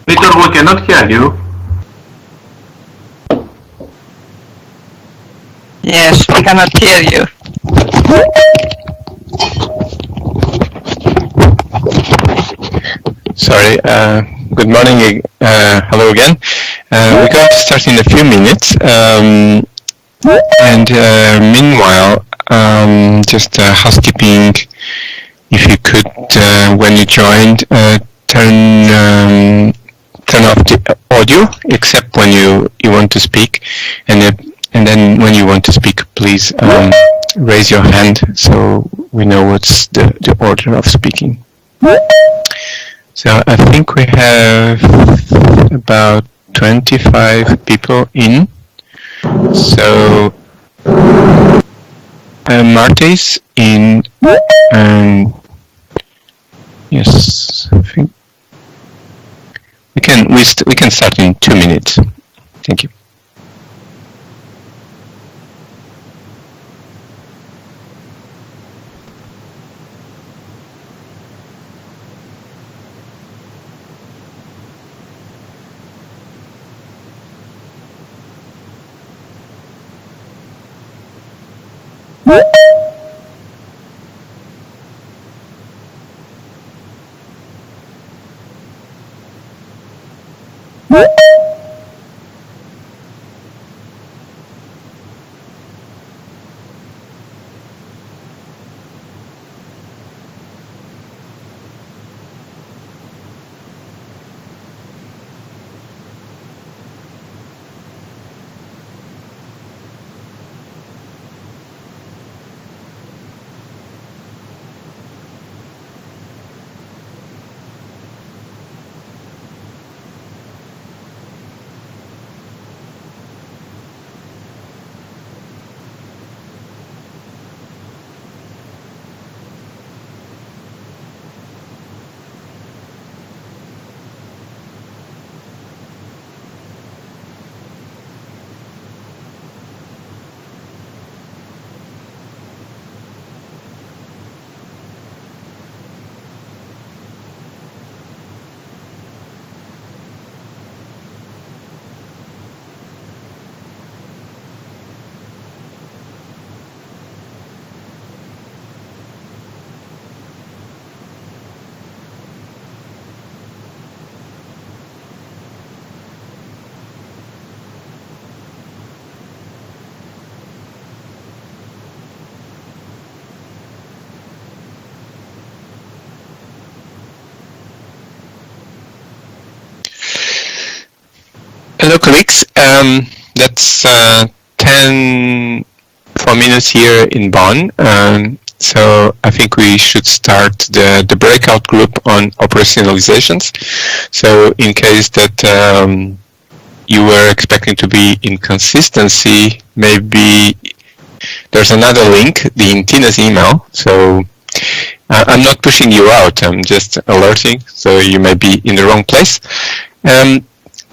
Victor, we cannot hear you. Yes, we cannot hear you. Sorry, good morning, hello again. We're going to start in a few minutes, and meanwhile, just housekeeping, if you could, when you joined, turn off the audio, except when you want to speak, and then when you want to speak, please raise your hand so we know what's the order of speaking. So I think we have about 25 people in. So Marty's in, and yes, I think we can start in 2 minutes. Thank you. Hello, colleagues. That's 4 minutes here in Bonn. So I think we should start the breakout group on operationalizations. So in case that you were expecting to be in consistency, maybe there's another link, in Tina's email. So I'm not pushing you out, I'm just alerting, so you may be in the wrong place.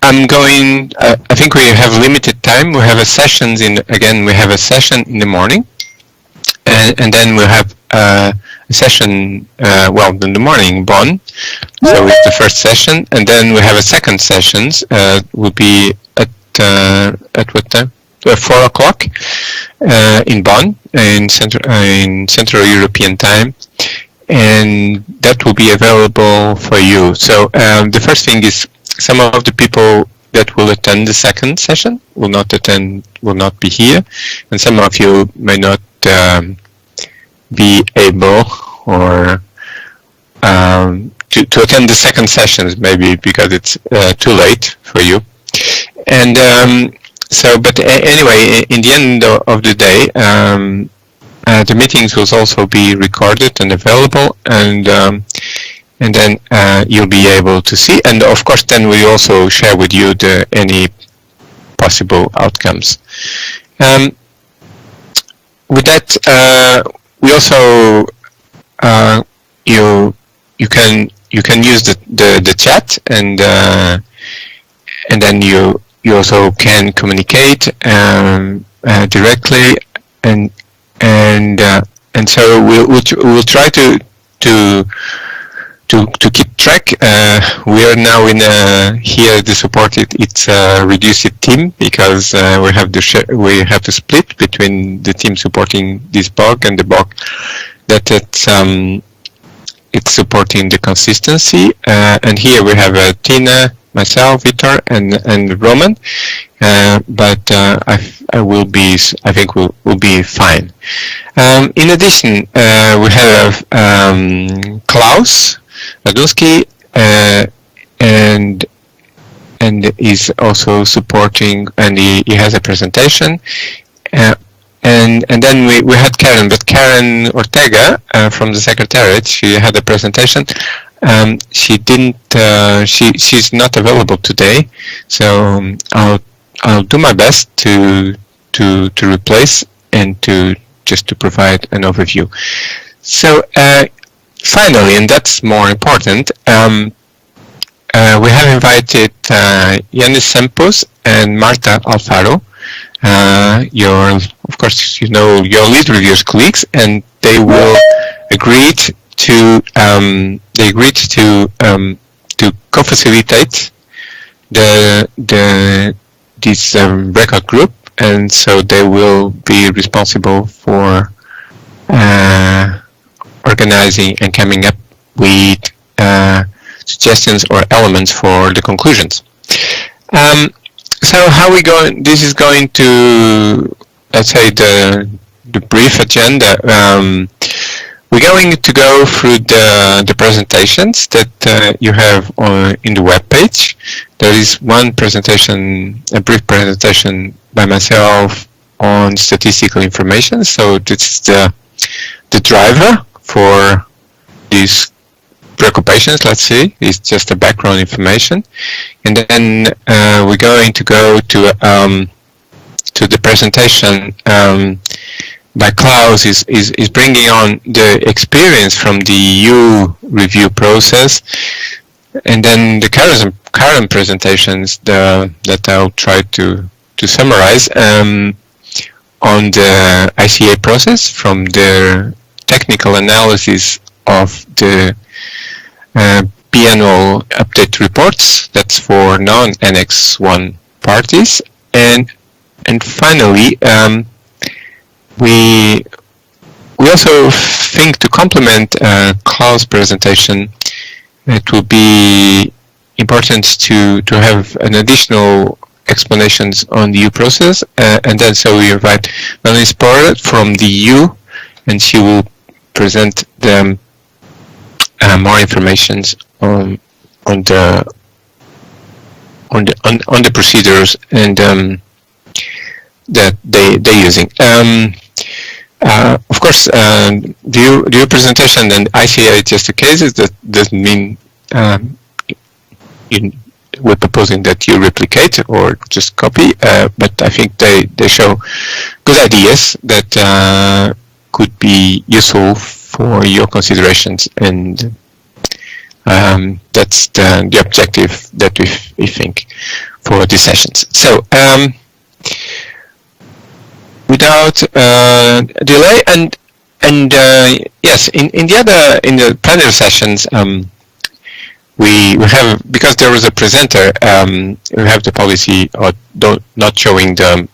I think we have limited time. We have a session in the morning, and then we'll have a session, in the morning, Bonn. So it's the first session, and then we have a second session, will be at what time? 4 o'clock in Bonn, in Central European time, and that will be available for you. So the first thing is, some of the people that will attend the second session will not be here, and some of you may not be able or to attend the second sessions, maybe because it's too late for you. And but anyway, in the end of the day, the meetings will also be recorded and available, and then you'll be able to see, and of course then we also share with you any possible outcomes. With that, we also you can use the chat, and then you also can communicate directly, and and so we'll try to keep track. We are now in here the supported it's a reduced team because we have to split between the team supporting this bug and the bug that it's supporting the consistency. And here we have Tina, myself, Vitor, and Roman. But I think we'll be fine. In addition, we have Klaus Raduski, and is also supporting, and he has a presentation. And then we had Karen, but Karen Ortega from the Secretariat, she had a presentation. She didn't. She's not available today, so I'll do my best to replace and to provide an overview. So finally, and that's more important, we have invited Yanis Sempos and Marta Alfaro, of course your lead reviewers colleagues, and they will agreed to co-facilitate this breakout group, and so they will be responsible for organizing and coming up with suggestions or elements for the conclusions. So how we going? This is going to, let's say, the brief agenda. We're going to go through the presentations that you have in the web page. There is one presentation, a brief presentation by myself on statistical information. So this is the driver for these preoccupations, let's see. It's just a background information. And then we're going to go to the presentation by Klaus is bringing on the experience from the EU review process, and then the current presentations that I'll try to summarize on the ICA process, from the technical analysis of the biannual update reports, that's for non-Annex 1 parties, and finally we also think to complement Klaus' presentation, it will be important to have an additional explanations on the EU process, and then so we invite Melanie Sporer from the EU, and she will present them more information on the procedures and that they're using. Of course, the EU presentation and ICA just the cases, that doesn't mean we're proposing that you replicate or just copy, but I think they show good ideas that could be useful for your considerations, and that's the objective that we think for these sessions. So without delay, and yes, in the plenary sessions, we have, because there was a presenter, we have the policy of not showing the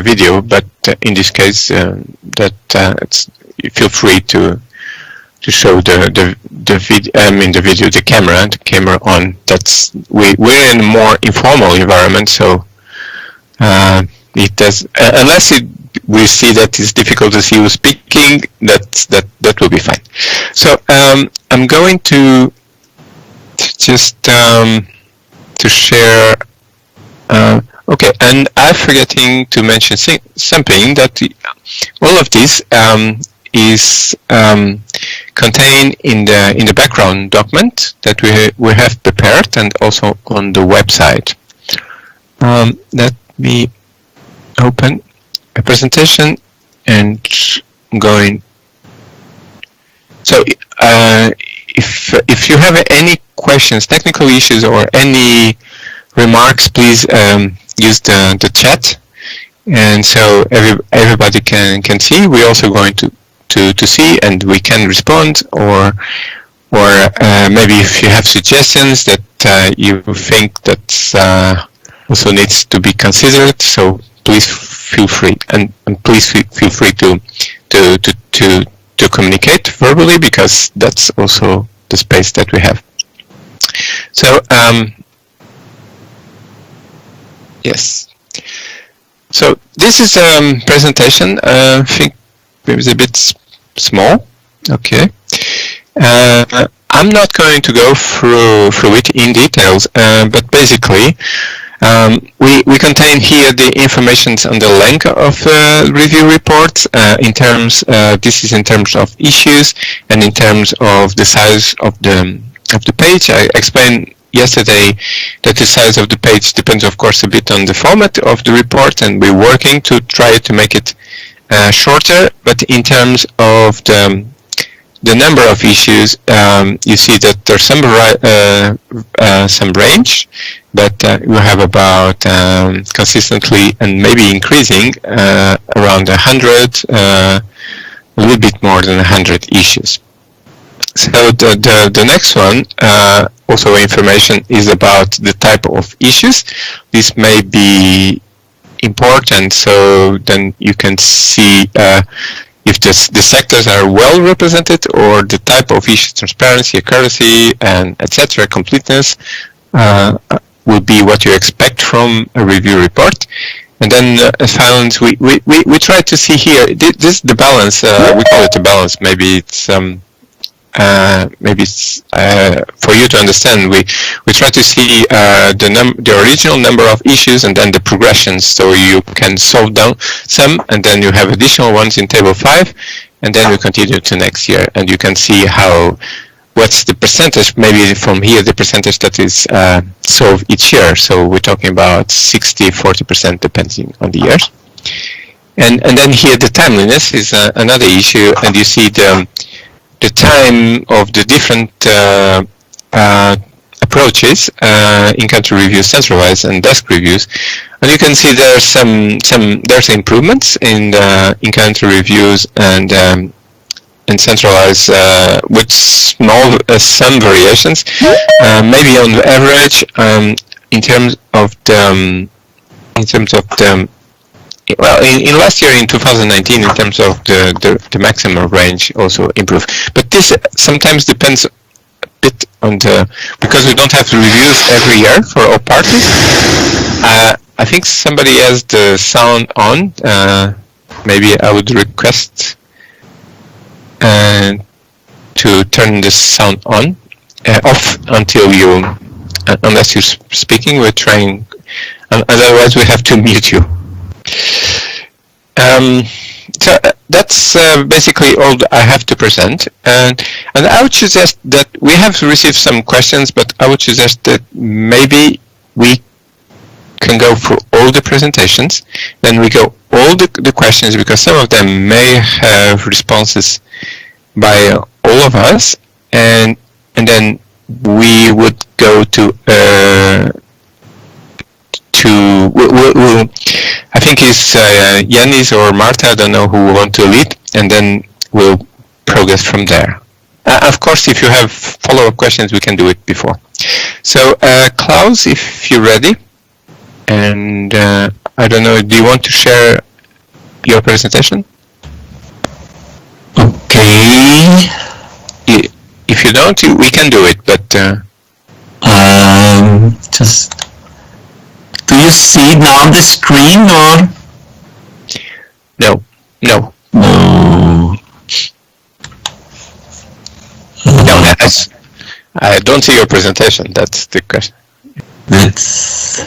video, but in this case, feel free to show the video, the camera on. That's we're in a more informal environment, so it does, unless we see that it's difficult to see you speaking, that will be fine. So I'm going to just to share. Okay, and I'm forgetting to mention something, that all of this is contained in the background document that we have prepared, and also on the website. Let me open a presentation and going. So if you have any questions, technical issues, or any remarks, please use the chat, and so everybody can see. We're also going to see, and we can respond, or maybe if you have suggestions that you think that also needs to be considered, so please feel free, and please feel free to communicate verbally, because that's also the space that we have. So yes. So this is a presentation. I think maybe it's a bit small. Okay. I'm not going to go through it in details, but basically we contain here the information on the length of review reports. This is in terms of issues and in terms of the size of the page. I explained yesterday that the size of the page depends, of course, a bit on the format of the report, and we're working to try to make it shorter. But in terms of the number of issues, you see that there's some range, but we have about consistently and maybe increasing around 100, a little bit more than 100 issues. So the next one, also information, is about the type of issues. This may be important, so then you can see if the sectors are well represented, or the type of issues, transparency, accuracy, and etc., completeness, will be what you expect from a review report. And then as finance, we try to see here, this is the balance, we call it a balance, maybe it's for you to understand, we try to see the original number of issues and then the progressions, so you can solve down some, and then you have additional ones in table 5, and then we continue to next year, and you can see what's the percentage, maybe from here the percentage that is solved each year. So we're talking about 60-40% depending on the years. And then here the timeliness is another issue, and you see the time of the different approaches, in-country reviews, centralized, and desk reviews, and you can see there's improvements in the in-country reviews and centralized with small some variations, maybe on the average, in terms of the well, in last year, in 2019, in terms of the maximum range also improved. But this sometimes depends a bit on because we don't have reviews every year for all parties. I think somebody has the sound on. Maybe I would request to turn the sound on, off until unless you're speaking. We're trying, otherwise we have to mute you. So that's basically all I have to present, and I would suggest that we have received some questions, but I would suggest that maybe we can go through all the presentations, then we go all the questions, because some of them may have responses by all of us, and then we would go to I think it's Yanis or Marta, I don't know who want to lead, and then we'll progress from there. Of course, if you have follow-up questions, we can do it before. So, Klaus, if you're ready, and I don't know, do you want to share your presentation? Okay. If you don't, we can do it, but... just... Do you see now the screen, or? No. No. I don't see your presentation. That's the question. That's...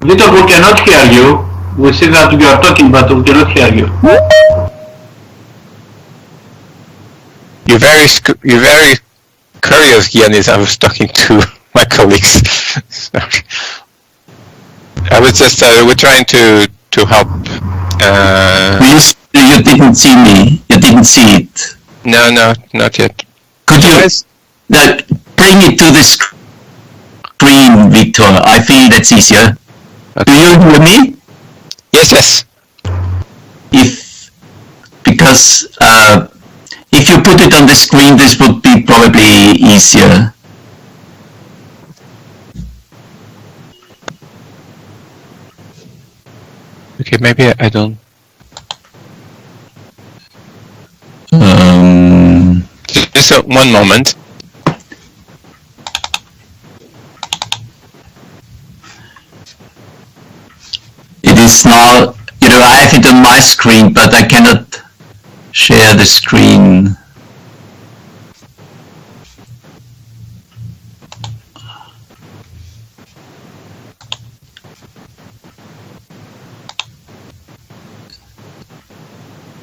Victor, we cannot hear you. We see that you are talking, but we cannot hear you. You're very curious, Giannis. I was talking to my colleagues. Sorry. I was just we're trying to help. You didn't see me. You didn't see it. No, not yet. Could you bring it to the screen, Victor? I feel that's easier. Okay. Do you hear me? Yes. Because if you put it on the screen, this would be probably easier. Okay, maybe I don't. Just one moment. It is now, I have it on my screen, but I cannot share the screen.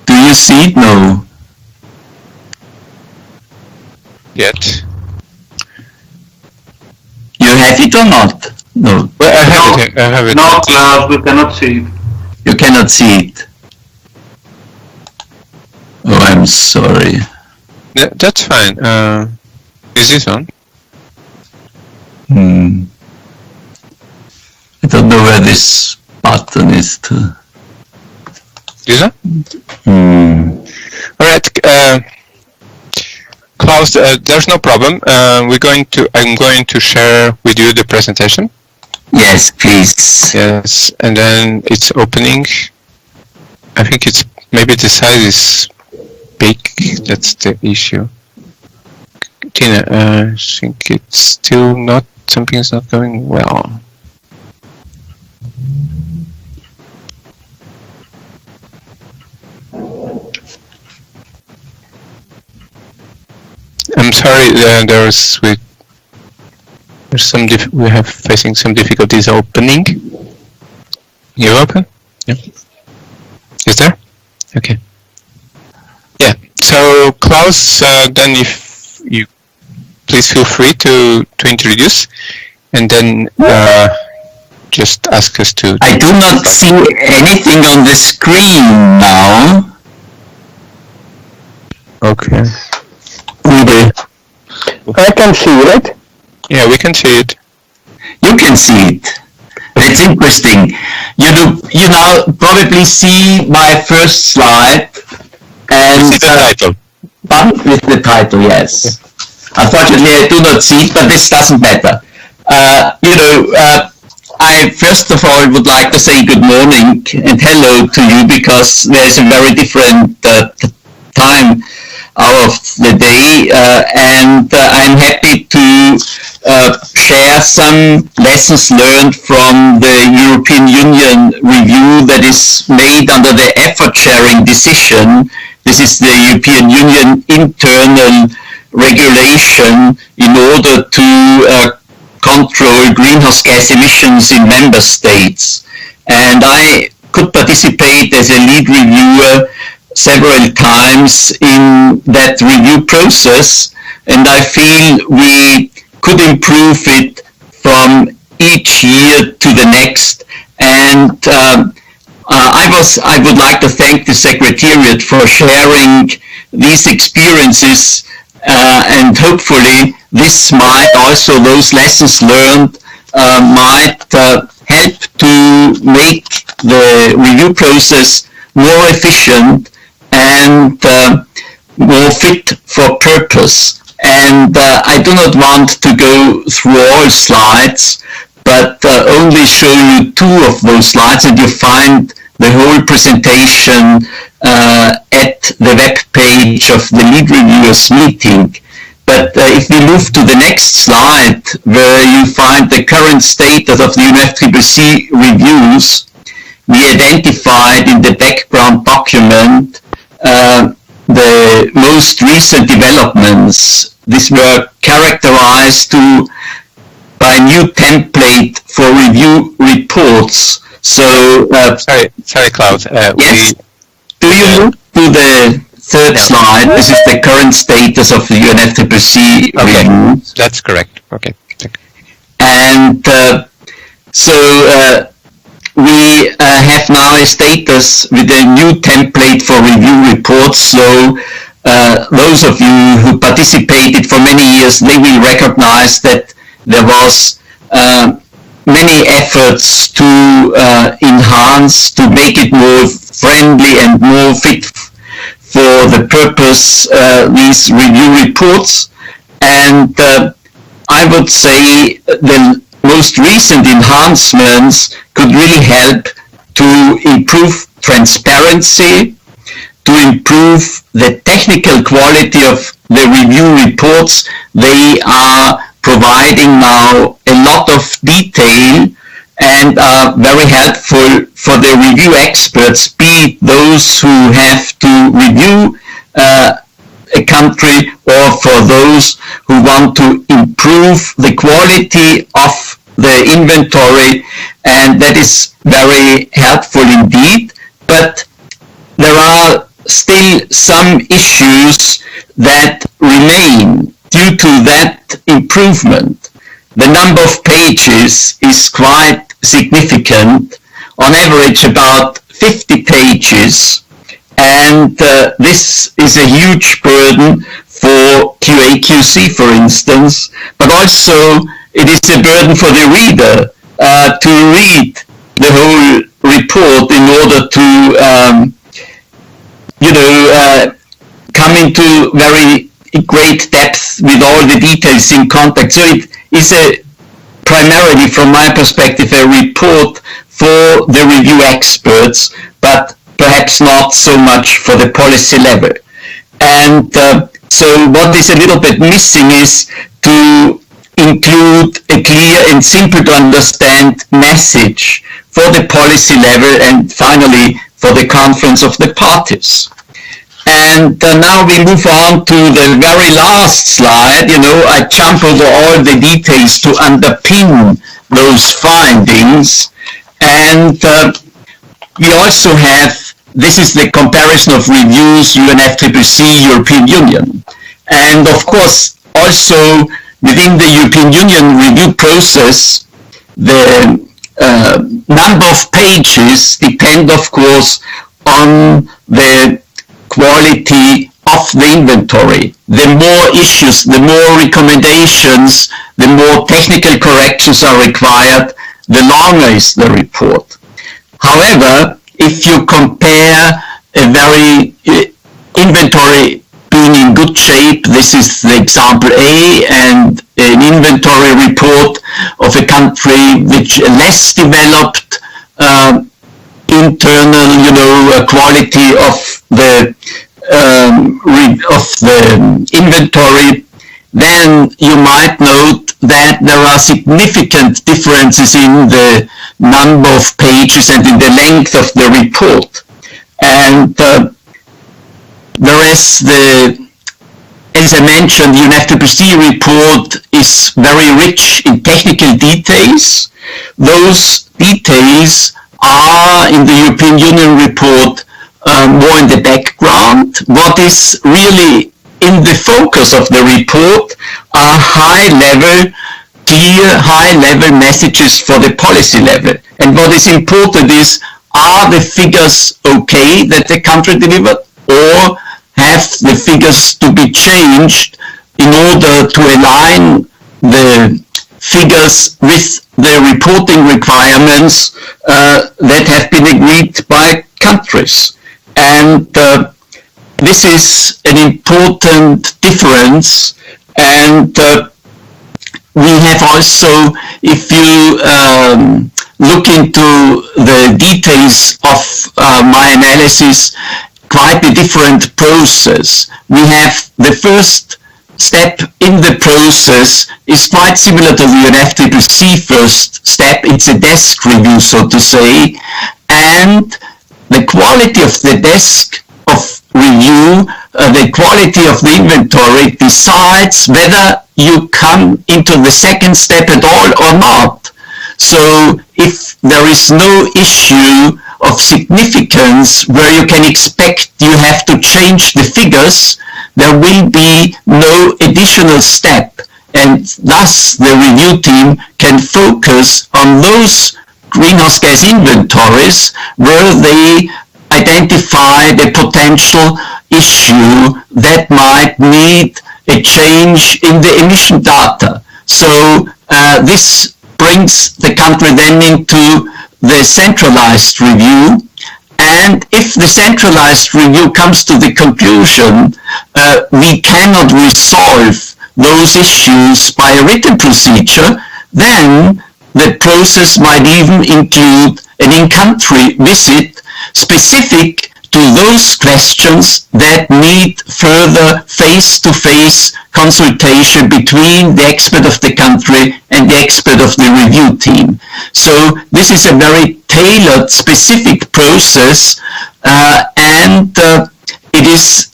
Do you see it? No. Yet. You have it or not? No. Well, I have it. No, Klaus, we cannot see it. You cannot see it. Oh, I'm sorry. That's fine. Is this on? I don't know where this button is to. This one? All right. Klaus, there's no problem. I'm going to share with you the presentation. Yes, please. Yes, and then it's opening. I think it's maybe the size is big. That's the issue. Tina, I think it's still not. Something's not going well. I'm sorry. We have facing some difficulties opening. You open? Yeah. Is there? Okay. Yeah. So Klaus, then if you please feel free to introduce, and then just ask us to. I do not see anything on the screen now. Okay. I can see it. Yeah, we can see it. You can see it. It's interesting. You now probably see my first slide and See the title. with the title, yes. Unfortunately, I do not see it, but this doesn't matter. I first of all would like to say good morning and hello to you, because there's a very different time out of the day, and I'm happy to share some lessons learned from the European Union review that is made under the effort sharing decision. This is the European Union internal regulation in order to control greenhouse gas emissions in member states. And I could participate as a lead reviewer several times in that review process, and I feel we could improve it from each year to the next. And I would like to thank the Secretariat for sharing these experiences, and hopefully this might also, those lessons learned might help to make the review process more efficient and more fit for purpose. And I do not want to go through all slides, but only show you two of those slides, and you find the whole presentation at the web page of the lead reviewers meeting. But if we move to the next slide, where you find the current status of the UNFCCC reviews, we identified in the background document the most recent developments. These were characterized by a new template for review reports So, Sorry, Klaus. yes. Do you move to the third slide? This is the current status of the UNFCCC review. That's correct. Okay. And we have now a status with a new template for review reports. So those of you who participated for many years, they will recognize that there was many efforts to enhance, to make it more friendly and more fit for the purpose, these review reports. And I would say the most recent enhancements could really help to improve transparency, to improve the technical quality of the review reports. They are providing now a lot of detail and are very helpful for the review experts, be it those who have to review a country or for those who want to improve the quality of the inventory, and that is very helpful indeed. But there are still some issues that remain due to that improvement. The number of pages is quite significant, on average about 50 pages, and this is a huge burden for QA/QC, for instance, but also it is a burden for the reader to read the whole report in order to come into very great depth with all the details in context. So it is primarily, from my perspective, a report for the review experts, but perhaps not so much for the policy level. And so what is a little bit missing is to include a clear and simple to understand message for the policy level and finally for the conference of the parties. And now we move on to the very last slide. I jump over all the details to underpin those findings. And we also have, this is the comparison of reviews, UNFCCC, European Union. And of course, also within the European Union review process, the number of pages depend, of course, on the quality of the inventory. The more issues, the more recommendations, the more technical corrections are required, the longer is the report. However, if you compare a very inventory being in good shape, this is the example A, and an inventory report of a country which less developed internal, quality of the inventory, then you might note that there are significant differences in the number of pages and in the length of the report. And whereas as I mentioned, the UNFCCC report is very rich in technical details, those details are in the European Union report more in the background. What is really in the focus of the report are high-level, clear, high-level messages for the policy level. And what is important is, are the figures okay that the country delivered, or have the figures to be changed in order to align the figures with the reporting requirements that have been agreed by countries. And this is an important difference. And we have also, if you look into the details of my analysis, quite a different process. We have the first step in the process is quite similar to the UNFCCC first step. It's a desk review, so to say, and the quality of the desk of review, the quality of the inventory decides whether you come into the second step at all or not. So if there is no issue of significance where you can expect you have to change the figures, there will be no additional step, and thus the review team can focus on those greenhouse gas inventories where they identify the potential issue that might need a change in the emission data. So this brings the country then into the centralized review, and if the centralized review comes to the conclusion we cannot resolve those issues by a written procedure, then the process might even include an in-country visit specific to those questions that need further face-to-face consultation between the expert of the country and the expert of the review team. So this is a very tailored, specific process, and it is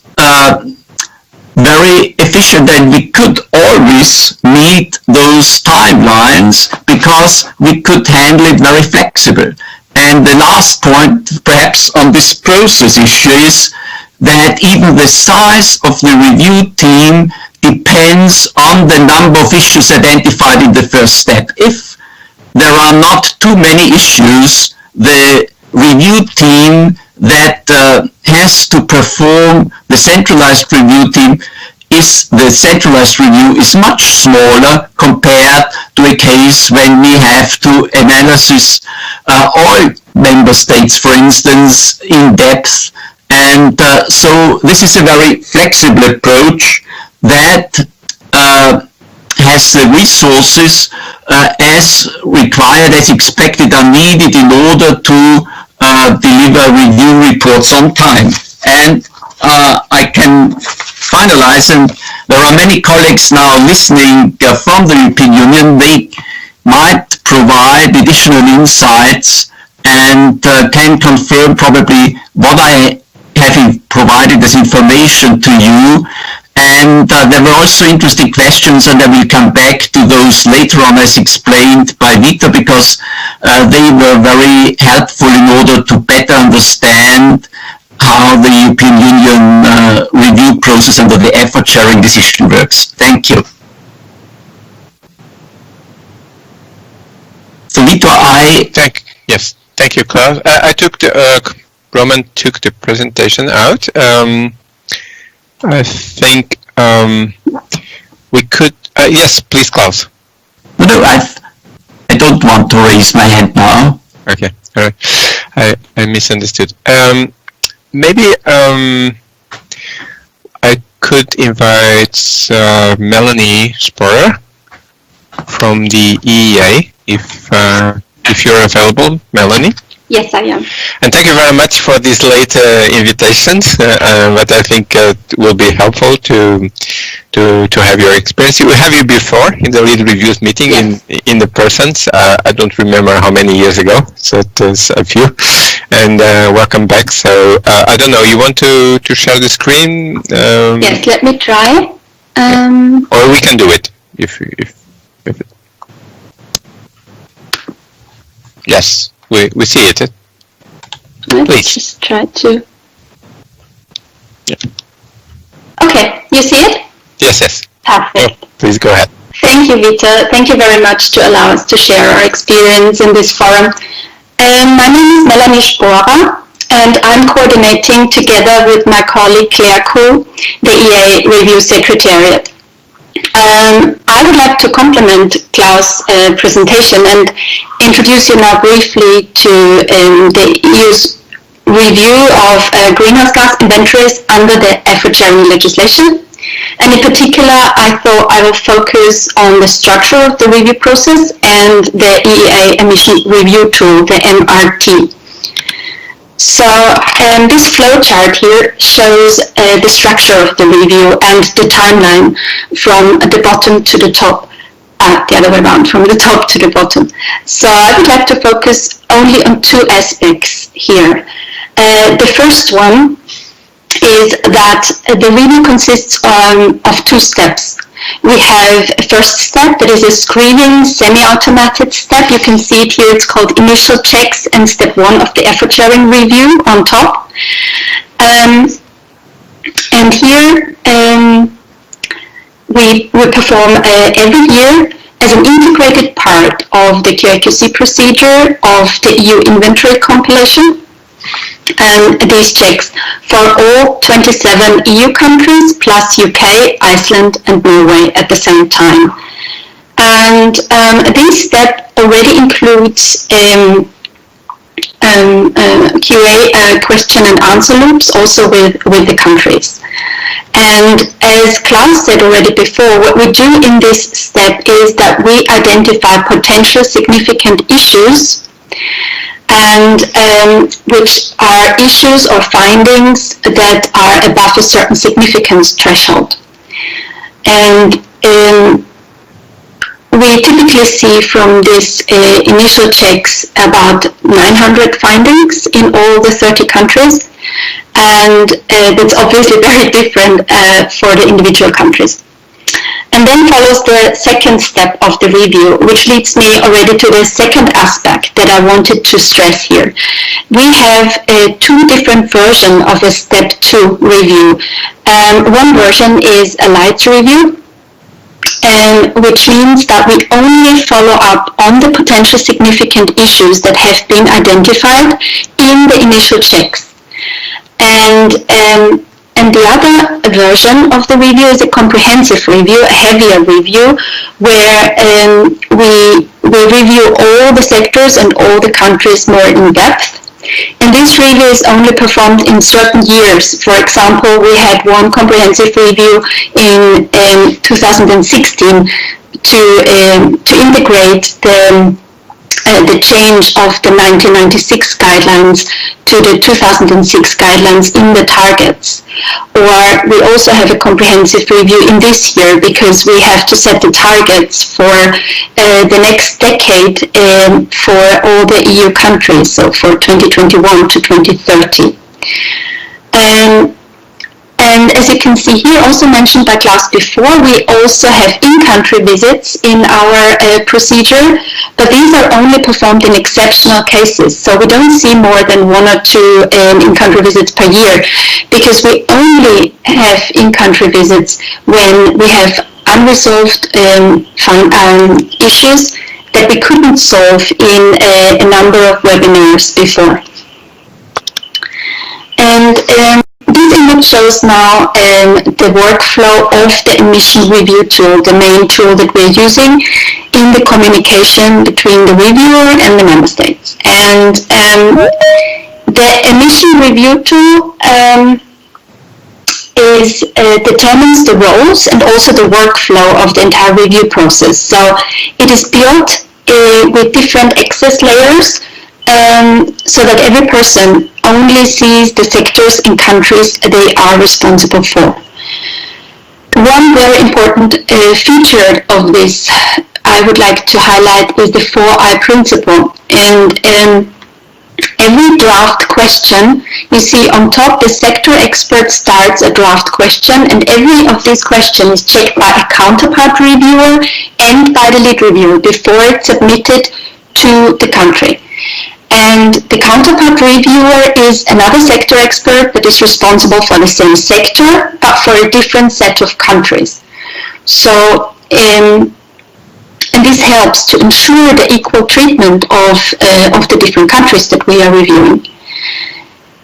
very efficient, and we could always meet those timelines because we could handle it very flexible. And the last point, perhaps, on this process issue is that even the size of the review team depends on the number of issues identified in the first step. If there are not too many issues, the review team that has to perform the centralized review team the centralized review is much smaller compared to a case when we have to analyze all member states, for instance, in depth. And so this is a very flexible approach that has the resources as required, as expected, are needed in order to deliver review reports on time. And I can finalize, and there are many colleagues now listening from the European Union. They might provide additional insights and can confirm probably what I have provided as information to you. And there were also interesting questions, and I will come back to those later on as explained by Vita, because they were very helpful in order to better understand how the European Union review process under the effort sharing decision works. Thank you. So Vito, Thank you, Klaus. I took Roman took the presentation out. I think we could. Yes, please, Klaus. No, I don't want to raise my hand now. Okay, all right. I misunderstood. Maybe I could invite Melanie Sporer from the EEA if you're available, Melanie. Yes, I am. And thank you very much for these late invitations. But I think it will be helpful to have your experience. We have you before in the lead reviews meeting. Yes. in the persons. I don't remember how many years ago, so it was a few. And welcome back. So I don't know. You want to share the screen? Yes, let me try. Or we can do it if it. Yes. We see it. Let's just try to. Yeah. Okay, you see it? Yes. Perfect. Oh, please go ahead. Thank you, Vita. Thank you very much to allow us to share our experience in this forum. My name is Melanie Sporer, and I'm coordinating together with my colleague Claire Kuhl, the EA Review Secretariat. I would like to complement Klaus' presentation and introduce you now briefly to the EU's review of greenhouse gas inventories under the effort sharing legislation. And in particular, I thought I will focus on the structure of the review process and the EEA emission review tool, the MRT. So this flowchart here shows the structure of the review and the timeline from the bottom to the top, the other way around, from the top to the bottom. So I would like to focus only on two aspects here. The first one is that the review consists of two steps. We have a first step that is a screening semi-automated step. You can see it here. It's called initial checks and step 1 of the effort sharing review on top. And here we perform every year as an integrated part of the QA/QC procedure of the EU inventory compilation. These checks for all 27 EU countries plus UK, Iceland and Norway at the same time. And this step already includes QA question and answer loops also with the countries. And as Klaus said already before, what we do in this step is that we identify potential significant issues and which are issues or findings that are above a certain significance threshold. And we typically see from this initial checks about 900 findings in all the 30 countries, and that's obviously very different for the individual countries. And then follows the second step of the review, which leads me already to the second aspect that I wanted to stress here. We have two different versions of a step 2 review. One version is a light review, which means that we only follow up on the potential significant issues that have been identified in the initial checks. And the other version of the review is a comprehensive review, a heavier review, where we review all the sectors and all the countries more in depth. And this review is only performed in certain years. For example, we had one comprehensive review in 2016 to integrate the change of the 1996 guidelines to the 2006 guidelines in the targets. Or we also have a comprehensive review in this year because we have to set the targets for the next decade for all the EU countries, so for 2021 to 2030. And as you can see here, also mentioned by Klaus before, we also have in-country visits in our procedure, but these are only performed in exceptional cases. So we don't see more than 1 or 2 in-country visits per year, because we only have in-country visits when we have unresolved issues that we couldn't solve in a number of webinars before. And this image shows now the workflow of the emission review tool, the main tool that we're using in the communication between the reviewer and the member states. And the emission review tool determines the roles and also the workflow of the entire review process. So it is built with different access layers, so that every person only sees the sectors and countries they are responsible for. One very important feature of this I would like to highlight is the 4I principle. And every draft question, you see on top the sector expert starts a draft question, and every of these questions is checked by a counterpart reviewer and by the lead reviewer before it's submitted to the country. And the counterpart reviewer is another sector expert that is responsible for the same sector, but for a different set of countries. So, and this helps to ensure the equal treatment of the different countries that we are reviewing.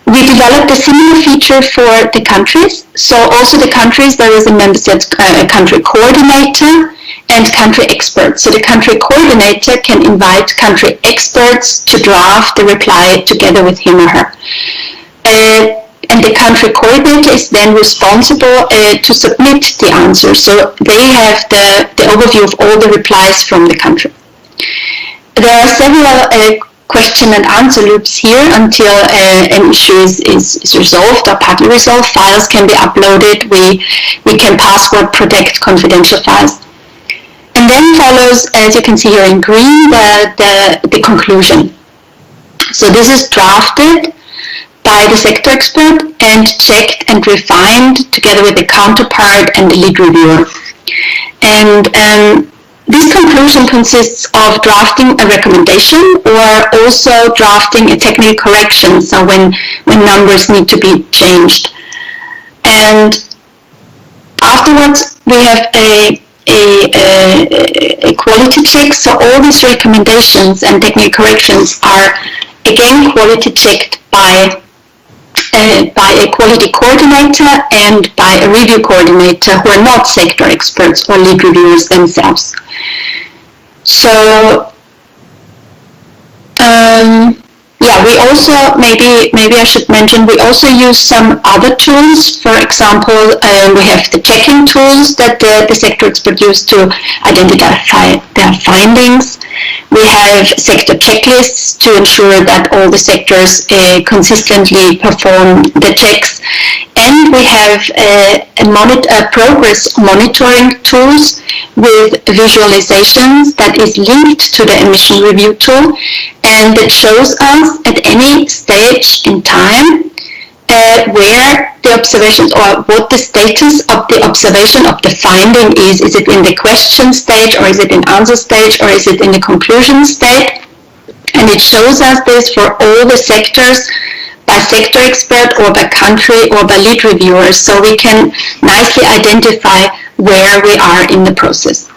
We developed a similar feature for the countries. So also the countries, there is a member state country coordinator and country experts. So the country coordinator can invite country experts to draft the reply together with him or her. And the country coordinator is then responsible to submit the answer. So they have the overview of all the replies from the country. There are several question and answer loops here until an issue is resolved or partly resolved. Files can be uploaded. We can password protect confidential files. And then follows, as you can see here in green, the conclusion. So this is drafted by the sector expert and checked and refined together with the counterpart and the lead reviewer. And this conclusion consists of drafting a recommendation or also drafting a technical correction, so when numbers need to be changed. And afterwards, we have a quality check, so all these recommendations and technical corrections are again quality checked by a quality coordinator and by a review coordinator who are not sector experts or lead reviewers themselves. So, we also, maybe I should mention, we also use some other tools. For example, we have the checking tools that the sector experts use to identify their findings. We have sector checklists to ensure that all the sectors consistently perform the checks. And we have progress monitoring tools with visualizations that is linked to the emission review tool, and that shows us at any stage in time where the observations or what the status of the observation of the finding is. Is it in the question stage, or is it in answer stage, or is it in the conclusion stage? And it shows us this for all the sectors by sector expert or by country or by lead reviewers, so we can nicely identify where we are in the process.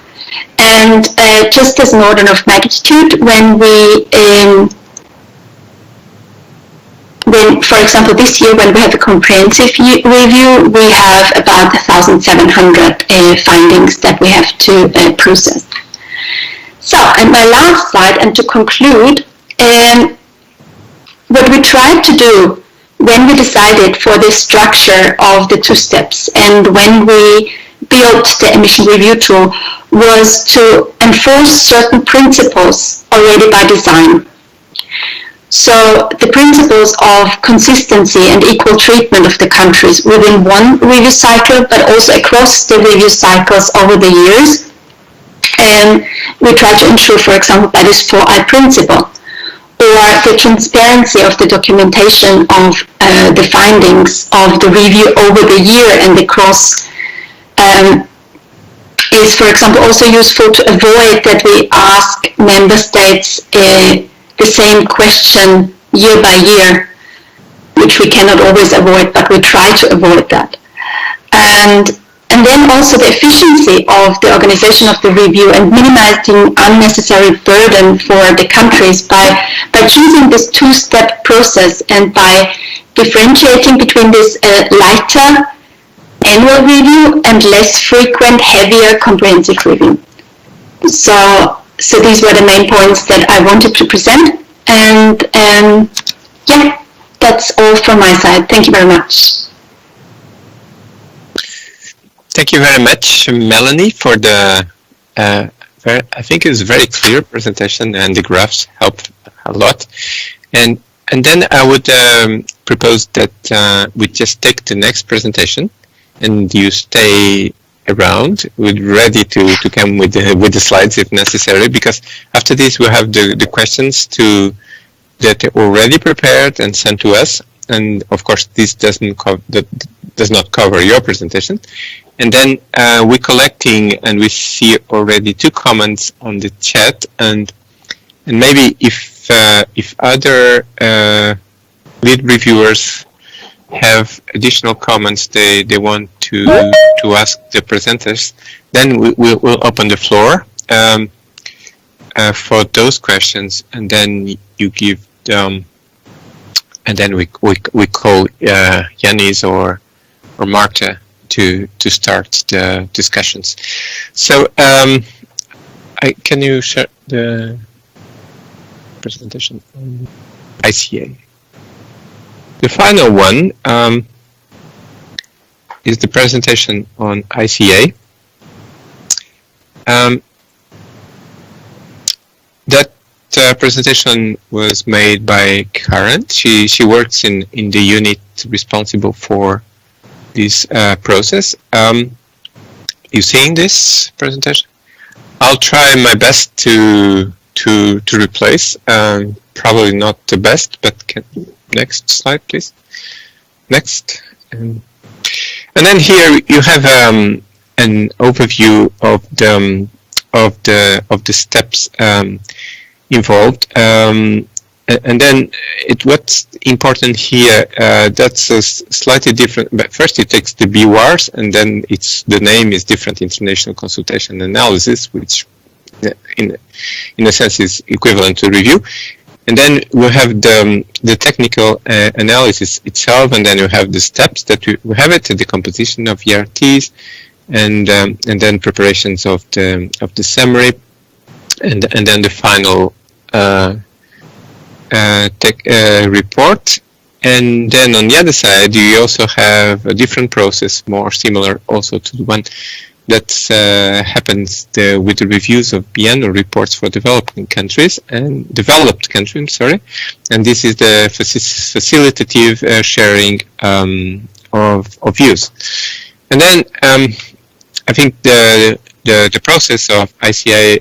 And just as an order of magnitude, when for example, this year when we have a comprehensive review, we have about 1,700 findings that we have to process. So, and my last slide, and to conclude, what we tried to do when we decided for the structure of the 2 steps and when we built the emission review tool was to enforce certain principles already by design. So the principles of consistency and equal treatment of the countries within one review cycle, but also across the review cycles over the years. And we try to ensure, for example, by this 4I principle, or the transparency of the documentation of the findings of the review over the year and across is, for example, also useful to avoid that we ask member states the same question year by year, which we cannot always avoid, but we try to avoid that. And then also the efficiency of the organization of the review and minimizing unnecessary burden for the countries by choosing this 2-step process and by differentiating between this lighter annual review and less frequent, heavier comprehensive review. So these were the main points that I wanted to present, and that's all from my side. Thank you very much. Thank you very much, Melanie, for the, I think it's a very clear presentation, and the graphs help a lot. And then I would propose that we just take the next presentation, and you stay around, we're ready to come with the slides if necessary, because after this we'll have the questions that are already prepared and sent to us, and of course this does not cover your presentation. And then we're collecting, and we see already 2 comments on the chat, and maybe if other lead reviewers have additional comments they want to ask the presenters, then we'll open the floor for those questions, and then you give them, and then we call Yanis or Marta to start the discussions. So can you share the presentation on ICA? The final one is the presentation on ICA. That presentation was made by Karen. She works in the unit responsible for this process. You seeing this presentation? I'll try my best to replace. Probably not the best, but next slide, please. Next. And then here you have an overview of the steps involved. And then what's important here, that's a slightly different, but first it takes the BWARs, and then the name is different, International Consultation Analysis, which in a sense is equivalent to review. And then we have the technical analysis itself, and then you have the steps that we have it, the composition of ERTs, and then preparations of the summary, and then the final report. And then on the other side, you also have a different process, more similar also to the one that happens with the reviews of biannual reports for developed countries. And this is the facilitative sharing of views. And then I think the process of ICI,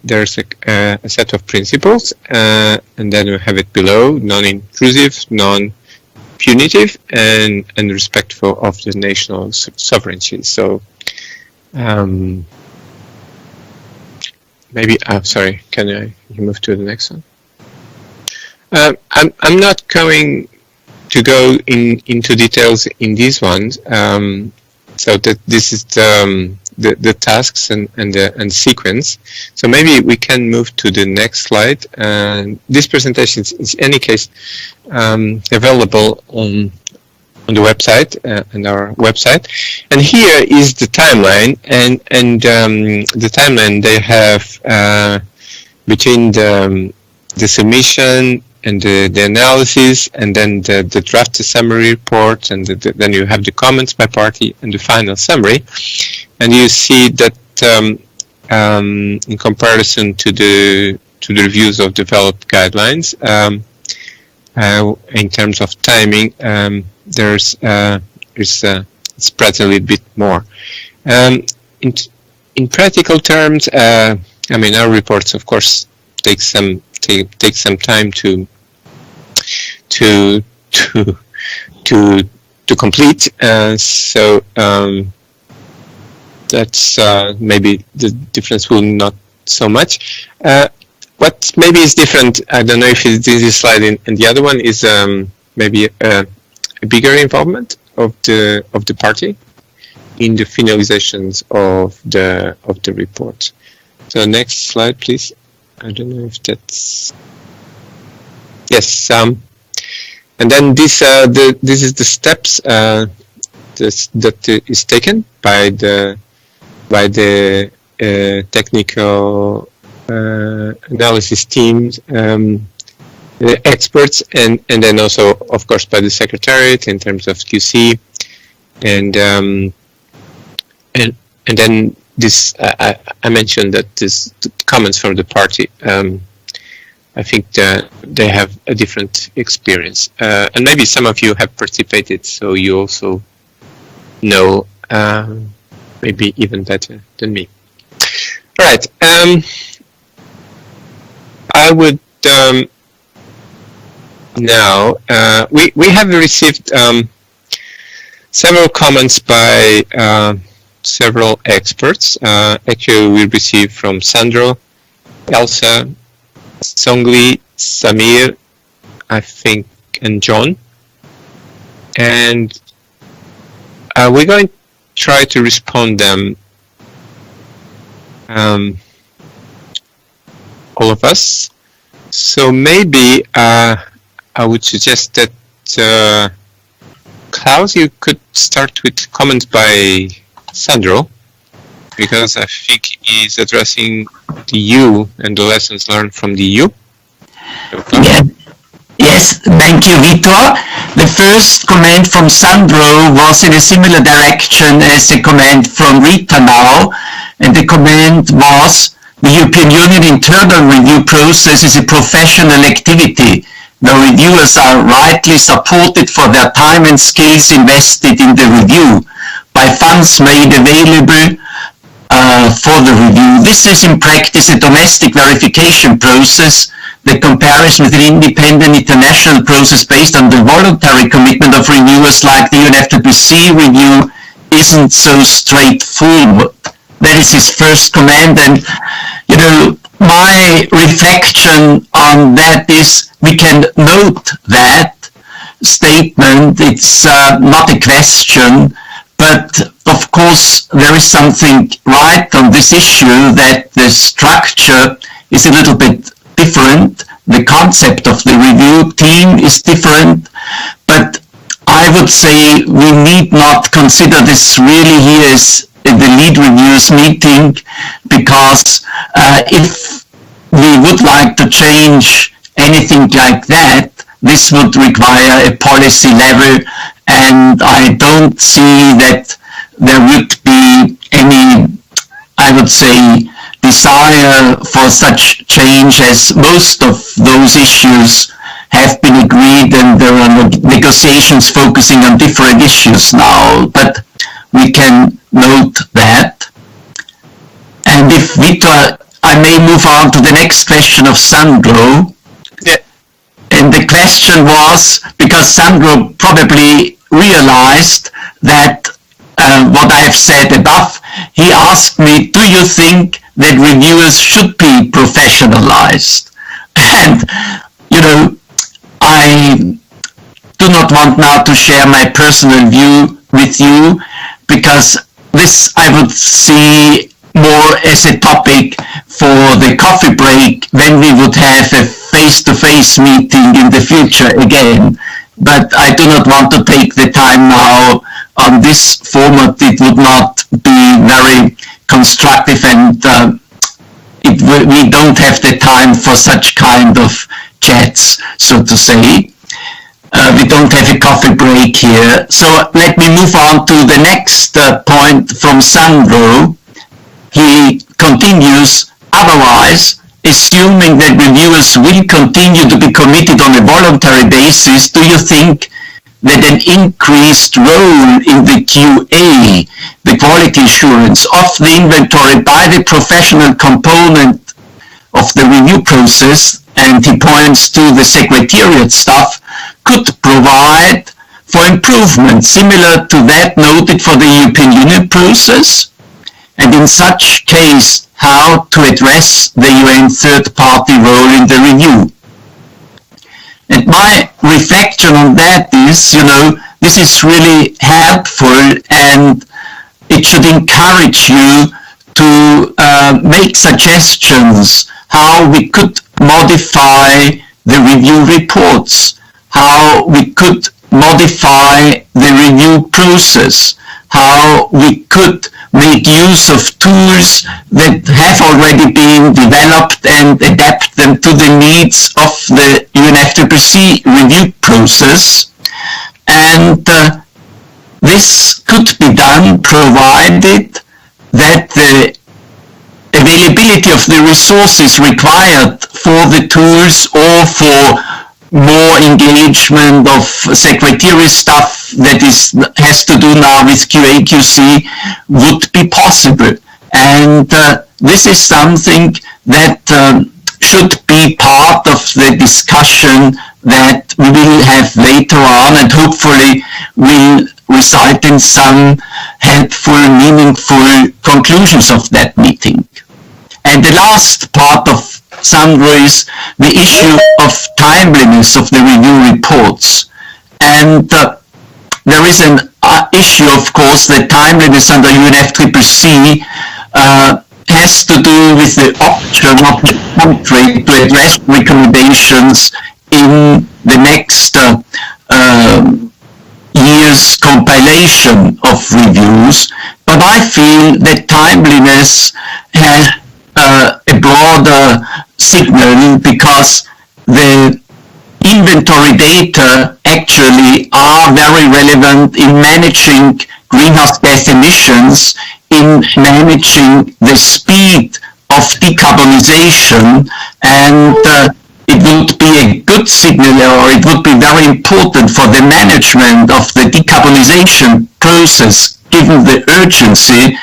there's a set of principles, and then we have it below: non-intrusive, non-punitive, and respectful of the national sovereignty. So maybe, sorry, can you move to the next one? I'm not going to go into details in these ones. So that this is the tasks and sequence. So maybe we can move to the next slide. This presentation is in any case available on the website, on our website. And here is the timeline, and the timeline they have between the submission and the analysis, and then the draft summary report, and then you have the comments by party and the final summary. And you see that in comparison to the reviews of developed guidelines, in terms of timing, there's spread a little bit more. In practical terms, I mean, our reports, of course, take some time to complete. So that's maybe the difference will not so much. What maybe is different, I don't know if it's this slide and the other one, is maybe a bigger involvement of the party in the finalizations of the report. So next slide, please. I don't know if that's yes. And then this is the steps that is taken by the technical analysis teams, the experts, and then also, of course, by the secretariat in terms of QC, and then this I mentioned that this comments from the party. I think that they have a different experience, and maybe some of you have participated, so you also know maybe even better than me. All right. I would now we have received several comments by several experts. Actually, we received from Sandro, Elsa, Songli, Samir, I think, and John. And we're going to try to respond them, all of us. So maybe I would suggest that Klaus, you could start with comments by Sandro, because I think he's addressing the EU and the lessons learned from the EU. Yeah. Yes, thank you, Vitor. The first comment from Sandro was in a similar direction as the comment from Rita now, and the comment was: the European Union internal review process is a professional activity. The reviewers are rightly supported for their time and skills invested in the review by funds made available for the review. This is in practice a domestic verification process. The comparison with an independent international process based on the voluntary commitment of reviewers like the UNFCCC review isn't so straightforward. That is his first comment, and my reflection on that is we can note that statement. It's not a question, but of course there is something right on this issue, that the structure is a little bit different. The concept of the review team is different, but I would say we need not consider this really here as the lead reviews meeting, because if we would like to change anything like that, this would require a policy level, and I don't see that there would be any, I would say, desire for such change, as most of those issues have been agreed and there are negotiations focusing on different issues now, but we can note that. And if Victor, I may move on to the next question of Sandro. Yeah. And the question was, because Sandro probably realized that what I have said above, he asked me, do you think that reviewers should be professionalized? And, I do not want now to share my personal view with you, because this I would see more as a topic for the coffee break when we would have a face-to-face meeting in the future again. But I do not want to take the time now on this format. It would not be very constructive, and we don't have the time for such kind of chats, so to say. We don't have a coffee break here. So let me move on to the next point from Sandro. He continues, otherwise, assuming that reviewers will continue to be committed on a voluntary basis, do you think that an increased role in the QA, the quality assurance of the inventory by the professional component of the review process, and he points to the secretariat staff, could provide for improvement similar to that noted for the European Union process? And in such case, how to address the UN third-party role in the review? And my reflection on that is, this is really helpful, and it should encourage you to make suggestions how we could modify the review reports, how we could modify the review process, how we could make use of tools that have already been developed and adapt them to the needs of the UNFCCC review process. And this could be done provided that the availability of the resources required for the tools or for more engagement of secretarial staff that has to do now with QA/QC would be possible. And this is something that should be part of the discussion that we will have later on, and hopefully will result in some helpful, meaningful conclusions of that meeting. And the last part of Sandro is the issue of timeliness of the review reports. And there is an issue, of course, that timeliness under UNFCCC has to do with the option of the country to address recommendations in the next year's compilation of reviews. But I feel that timeliness has a broader signal, because the inventory data actually are very relevant in managing greenhouse gas emissions, in managing the speed of decarbonization, and it would be a good signal, or it would be very important for the management of the decarbonization process, given the urgency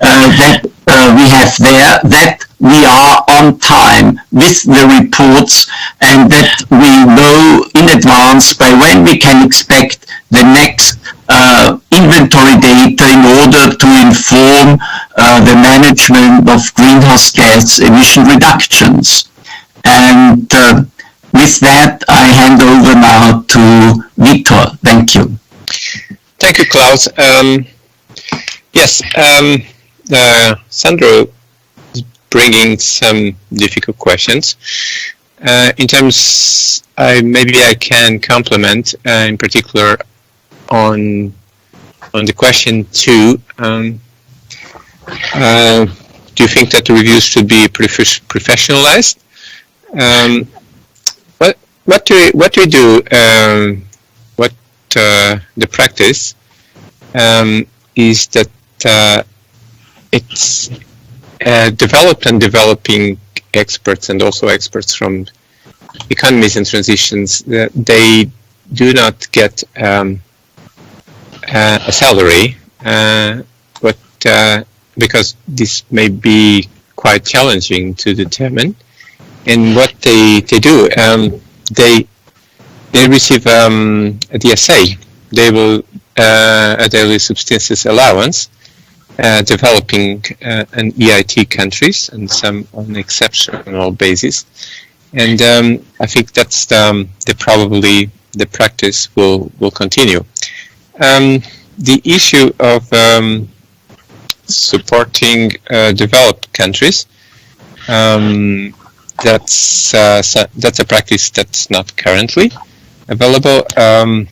that we have there, that we are on time with the reports, and that we know in advance by when we can expect the next inventory data in order to inform the management of greenhouse gas emission reductions. And with that, I hand over now to Vitor. Thank you. Thank you, Klaus. Yes, Sandro is bringing some difficult questions. In terms, maybe I can complement in particular on the question 2. Do you think that the reviews should be professionalized? What do we do? The practice is that it's developed and developing experts, and also experts from economies and transitions, they do not get a salary, but because this may be quite challenging to determine. And what they do, they receive a DSA. They will a daily subsistence allowance, developing an EIT countries, and some on exceptional basis. And I think that's probably the practice will continue. The issue of supporting developed countries, that's a practice that's not currently available. I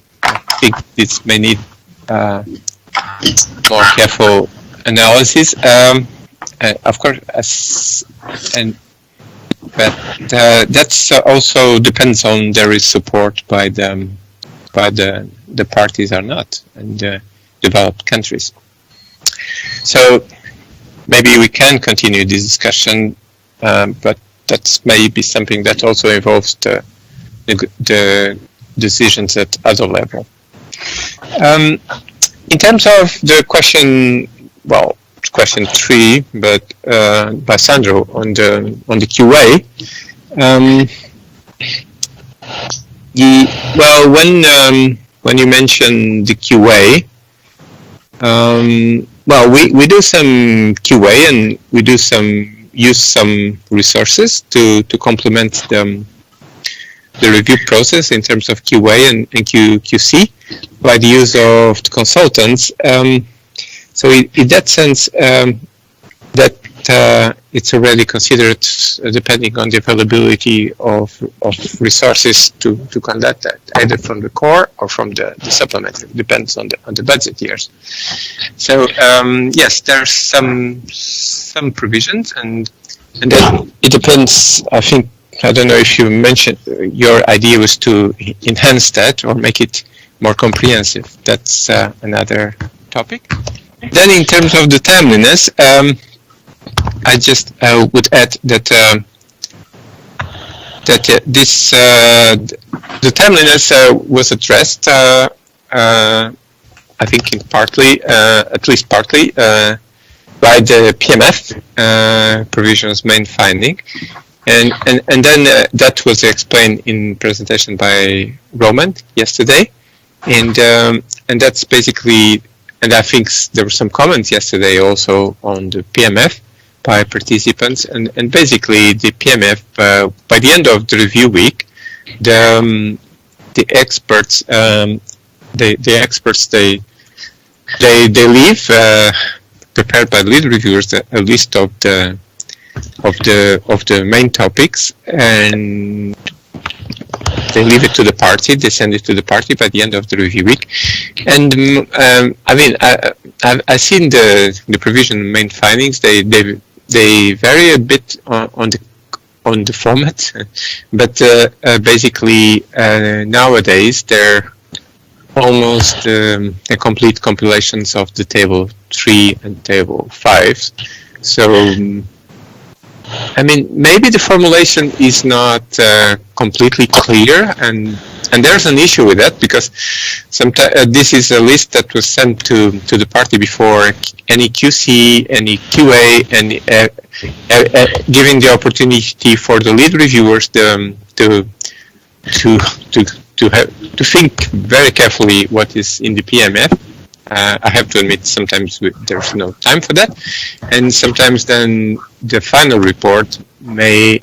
think this may need more careful analysis. Of course, but that's also depends on there is support by the parties or not, and developed countries. So maybe we can continue this discussion, but that's maybe something that also involves the decisions at other level. In terms of the question, well, question 3, but by Sandro on the QA. Well, when you mention the QA, well, we do some QA, and we do use some resources to complement the review process in terms of QA and QC by the use of the consultants. So in that sense, that it's already considered, depending on the availability of resources to conduct that, either from the core or from the supplementary. Depends on the budget years. So yes, there's some provisions, and then it depends. I don't know if you mentioned your idea was to enhance that or make it more comprehensive. That's another topic. Then, in terms of the timeliness, I just would add that the timeliness was addressed, I think, at least partly, by the PMF provisions main finding, and then that was explained in presentation by Roman yesterday, and that's basically. And I think there were some comments yesterday also on the PMF by participants, and basically the PMF by the end of the review week, the experts they leave prepared by lead reviewers a list of the main topics, and they leave it to the party. They send it to the party by the end of the review week, and I've seen the provision main findings. They vary a bit on the format, but basically nowadays they're almost a complete compilations of the table 3 and table 5. So. Maybe the formulation is not completely clear, and there's an issue with that, because sometimes this is a list that was sent to the party before any QC, any QA, and giving the opportunity for the lead reviewers to think very carefully what is in the PMF, I have to admit, sometimes there's no time for that, and sometimes then the final report may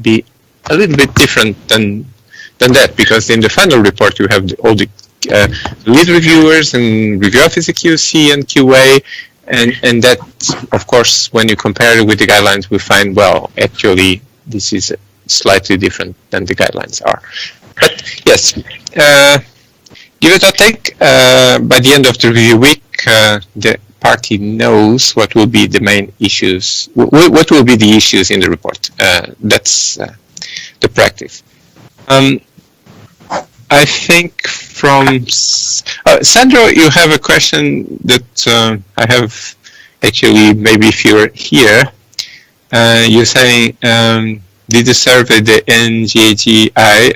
be a little bit different than that, because in the final report you have all the lead reviewers and review officer QC and QA, and that, of course, when you compare it with the guidelines, we find, well, actually this is slightly different than the guidelines are. But yes, give it a take. By the end of the review week, the party knows what will be the main issues, what will be the issues in the report. That's the practice. I think from Sandro, you have a question that I have actually, maybe if you're here, you're saying, did you survey the NGHGI?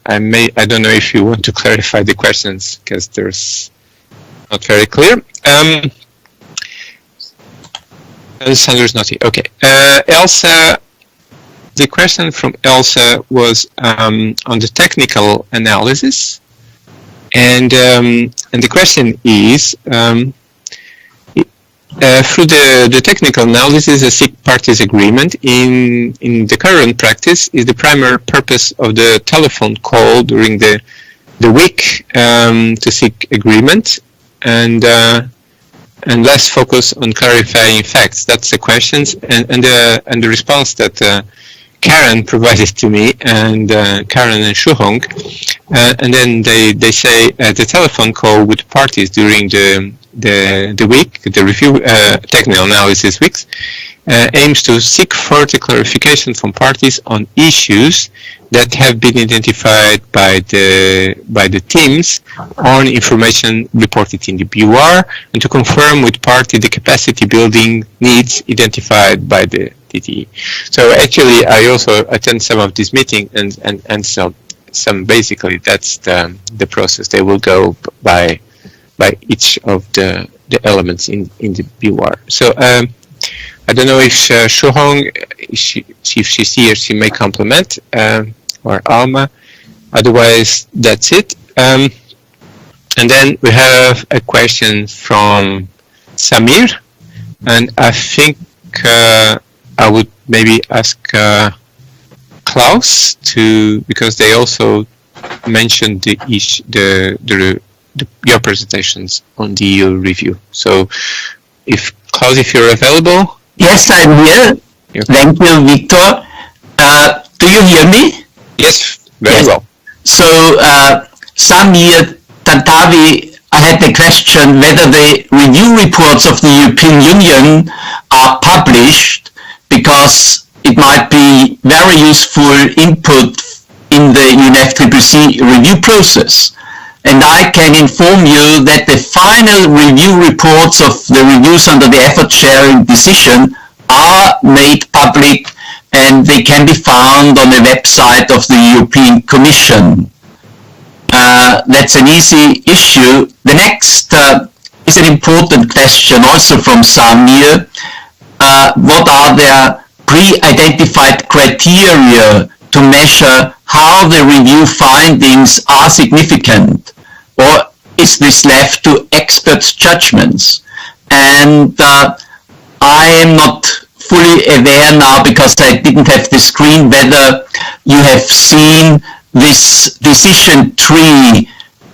I don't know if you want to clarify the questions, because there's not very clear. Sandro's not here. Okay. Elsa, the question from Elsa was on the technical analysis, and the question is, through the technical analysis, a SIG parties agreement in the current practice is the primary purpose of the telephone call during the week to seek agreement, and less focus on clarifying facts. That's the questions, and the response that Karen provided to me, and Karen and Shuhong, and then they say the telephone call with parties during the week, the review technical analysis weeks, aims to seek further clarification from parties on issues that have been identified by the teams on information reported in the BUR, and to confirm with party the capacity building needs identified by the TTE. So actually, I also attend some of these meetings, and some basically that's the process. They will go by each of the elements in the BUR. So I don't know if Shuhong, if she's here, she may complement, or Alma. Otherwise, that's it. And then we have a question from Samir, and I think I would maybe ask Klaus because they also mentioned the your presentations on the EU review. So, Klaus, if you're available. Yes, I'm here. Okay. Thank you, Victor. Do you hear me? Yes, very well. So, Samir Tantavi, I had the question whether the review reports of the European Union are published, because it might be very useful input in the UNFCCC review process. And I can inform you that the final review reports of the reviews under the effort sharing decision are made public, and they can be found on the website of the European Commission. That's an easy issue. The next is an important question also from Samir. What are the pre-identified criteria to measure how the review findings are significant, or is this left to experts' judgments? And I am not fully aware now, because I didn't have the screen, whether you have seen this decision tree.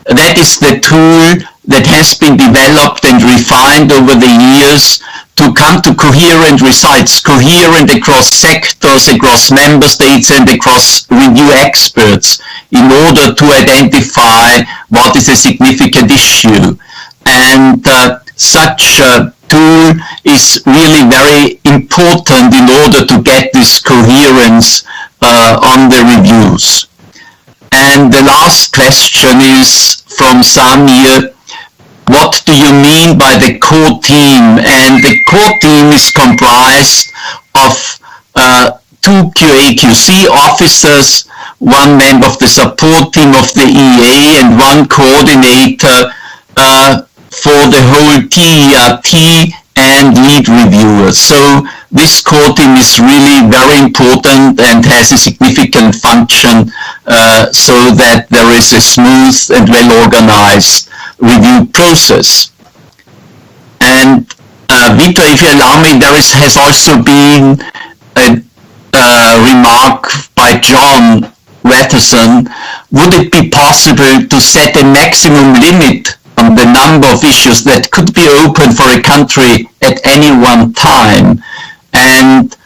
That is the tool that has been developed and refined over the years to come to coherent results, coherent across sectors, across member states, and across review experts, in order to identify what is a significant issue. And such a tool is really very important in order to get this coherence on the reviews. And the last question is from Samir. What do you mean by the core team? And the core team is comprised of 2 QA/QC officers, 1 member of the support team of the EA, and 1 coordinator for the whole TERT and lead reviewers. So this core team is really very important and has a significant function, so that there is a smooth and well-organized review process. And Vito, if you allow me, there has also been a remark by John Watterson. Would it be possible to set a maximum limit on the number of issues that could be open for a country at any one time? And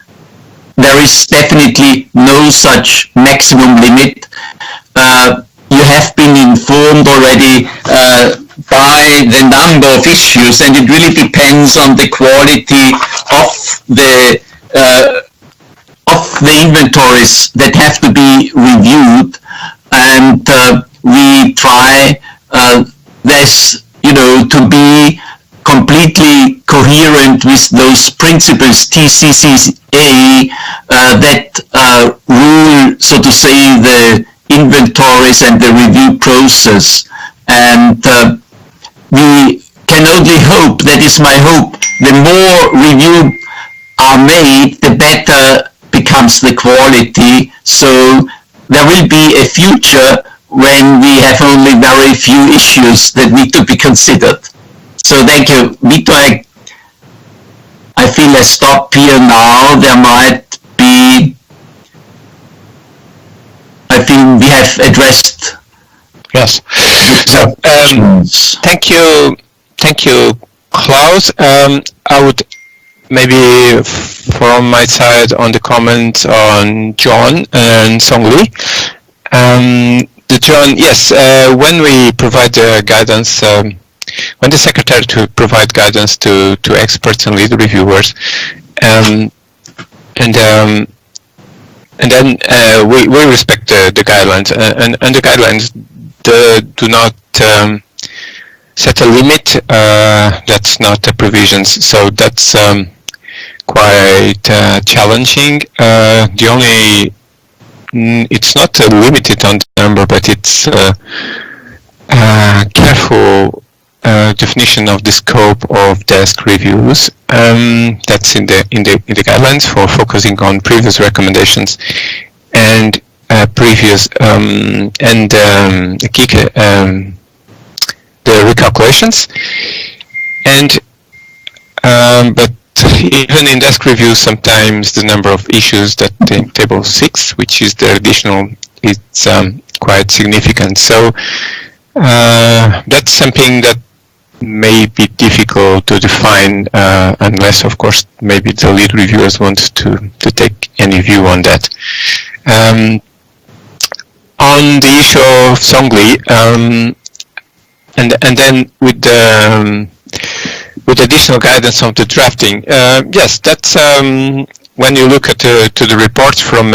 there is definitely no such maximum limit. You have been informed already by the number of issues, and it really depends on the quality of the inventories that have to be reviewed. And we try this, to be completely coherent with those principles TCCA that rule, so to say, the inventories and the review process. And we can only hope, that is my hope, the more reviews are made, the better becomes the quality. So there will be a future when we have only very few issues that need to be considered. So thank you. Vito, I feel I stop here now. There might be, I feel we have addressed. Yes. So thank you, Klaus. I would maybe from my side on the comments on John and Songli. John, yes, when we provide guidance, when the secretary to provide guidance to experts and lead reviewers, and then we respect the guidelines, and the guidelines do not set a limit. That's not the provisions, so that's quite challenging. The only it's not limited on the number, but it's careful definition of the scope of desk reviews. That's in the guidelines for focusing on previous recommendations and previous the recalculations. And but even in desk reviews, sometimes the number of issues that in table 6, which is the additional, it's quite significant. So that's something that may be difficult to define unless, of course, maybe the lead reviewers want to take any view on that. On the issue of Songli, and then with the additional guidance of the drafting, yes, that's when you look at to the reports from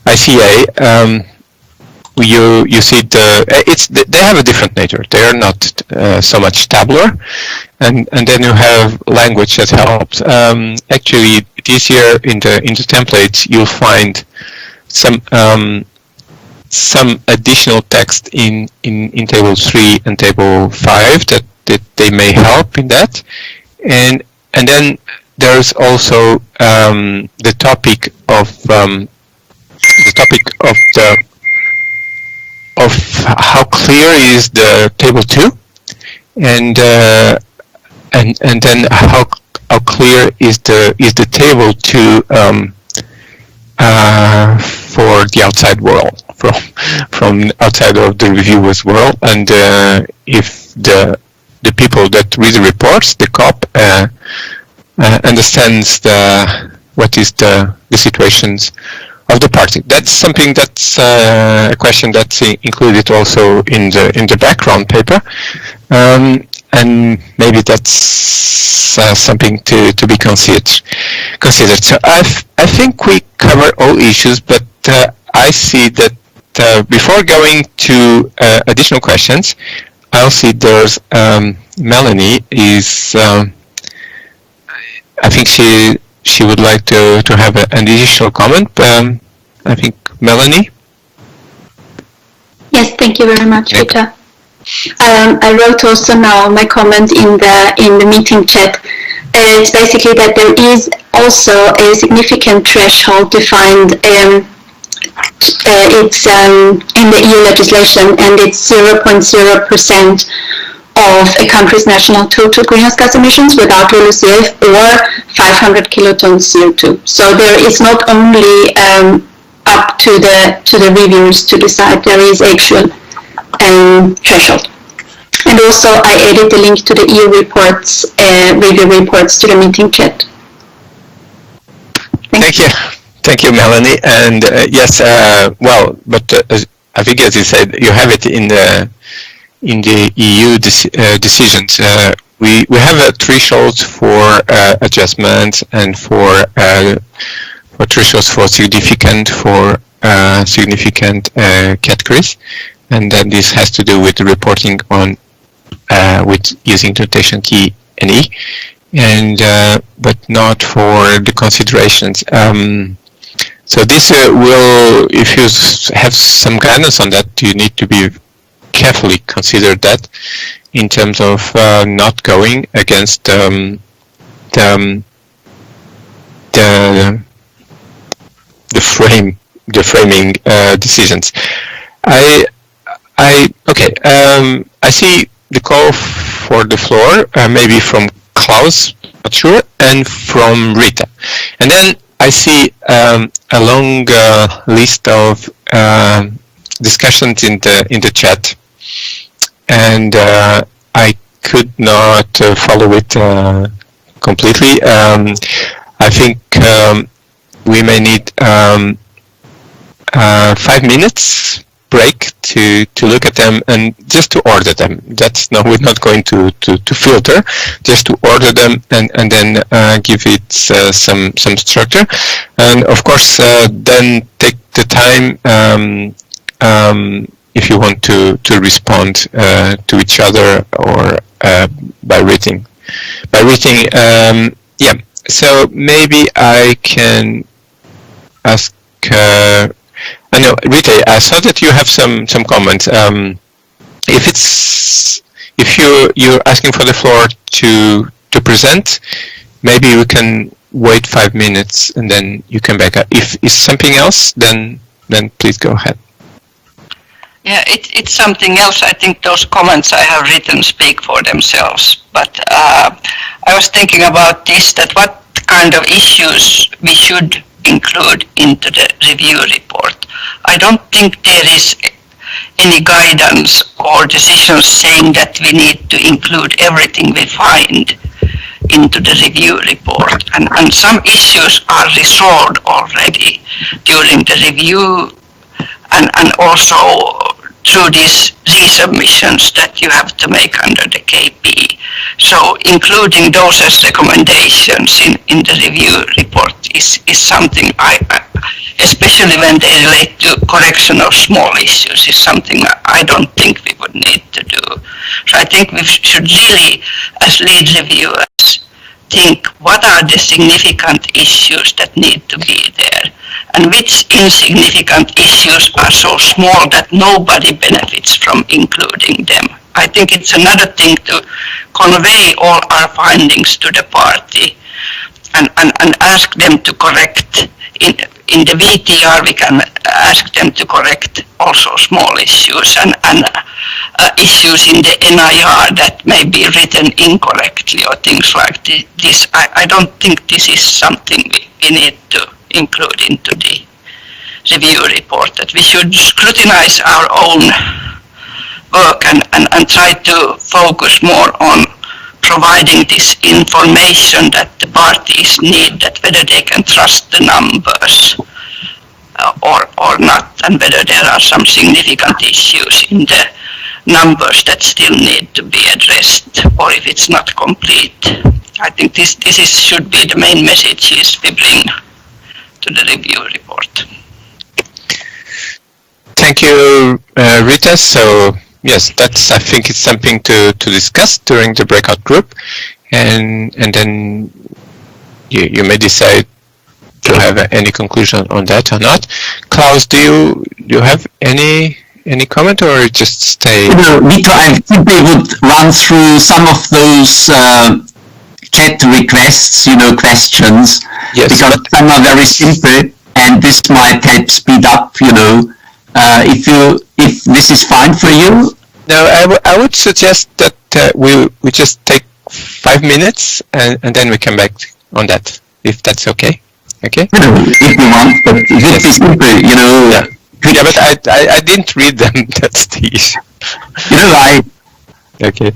ICA. You see they have a different nature. They are not so much tabular, and then you have language that helps. Actually, this year in the templates you'll find some additional text in table 3 and table 5 that they may help in that, and then there's also the topic of how clear is the table 2, and then how clear is the table 2 for the outside world, from outside of the reviewers world, and if the people that read the reports, the COP, understands what is the situations of the party. That's something that's a question that's included also in the background paper, and maybe that's something to be considered. So I think we cover all issues, but I see that before going to additional questions, I'll see there's Melanie is. I think she would like to have an additional comment. I think Melanie. Yes, thank you very much, Peter. I wrote also now my comment in the meeting chat. It's basically that there is also a significant threshold defined it's in the EU legislation, and it's 0.0% of a country's national total greenhouse gas emissions without LULUCF, or 500 kilotons CO2. So there is not only up to the reviewers to decide, there is actual threshold. And also I added the link to the EU reports, review reports to the meeting chat. Thank you. Thank you, Melanie. And yes, well, but I think, as you said, you have it in the EU decisions. We have a threshold for adjustments and for thresholds for significant categories, and then this has to do with the reporting on with using notation T and E, and but not for the considerations. So this will, if you have some guidance on that, you need to be carefully consider that in terms of not going against the framing decisions. I see the call for the floor, maybe from Klaus, not sure, and from Rita, and then I see a long list of discussions in the chat, and I could not follow it completely. I think we may need 5 minutes break to look at them and just to order them. That's no, we're not going to filter, just to order them and then give it some structure, and of course then take the time if you want to respond to each other or by reading. Yeah. So maybe I can ask. I know, Rita, I saw that you have some comments. If you're asking for the floor to present, maybe we can wait 5 minutes and then you come back. If it's something else, then please go ahead. Yeah, it's something else. I think those comments I have written speak for themselves. But I was thinking about this, that what kind of issues we should include into the review report. I don't think there is any guidance or decisions saying that we need to include everything we find into the review report. And some issues are resolved already during the review and also through these resubmissions that you have to make under the KP. So including those as recommendations in the review report is something especially when they relate to correction of small issues, is something I don't think we would need to do. So I think we should really, as lead reviewers, think what are the significant issues that need to be there, and which insignificant issues are so small that nobody benefits from including them. I think it's another thing to convey all our findings to the party and ask them to correct. In the VTR we can ask them to correct also small issues and issues in the NIR that may be written incorrectly or things like this. I don't think this is something we need to include into the review report, that we should scrutinize our own work and try to focus more on providing this information that the parties need, that whether they can trust the numbers or not, and whether there are some significant issues in the numbers that still need to be addressed, or if it's not complete. I think this should be the main messages we bring to the review report. Thank you, Rita. So yes, I think it's something to discuss during the breakout group, and then you may decide to have any conclusion on that or not. Klaus, do you have any comment, or just stay? Vito, I think we would run through some of those chat requests, questions, yes, because some are very simple, and this might help speed up, if this is fine for you. No, I would suggest that we just take 5 minutes and then we come back on that, if that's okay. Okay? If you want, but it would be simple, Yeah, but I didn't read them, that's the issue. Okay,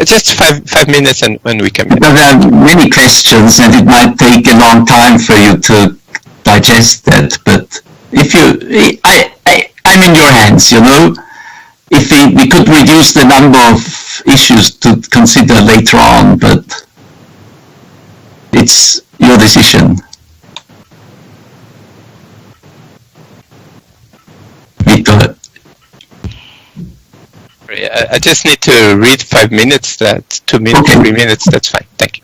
just 5 minutes and when we come in. Because there are many questions and it might take a long time for you to digest that, but if I'm in your hands, If we could reduce the number of issues to consider later on, but it's your decision. Victor. I just need to read 5 minutes, that's 2 minutes, Okay. 3 minutes, that's fine, thank you.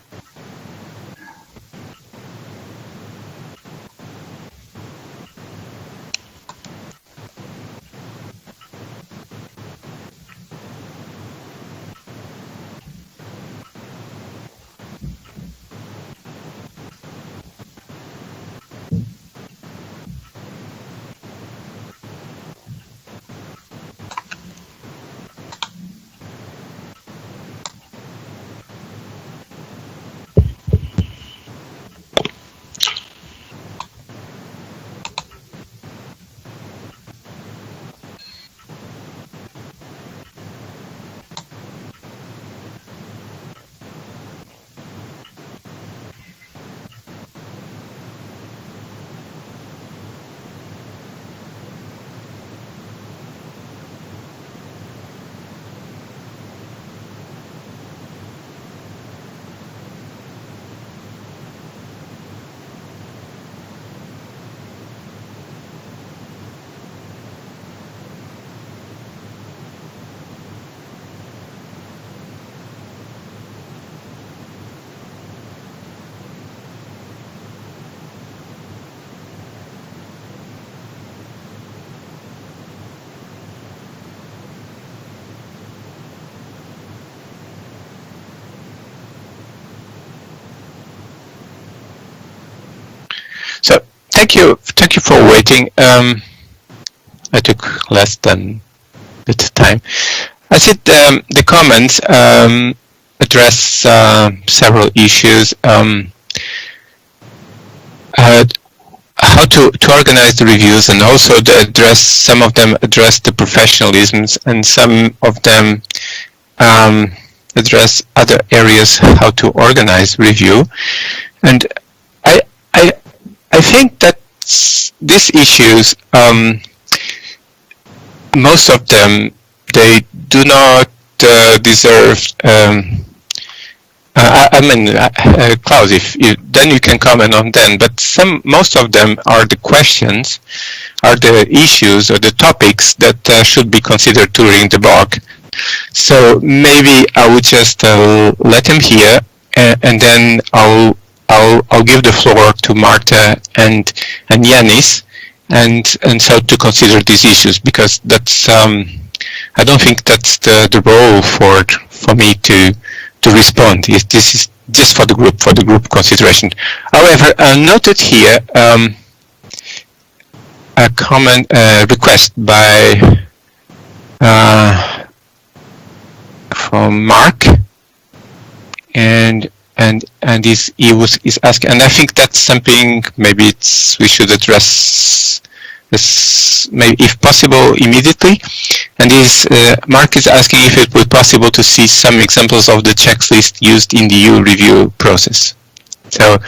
So thank you for waiting. I took less than the time. I said the comments address several issues. How to organize the reviews, and also some of them address the professionalisms, and some of them address other areas how to organize review. And I think that these issues, most of them, they do not deserve. Klaus, then you can comment on them. But most of them are the questions, are the issues or the topics that should be considered during the blog. So maybe I would just let him hear, and then I'll give the floor to Marta and Yanis, and so to consider these issues, because that's I don't think that's the role for me to respond. This is just for the group consideration. However, noted here a comment request by from Mark, and he's asking, and I think that's something maybe we should address this, maybe if possible immediately. And Mark is asking if it would be possible to see some examples of the checklist used in the EU review process. So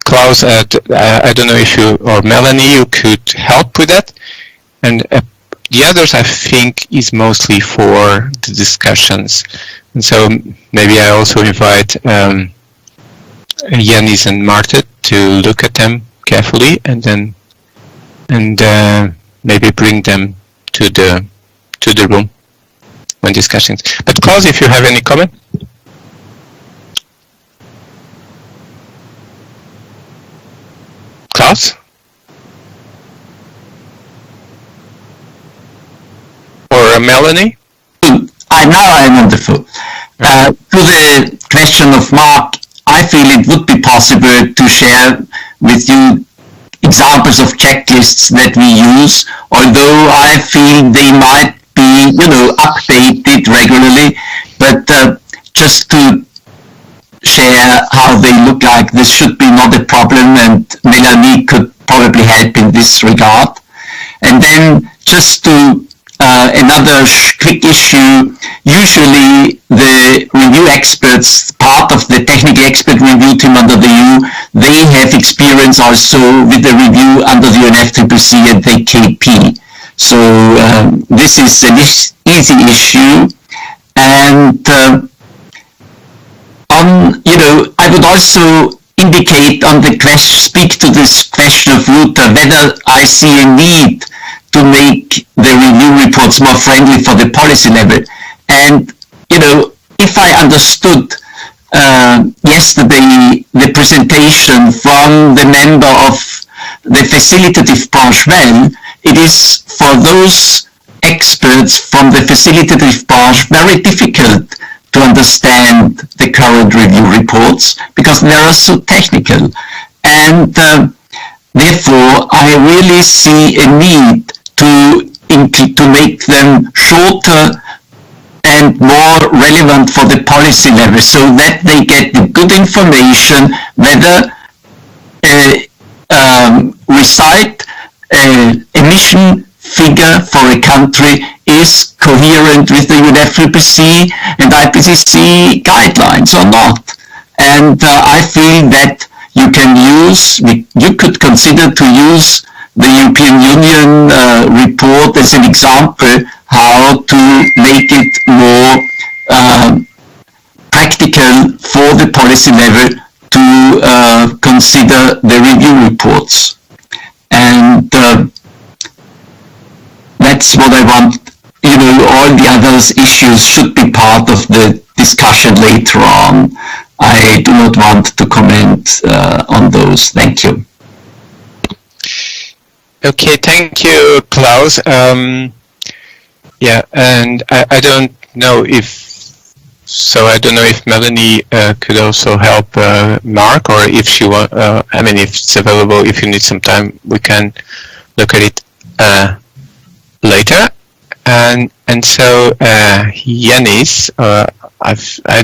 Klaus, I don't know if you or Melanie, you could help with that. And the others, I think, is mostly for the discussions. And so maybe I also invite Yanis and Marta to look at them carefully, and then maybe bring them to the room when discussing. But Klaus, if you have any comment? Klaus? Or Melanie? Now I'm on the phone. To the question of Mark, I feel it would be possible to share with you examples of checklists that we use, although I feel they might be, updated regularly, but just to share how they look like, this should be not a problem, and Melanie could probably help in this regard. And then just to another quick issue, usually the review experts, part of the technical expert review team under the EU, they have experience also with the review under the UNFCCC and the KP. So this is an easy issue. And I would also indicate on the question, speak to this question of Ruta, whether I see a need to make the review reports more friendly for the policy level. And, if I understood yesterday the presentation from the member of the facilitative branch well, it is for those experts from the facilitative branch very difficult to understand the current review reports because they are so technical. And therefore, I really see a need to make them shorter and more relevant for the policy level so that they get the good information whether recite emission figure for a country is coherent with the UNFCCC and IPCC guidelines or not. And I feel that you could consider to use the European Union report as an example how to make it more practical for the policy level to consider the review reports. And that's what I want. All the other issues should be part of the discussion later on. I do not want to comment on those. Thank you. Okay, thank you, Klaus. And I don't know if Melanie could also help Mark, or if she want. If it's available, if you need some time, we can look at it later. And so Yanis, I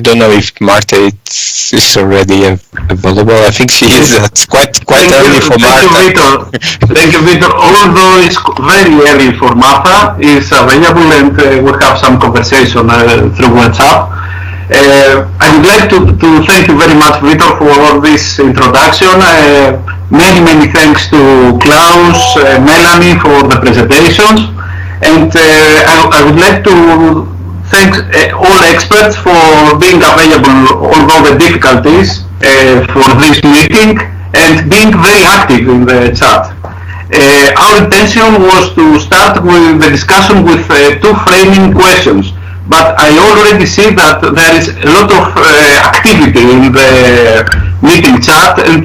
don't know if Marta is already available. I think she is. It's quite early for Marta. Thank you, Victor. Although it's very early for Marta, is available and we'll have some conversation through WhatsApp. I would like to thank you very much, Victor, for this introduction. Many thanks to Klaus, Melanie for the presentations. And I would like to thank all experts for being available, although the difficulties, for this meeting and being very active in the chat. Our intention was to start with the discussion with two framing questions, but I already see that there is a lot of activity in the meeting chat, and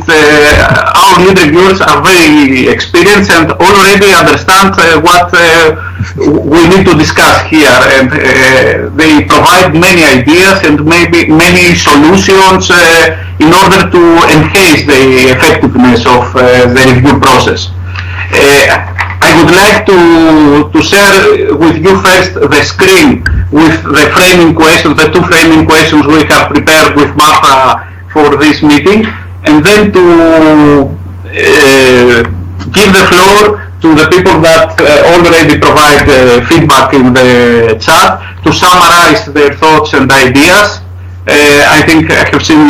our lead reviewers are very experienced and already understand what we need to discuss here, and they provide many ideas and maybe many solutions in order to enhance the effectiveness of the review process. I would like to share with you first the screen with the framing questions, the two framing questions we have prepared with Martha for this meeting, and then to give the floor to the people that already provide feedback in the chat to summarize their thoughts and ideas. I think I have seen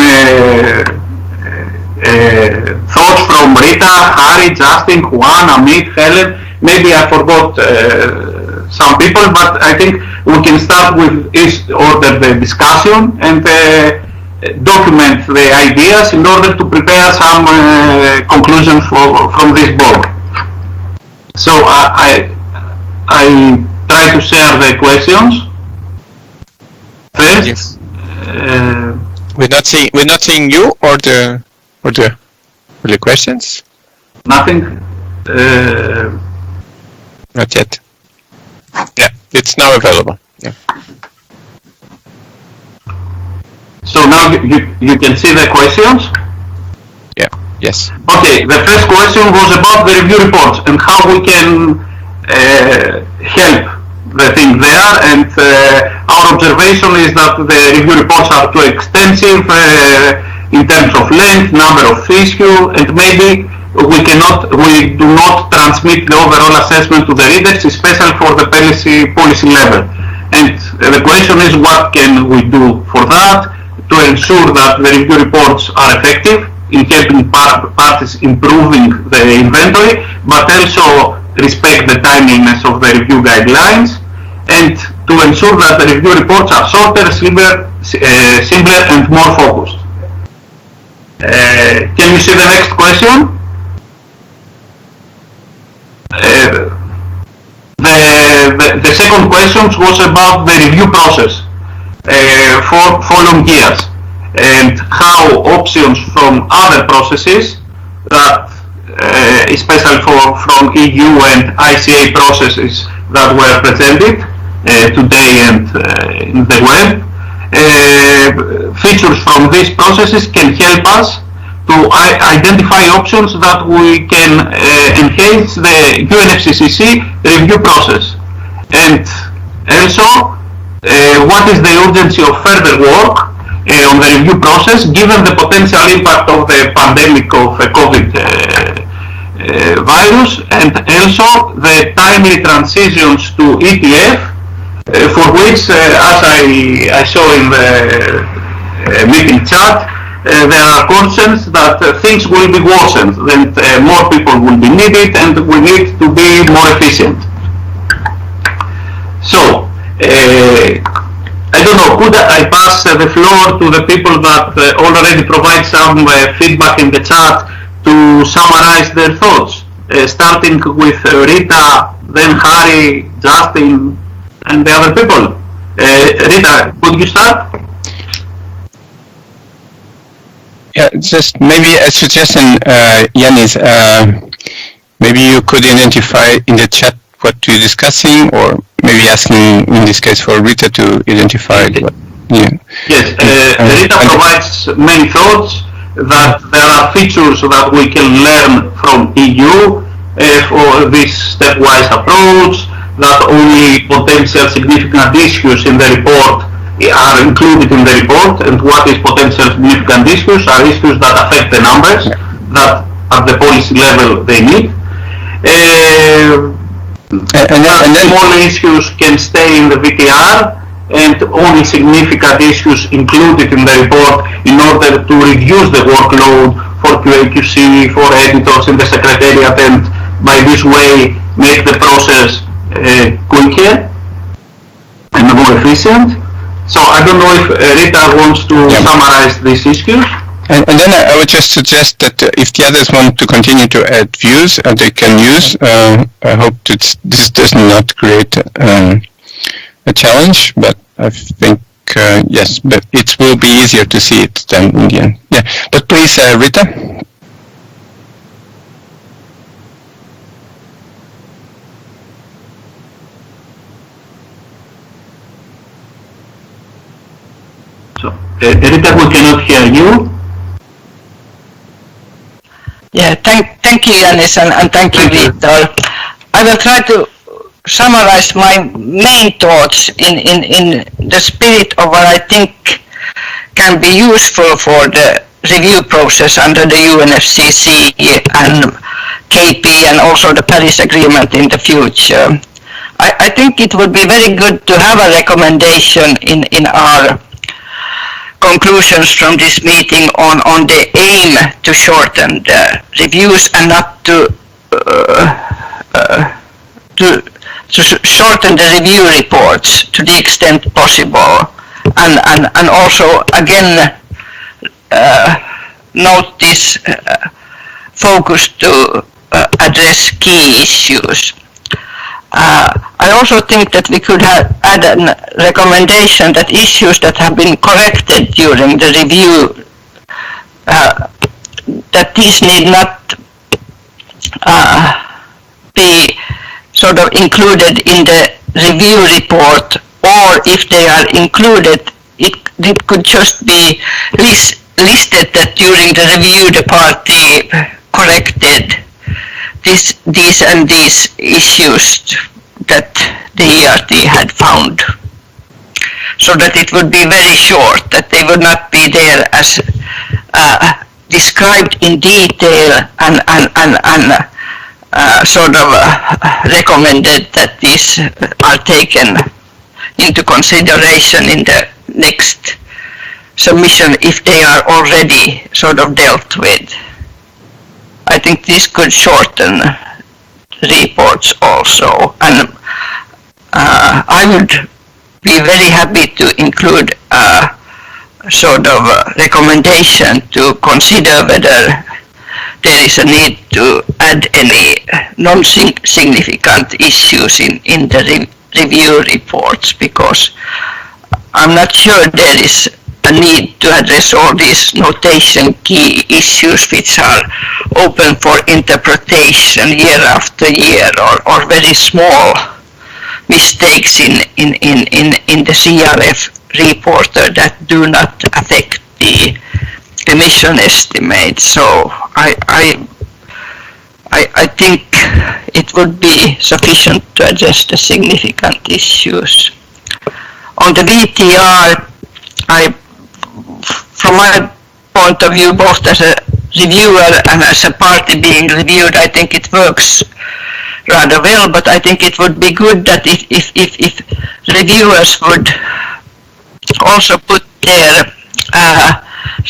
thoughts from Rita, Harry, Justin, Juan, Amit, Helen. Maybe I forgot some people, but I think we can start with each order the discussion and document the ideas in order to prepare some conclusions from this board. So I try to share the questions first. Yes. We're not seeing you or the questions. Nothing. Not yet. Yeah, it's now available. Yeah. So now you can see the questions? Yeah. Yes. Okay, the first question was about the review reports and how we can help the thing there, and our observation is that the review reports are too extensive in terms of length, number of issues, and maybe we do not transmit the overall assessment to the readers, especially for the policy level. And the question is, what can we do for that to ensure that the review reports are effective in helping parties improving the inventory, but also respect the timeliness of the review guidelines, and to ensure that the review reports are shorter, simpler and more focused. Can you see the next question? The second question was about the review process for following years, and how options from other processes that especially from EU and ICA processes that were presented today and in the web, features from these processes can help us to identify options that we can enhance the UNFCCC review process. And also, what is the urgency of further work on the review process given the potential impact of the pandemic of COVID virus, and also the timely transitions to ETF, for which, as I saw in the meeting chat, there are concerns that things will be worsened, that more people will be needed, and we need to be more efficient. So, I don't know, could I pass the floor to the people that already provide some feedback in the chat to summarize their thoughts, starting with Rita, then Harry, Justin, and the other people. Rita, could you start? Yeah, just maybe a suggestion, Yanis, maybe you could identify in the chat what you're discussing, or maybe asking in this case for Rita to identify what. Yeah. Yes, Rita provides many thoughts that there are features that we can learn from EU for this stepwise approach, that only potential significant issues in the report are included in the report, and what is potential significant issues are issues that affect the numbers that at the policy level they need. And then small issues can stay in the VTR, and only significant issues included in the report in order to reduce the workload for QA/QC, for editors in the Secretariat, and by this way make the process quicker and more efficient. So I don't know if Rita wants to summarize these issues. And then I would just suggest that if the others want to continue to add views, they can use. I hope that this does not create a challenge, but I think, yes, but it will be easier to see it then in the end. Yeah, but please, Rita. So, Rita, we cannot hear you. Yeah, thank you, Yanis, and thank you, Victor. I will try to summarize my main thoughts in the spirit of what I think can be useful for the review process under the UNFCCC and KP and also the Paris Agreement in the future. I think it would be very good to have a recommendation in our conclusions from this meeting on the aim to shorten the reviews and not to shorten the review reports to the extent possible, and also again note this focus to address key issues. I also think that we could add a recommendation that issues that have been corrected during the review, that these need not be sort of included in the review report, or if they are included, it could just be listed that during the review the party corrected these and these issues that the ERT had found, so that it would be very short, that they would not be there as described in detail and recommended that these are taken into consideration in the next submission if they are already sort of dealt with. I think this could shorten reports also, and I would be very happy to include a sort of recommendation to consider whether there is a need to add any non-significant issues in the review reports, because I'm not sure there is a need to address all these notation key issues which are open for interpretation year after year, or very small mistakes in the CRF reporter that do not affect the emission estimate. So I think it would be sufficient to address the significant issues. On the VTR, from my point of view, both as a reviewer and as a party being reviewed, I think it works rather well, but I think it would be good that if reviewers would also put their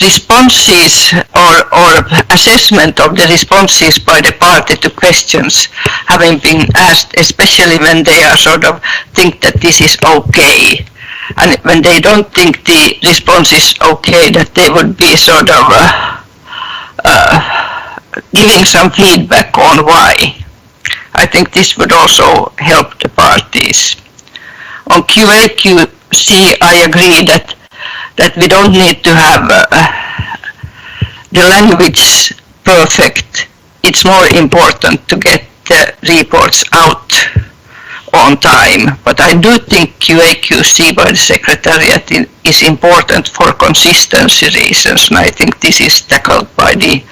responses or assessment of the responses by the party to questions having been asked, especially when they are sort of think that this is okay, and when they don't think the response is okay, that they would be sort of giving some feedback on why. I think this would also help the parties. On QA/QC, I agree that we don't need to have the language perfect. It's more important to get the reports out on time. But I do think QA/QC by the Secretariat is important for consistency reasons, and I think this is tackled by the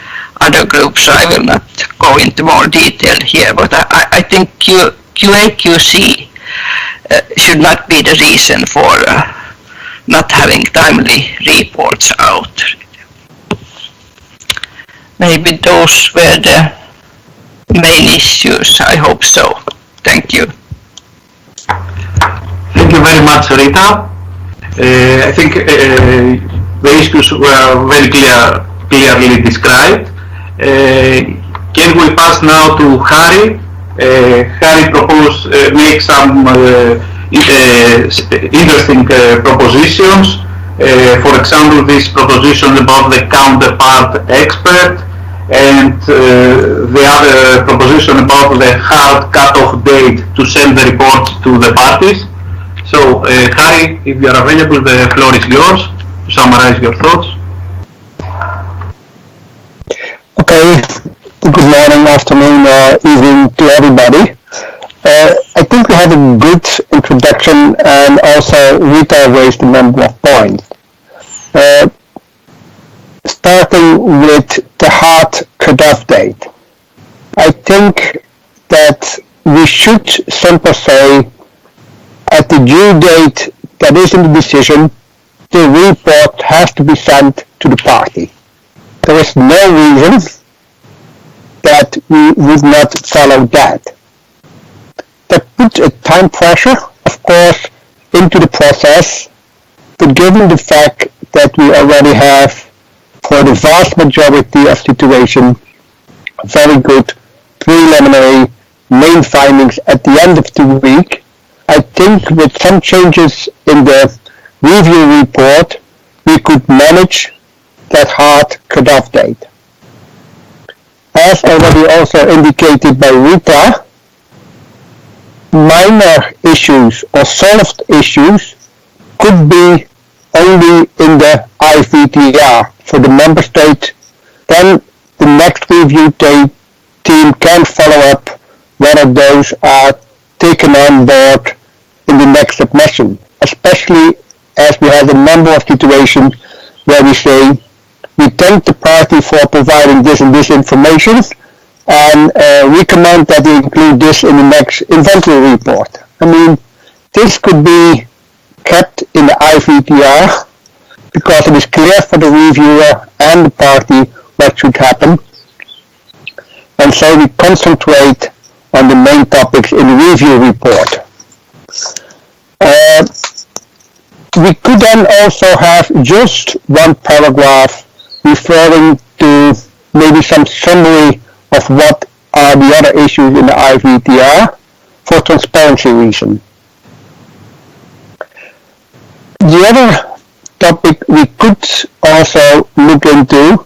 other groups. I will not go into more detail here, but I think QA/QC should not be the reason for not having timely reports out. Maybe those were the main issues. I hope so. Thank you. Thank you very much, Rita. I think the issues were very clearly described. Can we pass now to Harry? Harry makes some interesting propositions. For example, this proposition about the counterpart expert, and the other proposition about the hard cut-off date to send the report to the parties. So, Harry, if you are available, the floor is yours to summarize your thoughts. Okay, good morning, afternoon, or evening to everybody. I think we had a good introduction, and also Rita raised a number of points. Starting with the hard cutoff date. I think that we should simply say at the due date that is in the decision, the report has to be sent to the party. There is no reason that we would not follow that. That puts a time pressure, of course, into the process, but given the fact that we already have, for the vast majority of situations, very good preliminary main findings at the end of the week, I think with some changes in the review report, we could manage that hard cutoff date. As already also indicated by Rita, minor issues or solved issues could be only in the IVTR for the member state. Then the next review team can follow up whether those are taken on board in the next submission, especially as we have a number of situations where we say we thank the party for providing this and this information and recommend that they include this in the next inventory report. I mean, this could be kept in the IVTR because it is clear for the reviewer and the party what should happen. And so we concentrate on the main topics in the review report. We could then also have just one paragraph referring to maybe some summary of what are the other issues in the IVTR for transparency reason. The other topic we could also look into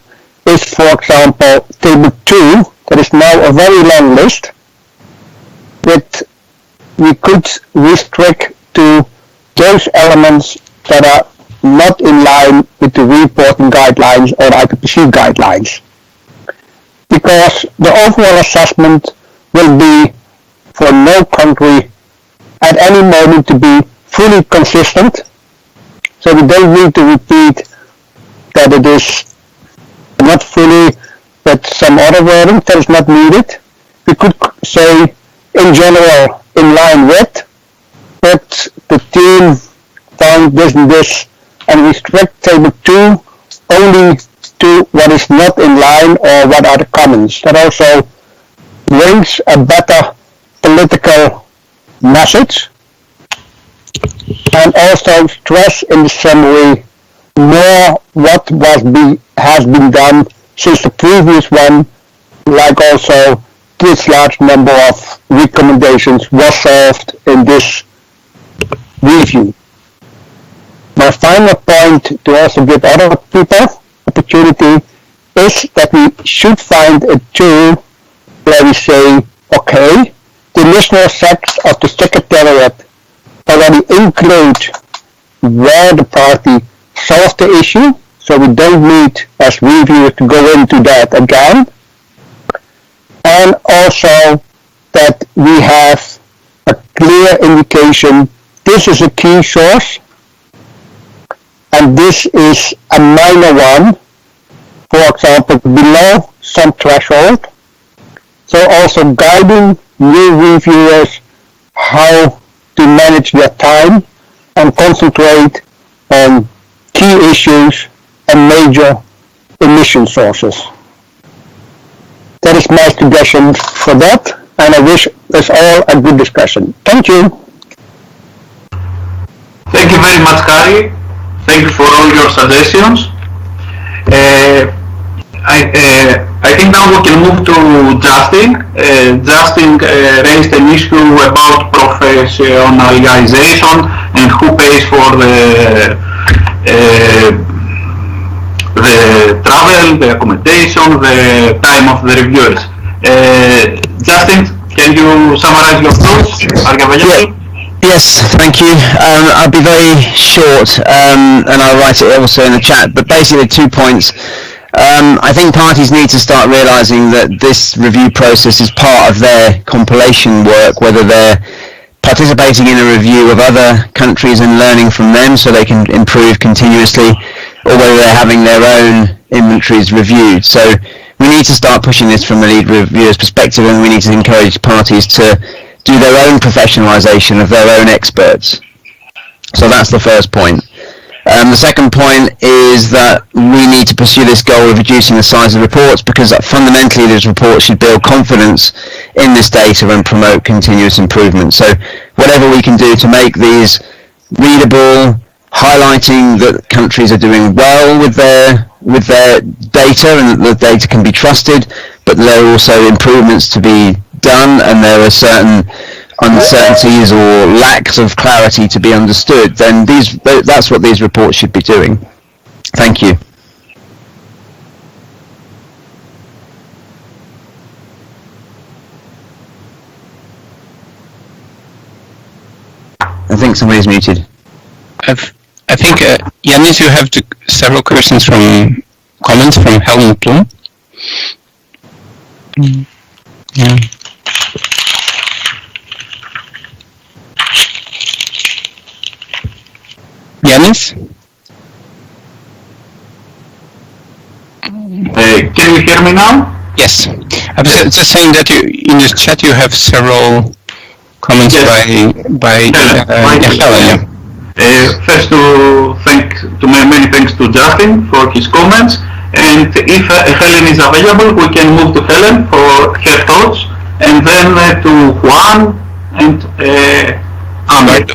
is, for example, table 2, that is now a very long list, that we could restrict to those elements that are not in line with the reporting guidelines or IPPC guidelines. Because the overall assessment will be for no country at any moment to be fully consistent. So we don't need to repeat that it is not fully with some other wording that is not needed. We could say in general in line with, but the team found this and this, and restrict table 2 only to what is not in line or what are the comments. That also brings a better political message, and also stress in the summary more what has been done since the previous one, like also this large number of recommendations was solved in this review. My final point, to also give other people opportunity, is that we should find a tool where we say, okay, the listener sets of the secretariat already include where the party solved the issue, so we don't need as reviewers to go into that again. And also that we have a clear indication this is a key source and this is a minor one, for example, below some threshold. So also guiding new reviewers how to manage their time and concentrate on key issues and major emission sources. That is my suggestion for that, and I wish us all a good discussion. Thank you. Thank you very much, Harry. Thank you for all your suggestions. I think now we can move to Justin. Justin raised an issue about professionalization and who pays for the travel, the accommodation, the time of the reviewers. Justin, can you summarize your thoughts? Are you available? Yes, thank you. I'll be very short, and I'll write it also in the chat, but basically 2 points. I think parties need to start realising that this review process is part of their compilation work, whether they're participating in a review of other countries and learning from them so they can improve continuously, or whether they're having their own inventories reviewed. So we need to start pushing this from a lead reviewer's perspective, and we need to encourage parties to do their own professionalisation of their own experts. So that's the first point. The second point is that we need to pursue this goal of reducing the size of reports, because fundamentally these reports should build confidence in this data and promote continuous improvement. So whatever we can do to make these readable, highlighting that countries are doing well with their data and that the data can be trusted, but there are also improvements to be done and there are certain uncertainties or lacks of clarity to be understood, then that's what these reports should be doing. Thank you. I think somebody's muted. I think, Yanis, you have several questions from comments from Helmut Blum. Yeah. Yanis? Can you hear me now? Yes. I was just saying that in the chat you have several comments by Helen. First, many thanks to Justin for his comments, and if Helen is available, we can move to Helen for her thoughts, and then to Juan and Amit.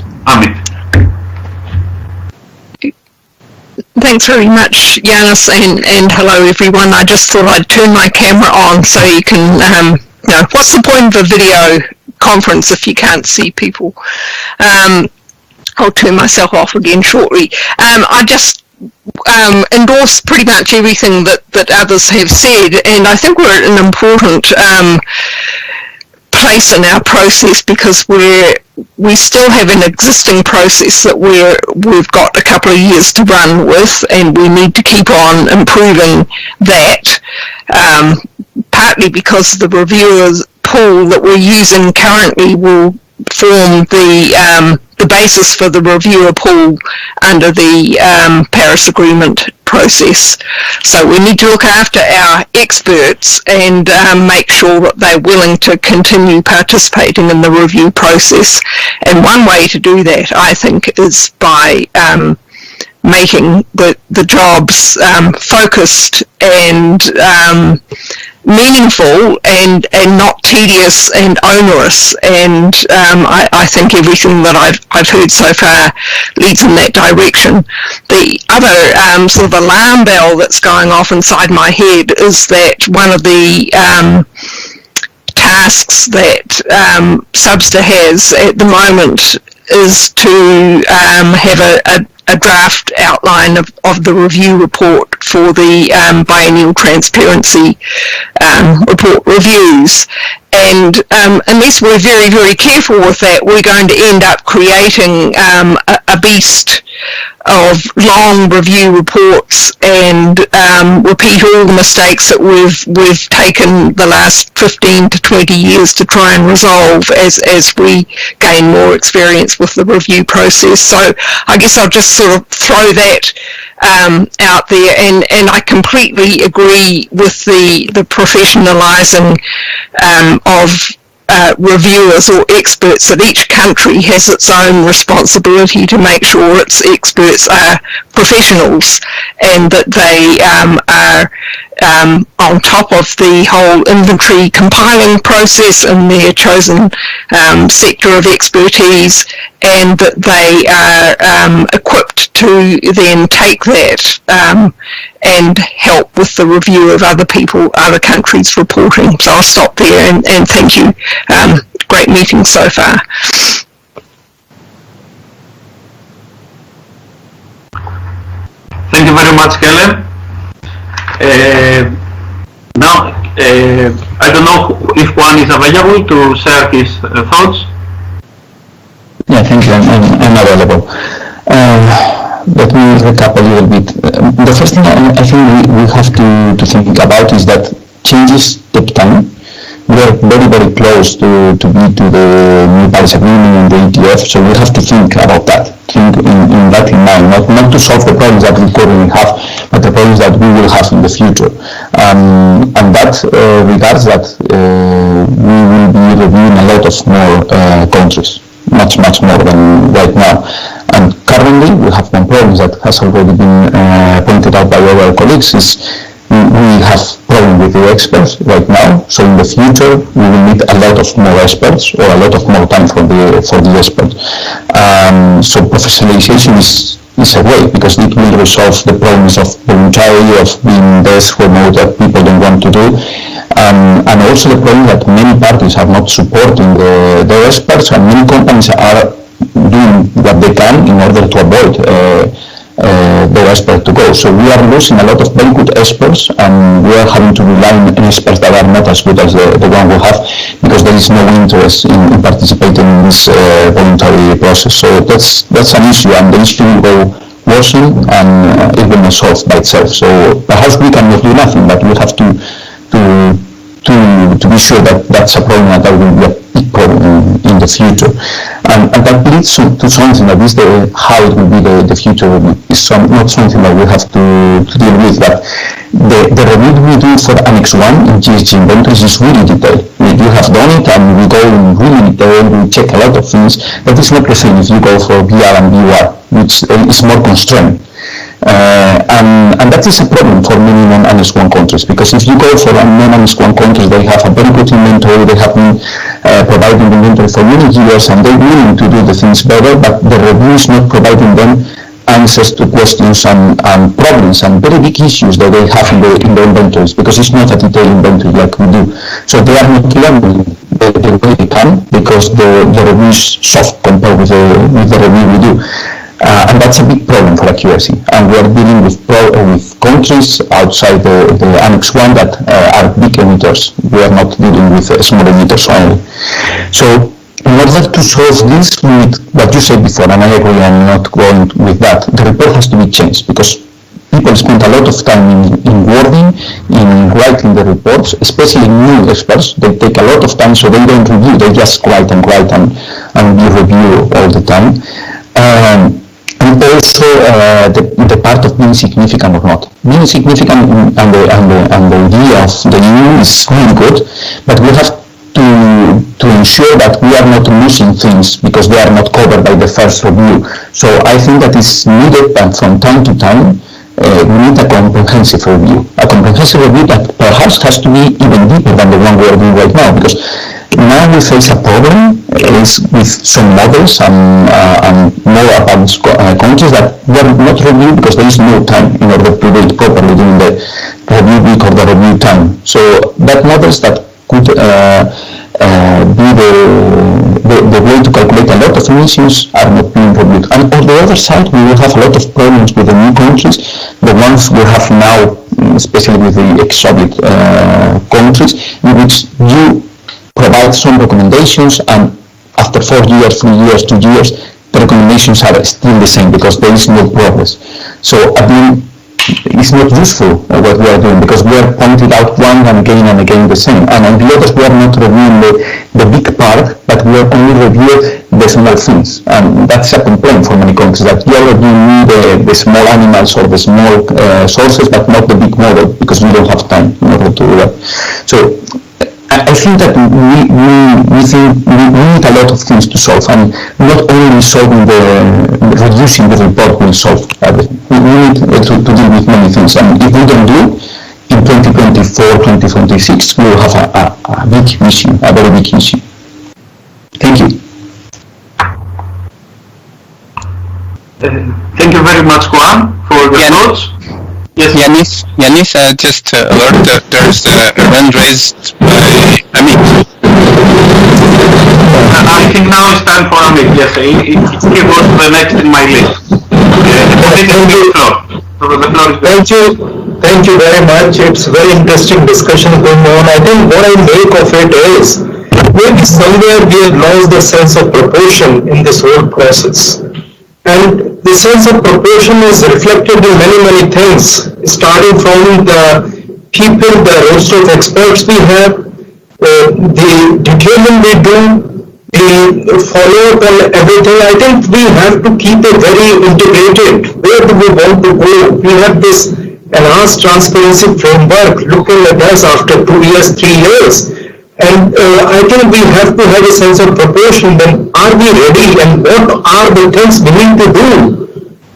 Thanks very much, Yanis, and hello everyone. I just thought I'd turn my camera on so you can, what's the point of a video conference if you can't see people? I'll turn myself off again shortly. I just endorse pretty much everything that others have said, and I think we're at an important place in our process because we still have an existing process that we've got a couple of years to run with, and we need to keep on improving that, partly because the reviewers pool that we're using currently will form the basis for the reviewer pool under the Paris Agreement process. So we need to look after our experts and make sure that they're willing to continue participating in the review process. And one way to do that, I think, is by making the jobs focused and meaningful and not tedious and onerous, and I think everything that I've heard so far leads in that direction. The other sort of alarm bell that's going off inside my head is that one of the tasks that Substa has at the moment is to have a draft outline of the review report for the biennial transparency report reviews. And unless we're very, very careful with that, we're going to end up creating a beast of long review reports and repeat all the mistakes that we've taken the last 15 to 20 years to try and resolve as we gain more experience with the review process. So I guess I'll just sort of throw that out there, and I completely agree with the professionalising of reviewers or experts, that each country has its own responsibility to make sure its experts are professionals and that they are on top of the whole inventory compiling process in their chosen sector of expertise, and that they are equipped to then take that and help with the review of other countries' reporting. So I'll stop there and thank you. Great meeting so far. Thank you very much, Helen. Now, I don't know if Juan is available to share his thoughts. Yeah, thank you. I'm available. Let me recap a little bit. The first thing I think we have to think about is that changes take time. We are very, very close to the new Paris Agreement and the ETF, so we have to think about that. Think in that in mind, not to solve the problems that we currently have, but the problems that we will have in the future. And that regards that we will be reviewing a lot of more countries, much more than right now. And currently we have one problem that has already been pointed out by our colleagues, is we have problem with the experts right now, so in the future we will need a lot of more experts or a lot of more time for the experts. So professionalization is a way, because it will resolve the problems of voluntarily, of being desk remote that people don't want to do, and also the problem that many parties are not supporting the experts, and many companies are doing what they can in order to avoid their expert to go. So we are losing a lot of very good experts, and we are having to rely on experts that are not as good as the one we have, because there is no interest in participating in this voluntary process. So that's an issue, and the issue will go worsen, and it will not solve by itself. So perhaps we cannot do nothing, but we have to be sure that that's a problem, and that will be a big problem in the future. And that leads to something that is how it will be the future. Is not something that we have to deal with, but The review we do for Annex 1 in GHG inventories is really detailed. You have done it and we go in really detail, we check a lot of things. That is not the same if you go for VR and BUR, which is more constrained. And that is a problem for many non-Annex 1 countries, because if you go for non-Annex 1 countries, they have a very good inventory, they have been providing inventory for many years and they're willing to do the things better, but the review is not providing them answers to questions and problems and very big issues that they have in the inventories, because it's not a detailed inventory like we do. So they are not learning the way they can, because the review is soft compared with the review we do. And that's a big problem for accuracy. And we are dealing with countries outside the Annex 1 that are big emitters. We are not dealing with small emitters only. So in order to solve this, we need what you said before, and I agree, I'm not going with that. The report has to be changed, because people spend a lot of time in wording, in writing the reports, especially new experts. They take a lot of time, so they don't review, they just write and we review all the time. And also the part of being significant or not. Being significant and the idea of the EU is really good, but we have to ensure that we are not losing things because they are not covered by the first review. So I think that is needed, and from time to time we need a comprehensive review. A comprehensive review that perhaps has to be even deeper than the one we are doing right now, because now we face a problem is with some models and more advanced countries that were not reviewed because there is no time in order to do it properly during the review week or the review time. So that models that could be the way to calculate a lot of emissions are not being reviewed. And on the other side, we will have a lot of problems with the new countries, the ones we have now, especially with the ex-Soviet countries, in which you provide some recommendations, and after 4 years, 3 years, 2 years, the recommendations are still the same because there is no progress. So at the end, it's not useful what we are doing, because we are pointing out one and again the same, and on the others we are not reviewing the big part, but we are only reviewing the small things, and that's a complaint for many countries, that you are reviewing the small animals or the small sources, but not the big model, because we don't have time in order to do that. So I think that we need a lot of things to solve, and not only solving reducing the report will solve everything. We need to deal with many things, and if we don't do, in 2024, 2026, we will have a big issue, a very big issue. Thank you. Thank you very much, Juan, for the notes. Yes. Yanis, just alert that there's a hand raised by Amit. I think now it's time for Amit. Yes, he was the next in my list. Thank you very much. It's very interesting discussion going on. I think what I make of it is maybe somewhere we have lost the sense of proportion in this whole process. And the sense of proportion is reflected in many things, starting from the people, the roster of experts we have, the detailing we do, the follow-up on everything. I think we have to keep it very integrated. Where do we want to go? We have this enhanced transparency framework looking at us after 2 years, 3 years. And I think we have to have a sense of proportion. Then are we ready, and what are the things we need to do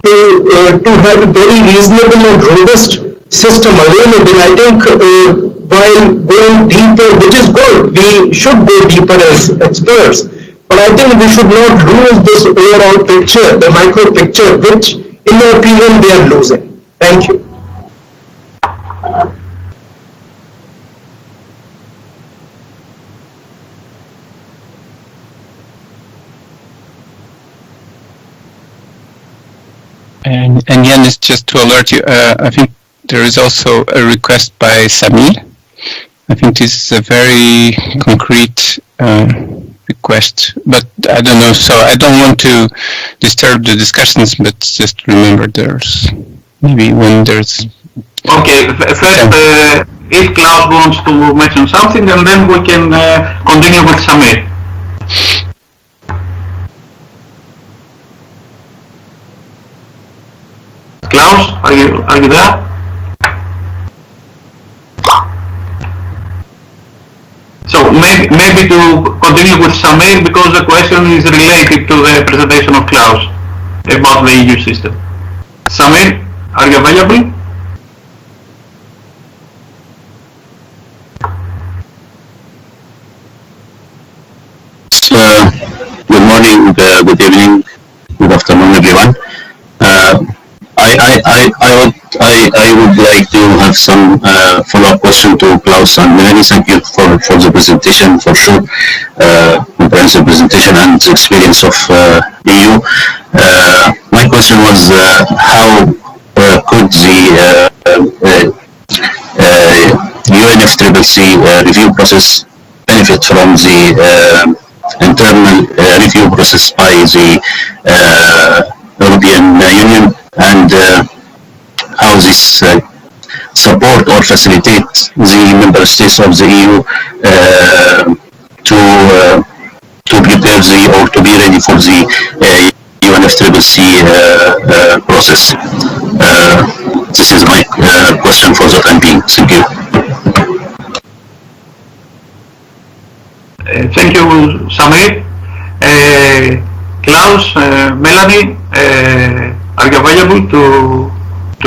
to have a very reasonable and robust system available? I think while going deeper, which is good, we should go deeper as experts, but I think we should not lose this overall picture, the micro picture, which in my opinion we are losing. Thank you. And Yanis, just to alert you, I think there is also a request by Samir. I think this is a very concrete request, but I don't know, so I don't want to disturb the discussions, but just remember there's maybe when there's... Okay, first, if Klaus wants to mention something, and then we can continue with Samir. Klaus, are you there? maybe to continue with Samir, because the question is related to the presentation of Klaus about the EU system. Samir, are you available? Good morning, good evening, good afternoon, everyone. I would like to have some follow-up question to Klaus and Melanie. Thank you for the presentation, for sure, comprehensive presentation and experience of EU. My question was how could the UNFCCC review process benefit from the internal review process by the European Union, and how this support or facilitate the member states of the EU to prepare or to be ready for the UNFCCC process. This is my question for the time being. Thank you. Thank you, Samir. Klaus, Melanie, are you available to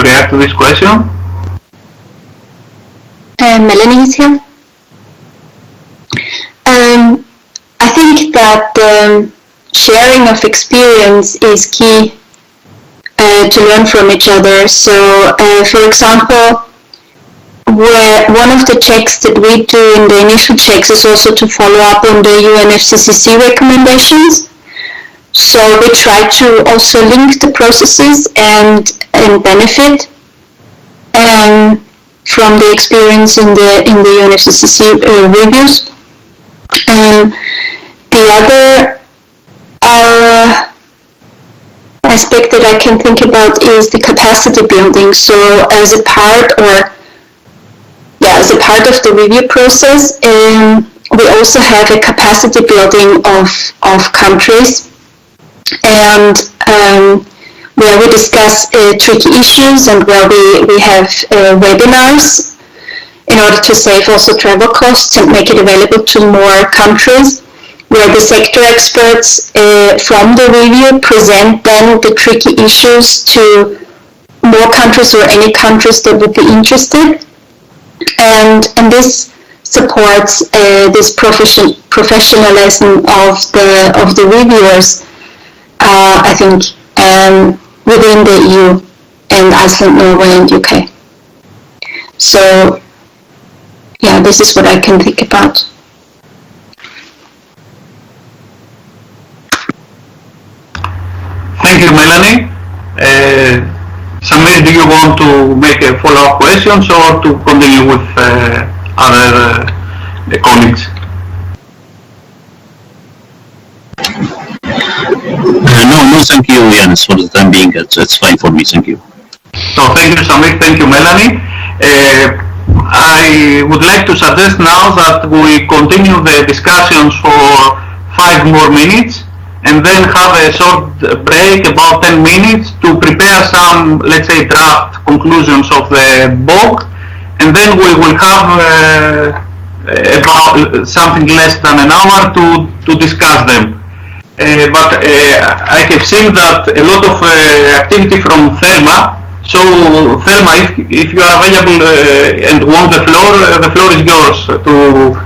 react to this question? Melanie is here. I think that sharing of experience is key to learn from each other. So, for example, one of the checks that we do in the initial checks is also to follow up on the UNFCCC recommendations. So we try to also link the processes and benefit from the experience in the UNFCCC reviews. The other aspect that I can think about is the capacity building. So as a part of the review process, we also have a capacity building of countries, and where we discuss tricky issues, and where we have webinars in order to save also travel costs and make it available to more countries, where the sector experts from the review present then the tricky issues to more countries or any countries that would be interested. And this supports this professionalism of the reviewers, I think, within the EU and Iceland, Norway, and UK. So, yeah, this is what I can think about. Thank you, Melanie. Samir, do you want to make a follow-up questions or to continue with other colleagues? No, thank you, Yanis, for the time being. It's fine for me. Thank you. So thank you, Samir. Thank you, Melanie. I would like to suggest now that we continue the discussions for 5 more minutes, and then have a short break, about 10 minutes, to prepare some, let's say, draft conclusions of the book, and then we will have about something less than an hour to discuss them. But I have seen that a lot of activity from Thelma. So Thelma, if you are available and want the floor is yours to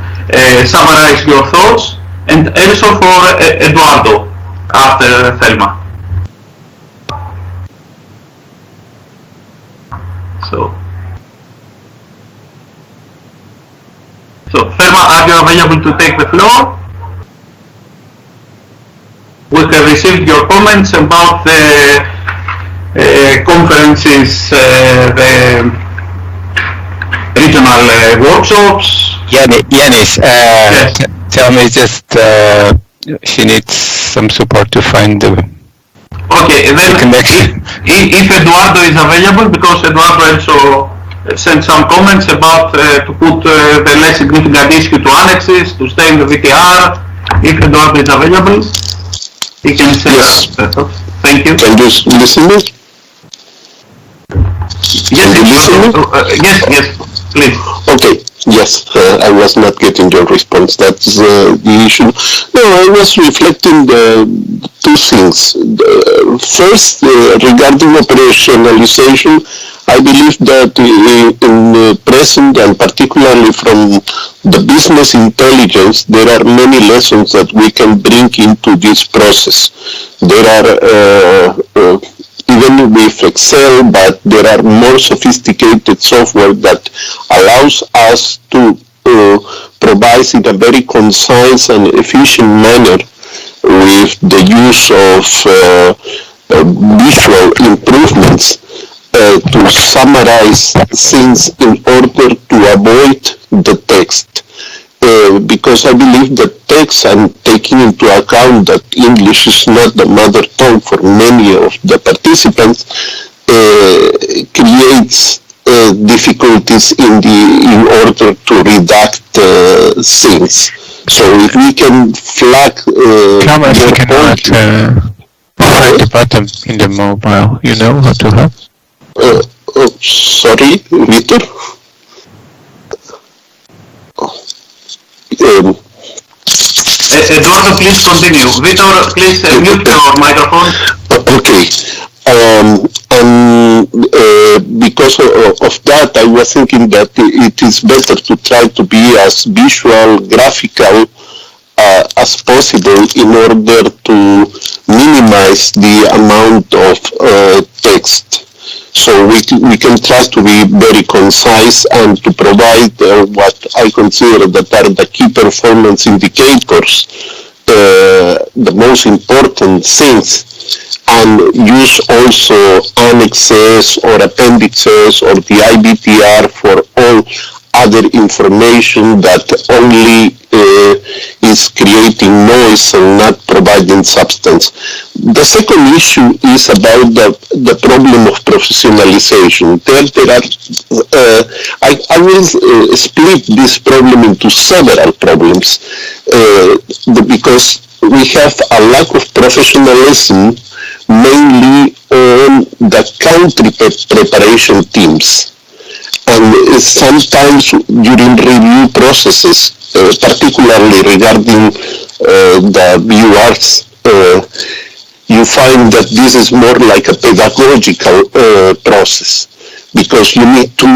summarize your thoughts. And also for Eduardo after Thelma. So Thelma, are you available to take the floor? We have received your comments about the conferences, the regional workshops. Yanis, yes. Tell me just she needs some support to find the connection. If Eduardo is available, because Eduardo also sent some comments about to put the less significant issue to annexes, to stay in the VTR. If Eduardo is available, he can say that. Thank you. Can you listen to me? Yes, yes, please. Okay, Yes, I was not getting your response. That's the issue. No, I was reflecting the two things. First, regarding operationalization, I believe that in present and particularly from the business intelligence, there are many lessons that we can bring into this process. There are even with Excel, but there are more sophisticated software that allows us to provide in a very concise and efficient manner with the use of visual improvements to summarize things in order to avoid the text. Because I believe that text, and taking into account that English is not the mother tongue for many of the participants, creates difficulties in order to redact things. So if we can flag Thomas, you cannot find the button in the mobile. You know how to have? Sorry, Victor? Eduardo, please continue. Victor, please mute your microphone. Okay. Because of that, I was thinking that it is better to try to be as visual, graphical as possible in order to minimize the amount of text. So we can try to be very concise and to provide what I consider that are the key performance indicators, the most important things, and use also annexes or appendixes or the IBTR for all other information that only is creating noise and not providing substance. The second issue is about the problem of professionalization. I will split this problem into several problems because we have a lack of professionalism mainly on the country preparation teams. And sometimes during review processes, particularly regarding the VURs, you find that this is more like a pedagogical process because you need to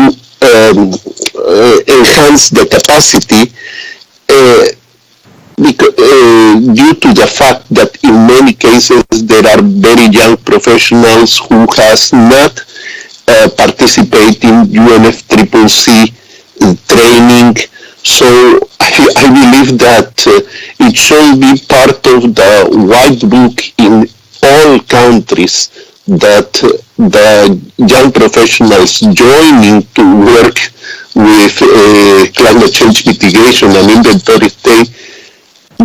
enhance the capacity due to the fact that in many cases there are very young professionals who has not participate in UNFCCC training. So I believe that it should be part of the white book in all countries that the young professionals joining to work with climate change mitigation and inventory,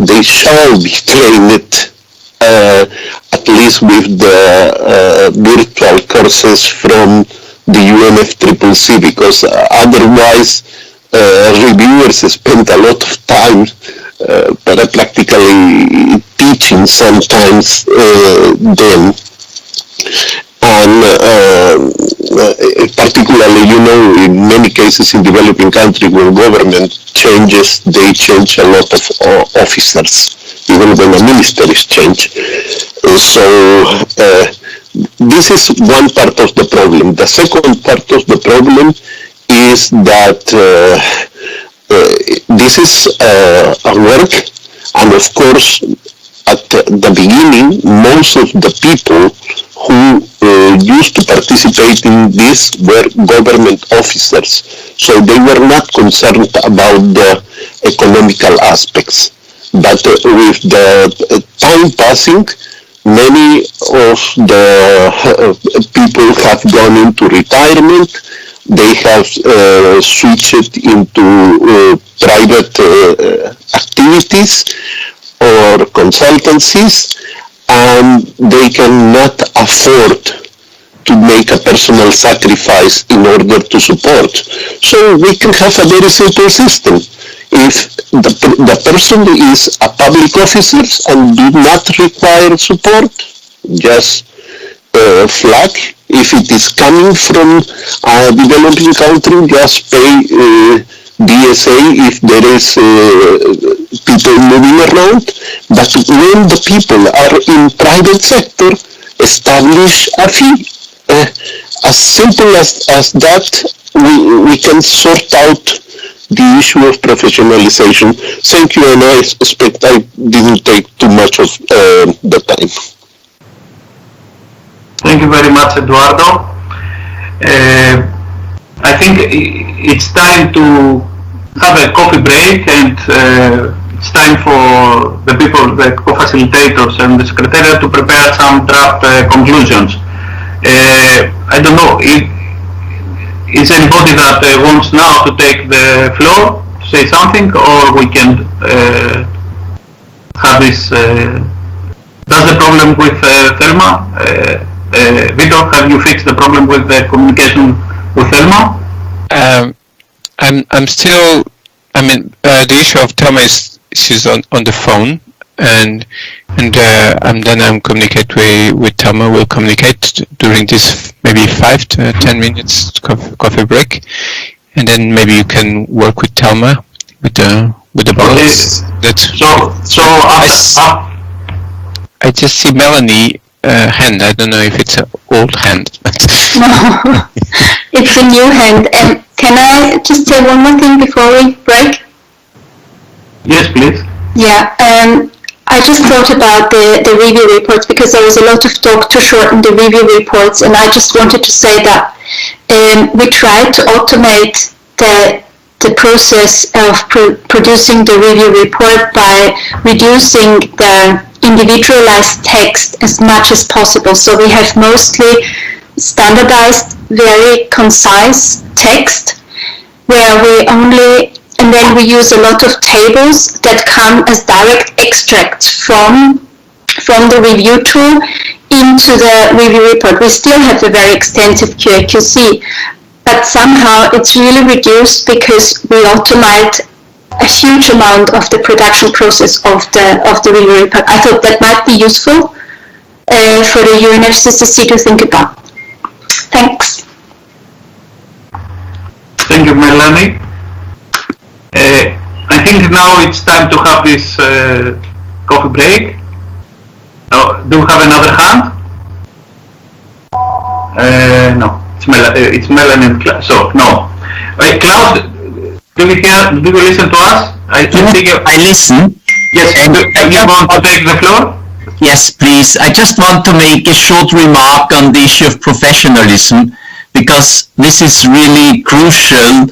they shall be trained at least with the virtual courses from the UNFCCC, because otherwise reviewers spend a lot of time practically teaching sometimes them. And particularly, in many cases in developing countries where government changes, they change a lot of officers, even when a minister is changed. So this is one part of the problem. The second part of the problem is that this is a work, and of course, at the beginning, most of the people who used to participate in this were government officers, so they were not concerned about the economical aspects. But with the time passing, many of the people have gone into retirement. They have switched into private activities or consultancies, and they cannot afford to make a personal sacrifice in order to support. So we can have a very simple system. If the person is a public officer and do not require support, just flag. If it is coming from a developing country, just pay DSA if there is people moving around, but when the people are in private sector, establish a fee. As simple as that, we can sort out the issue of professionalization. Thank you, and I expect I didn't take too much of the time. Thank you very much, Eduardo. I think it's time to have a coffee break, and it's time for the people, the co-facilitators and the secretariat to prepare some draft conclusions. I don't know, is anybody that wants now to take the floor, say something, or we can have this, does the problem with Thelma? Vitor, have you fixed the problem with the communication with Thelma? I'm still, the issue of Thelma is she's on the phone, and then I'm communicate with Thelma. We'll communicate during this maybe 5 to 10 minutes coffee break, and then maybe you can work with Thelma with the balance. I just see Melanie hand. I don't know if it's an old hand. No, it's a new hand. And can I just say one more thing before we break? Yes, please. Yeah, I just thought about the review reports, because there was a lot of talk to shorten the review reports, and I just wanted to say that we tried to automate the process of producing the review report by reducing the individualized text as much as possible. So we have mostly standardized, very concise text, where we only, and then we use a lot of tables that come as direct extracts from the review tool into the review report. We still have a very extensive QA/QC, but somehow it's really reduced because we automate a huge amount of the production process of the review report. I thought that might be useful for the UNFCCC to think about. Thanks. Thank you, Melanie. I think now it's time to have this coffee break. Do we have another hand? No, it's Melanie and Klaus. So, no. Klaus, do you listen to us? I listen. Yes, you want to take the floor? Yes, please. I just want to make a short remark on the issue of professionalism, because this is really crucial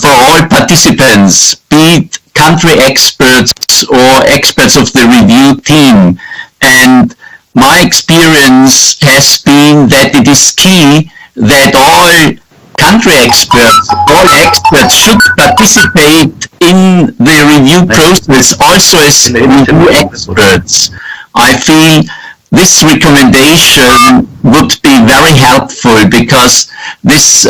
for all participants, be it country experts or experts of the review team. And my experience has been that it is key that all country experts, all experts should participate in the review process also as review experts. I feel this recommendation would be very helpful, because this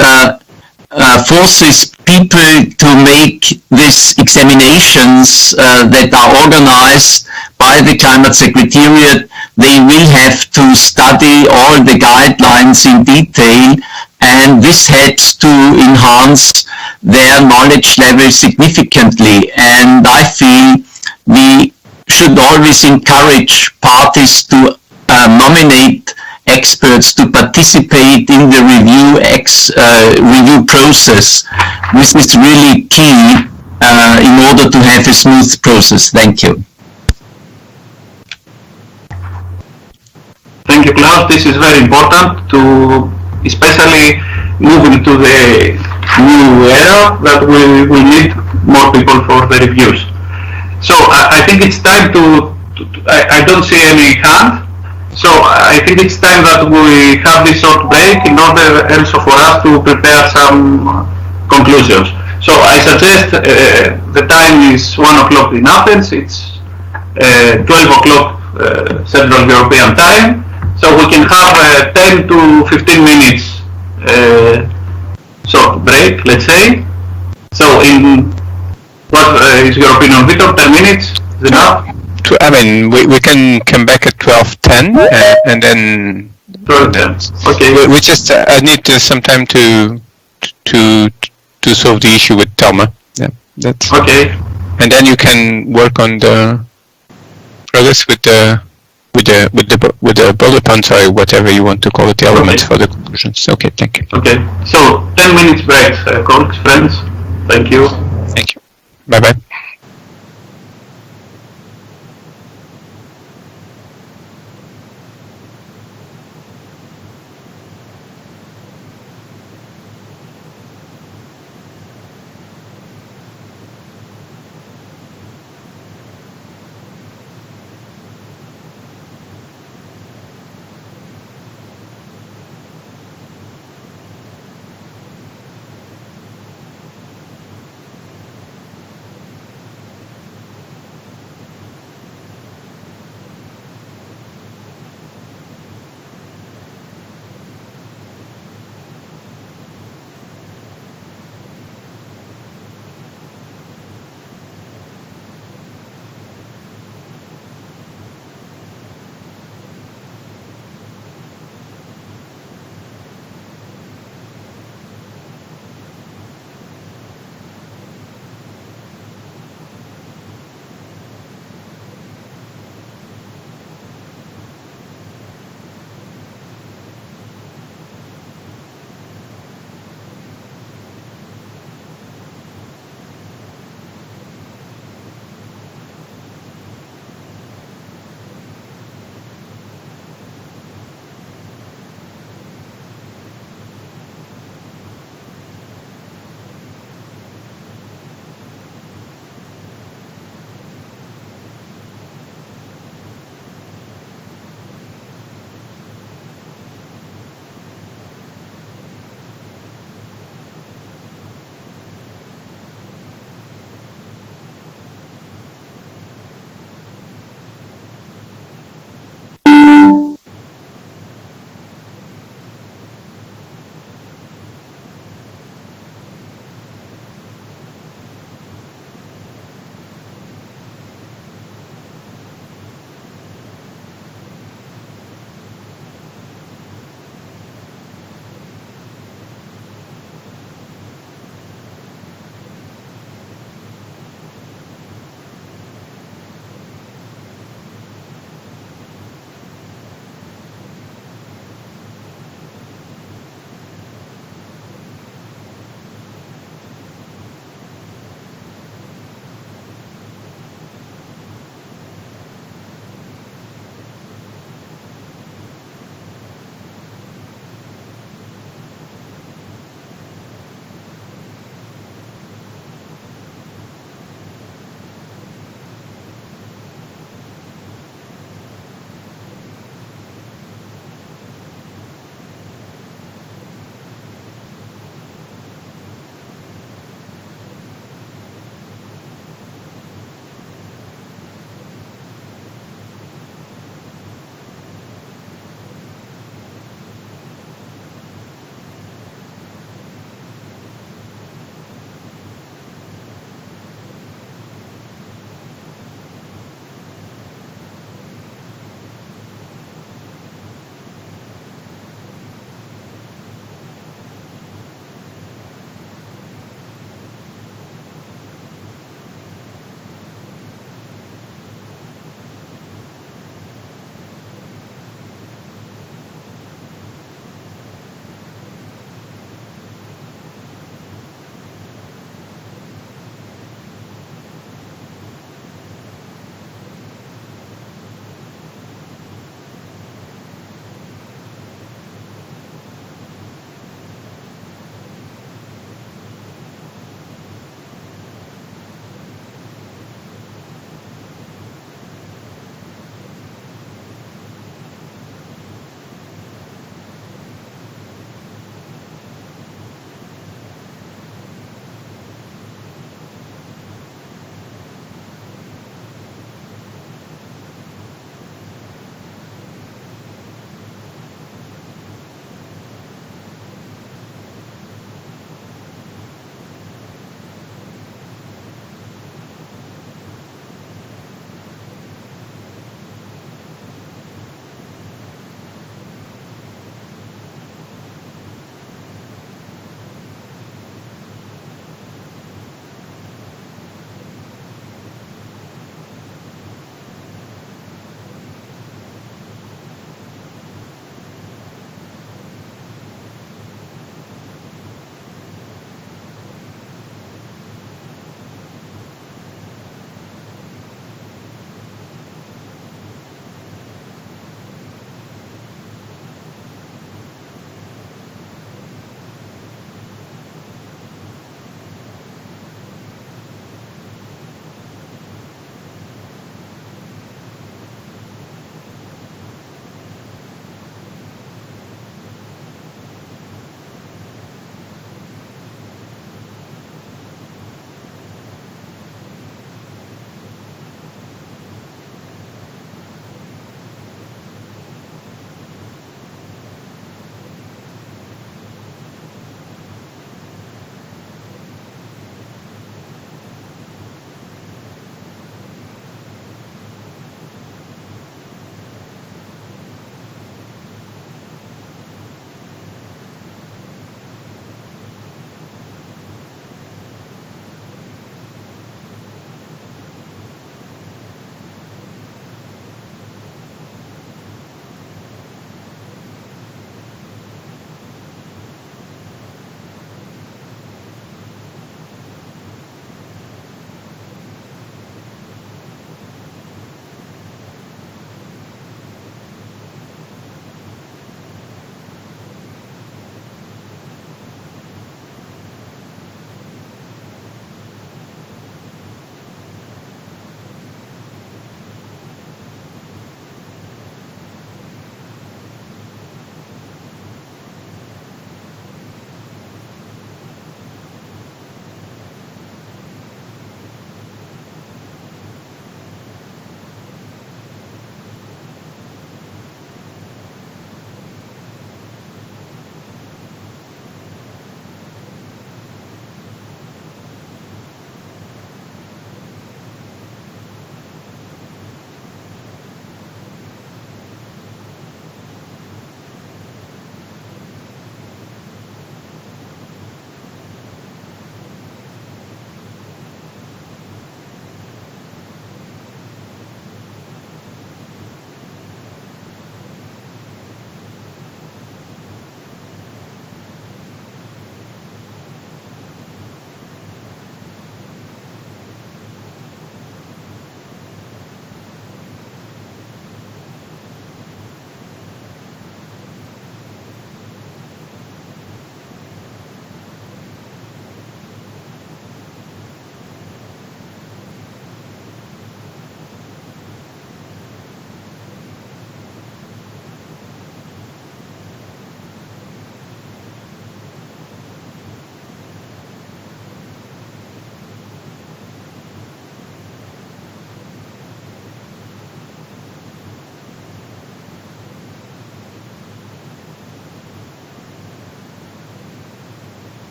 forces people to make these examinations that are organized by the Climate Secretariat. They will have to study all the guidelines in detail, and this helps to enhance their knowledge level significantly. And I feel we should always encourage parties to nominate experts to participate in the review process. This is really key in order to have a smooth process. Thank you. Thank you, Klaus. This is very important to, especially moving to the new era, that we need more people for the reviews. So I think it's time to I don't see any hand. So I think it's time that we have this short break in order also for us to prepare some conclusions. So I suggest the time is 1 o'clock in Athens, it's 12 o'clock Central European time, so we can have 10 to 15 minutes short break, let's say. So what is your opinion, Vitor? 10 minutes is enough? I mean, we can come back at 12:10 and then. 12:10. Okay. We just need some time to solve the issue with Thelma. Yeah. That's Okay. and then you can work on the progress with the bullet points or whatever you want to call it, the elements for the conclusions. Okay, thank you. Okay. So 10 minutes break, colleagues, friends. Thank you. Thank you. Bye bye.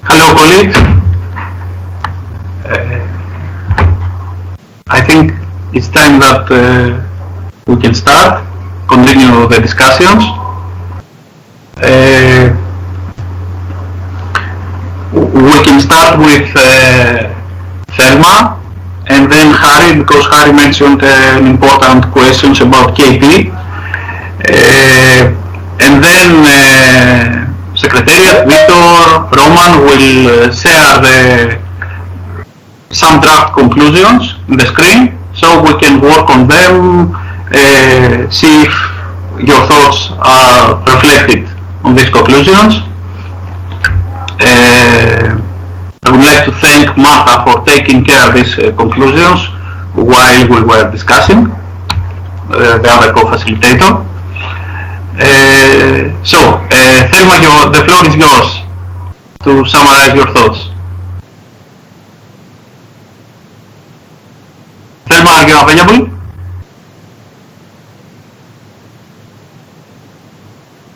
Hello, colleagues. I think it's time that we can start, continue the discussions. We can start with Thelma and then Harry, because Harry mentioned important questions about KP. And then Secretariat, Victor, Roman will share some draft conclusions in the screen, so we can work on them, see if your thoughts are reflected on these conclusions. I would like to thank Martha for taking care of these conclusions while we were discussing, the other co-facilitator. Thelma, the floor is yours to summarize your thoughts. Thelma, are you available?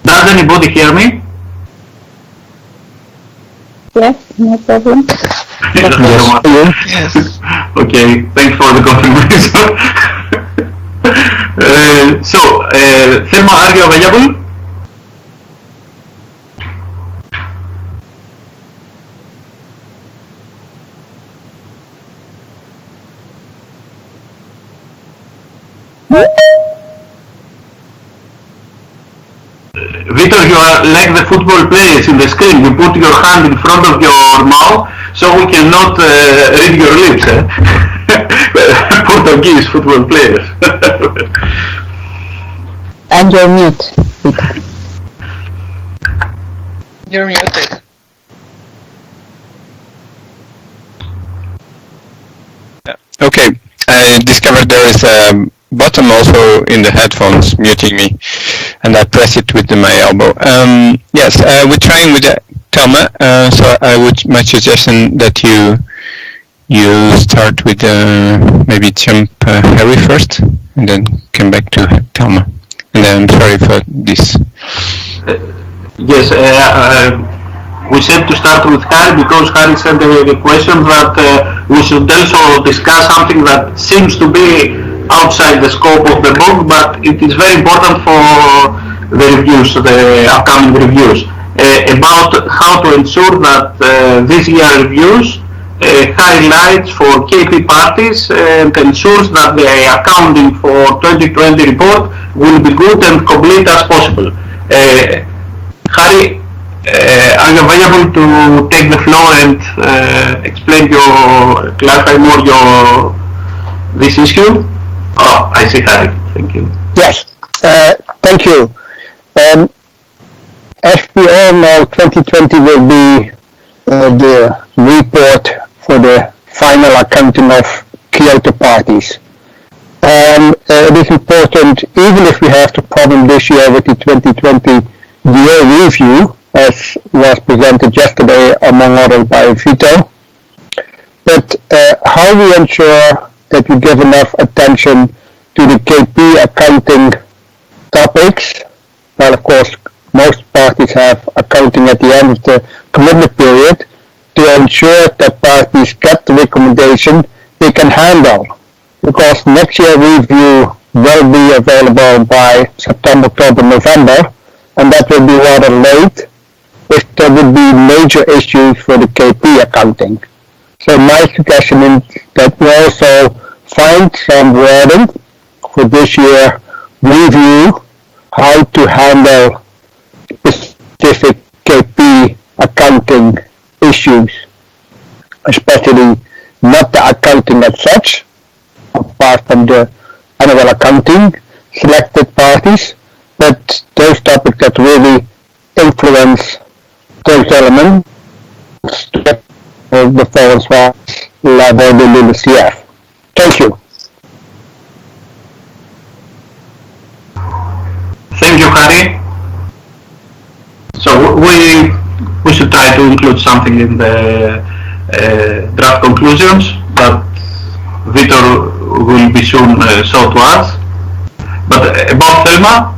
Does anybody everybody hear me? Yes, no problem. Yes. Okay, thanks for the confirmation. Thelma, are you available? Victor, you are like the football players in the screen. You put your hand in front of your mouth so we cannot read your lips. Portuguese football players. And you're mute. You're muted. Okay, I discovered there is a button also in the headphones muting me, and I press it with my elbow. Yes, we're trying with Thelma, so my suggestion that you start with maybe jump Harry first, and then come back to Thelma. And I'm sorry for this. Yes, we said to start with Harry because Harry sent the question that we should also discuss something that seems to be outside the scope of the book, but it is very important for the reviews, the upcoming reviews, about how to ensure that this year reviews highlights for KP parties and ensures that the accounting for 2020 report will be good and complete as possible. Harry, are you available to take the floor and clarify more this issue? Oh, I see, Harry. Thank you. Yes, thank you. As we all know, 2020 will be the report for the final accounting of Kyoto parties. It is important, even if we have the problem this year with the 2020 year review, as was presented yesterday, among others by Vito, but how we ensure that we give enough attention to the KP accounting topics. Well, of course, most parties have accounting at the end of the commitment period to ensure that parties get the recommendation they can handle. Because next year review will be available by September, October, November, and that will be rather late if there would be major issues for the KP accounting. So my suggestion is that we also find some wording for this year review how to handle specific KP accounting issues, especially not the accounting as such, apart from the annual accounting, selected parties, but those topics that really influence those elements, the performance level within the CF. Thank you. Thank you, Harry. So we should try to include something in the draft conclusions that Vitor will be soon show to us. But about Thelma,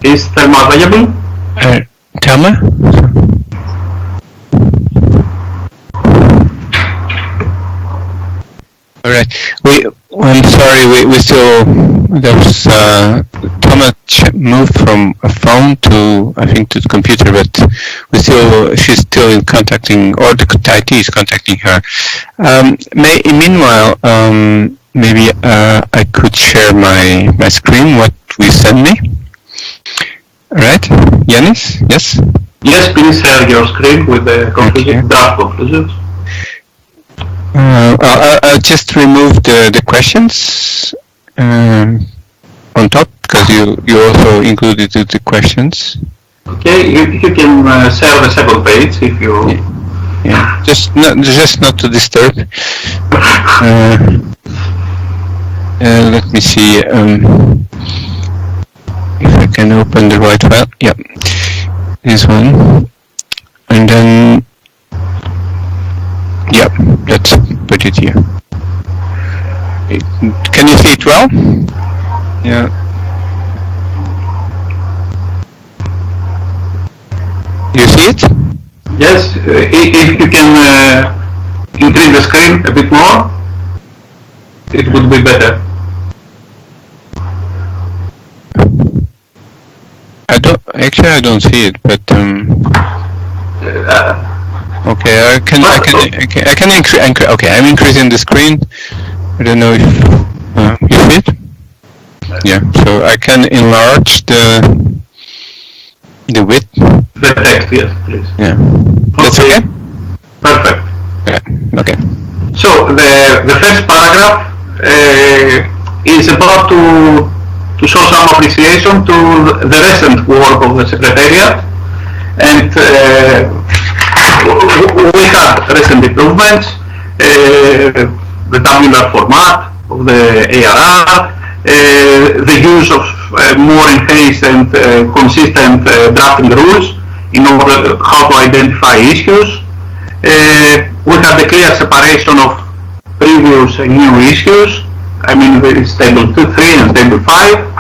is Thelma available? Thelma? All right. I'm sorry. We still Thelma moved from a phone to to the computer, but she's still contacting, or the IT is contacting her. Meanwhile, maybe I could share my screen. What we send me. Right, Yanis? Yes. Yes, please share your screen with the draft conclusions. I'll just remove the questions on top, because you also included the questions. Okay, you can share the second page if you. Yeah. Just not to disturb. Let me see if I can open the right file. Yeah, this one, and then. Yeah, let's put it here. Can you see it well? Yeah. Yes, if you can increase the screen a bit more, it would be better. I don't see it, but okay, I can increase. Okay, I'm increasing the screen. I don't know if you see it. Yeah, so I can enlarge the width. The text, yes, please. Yeah, that's okay. Perfect. Yeah. Okay. So the first paragraph is about to show some appreciation to the recent work of the Secretariat, and we had recent improvements, the tabular format of the ARR, the use of more enhanced and consistent drafting rules in order how to identify issues. We had a clear separation of previous and new issues. I mean, it's table 3 and table 5.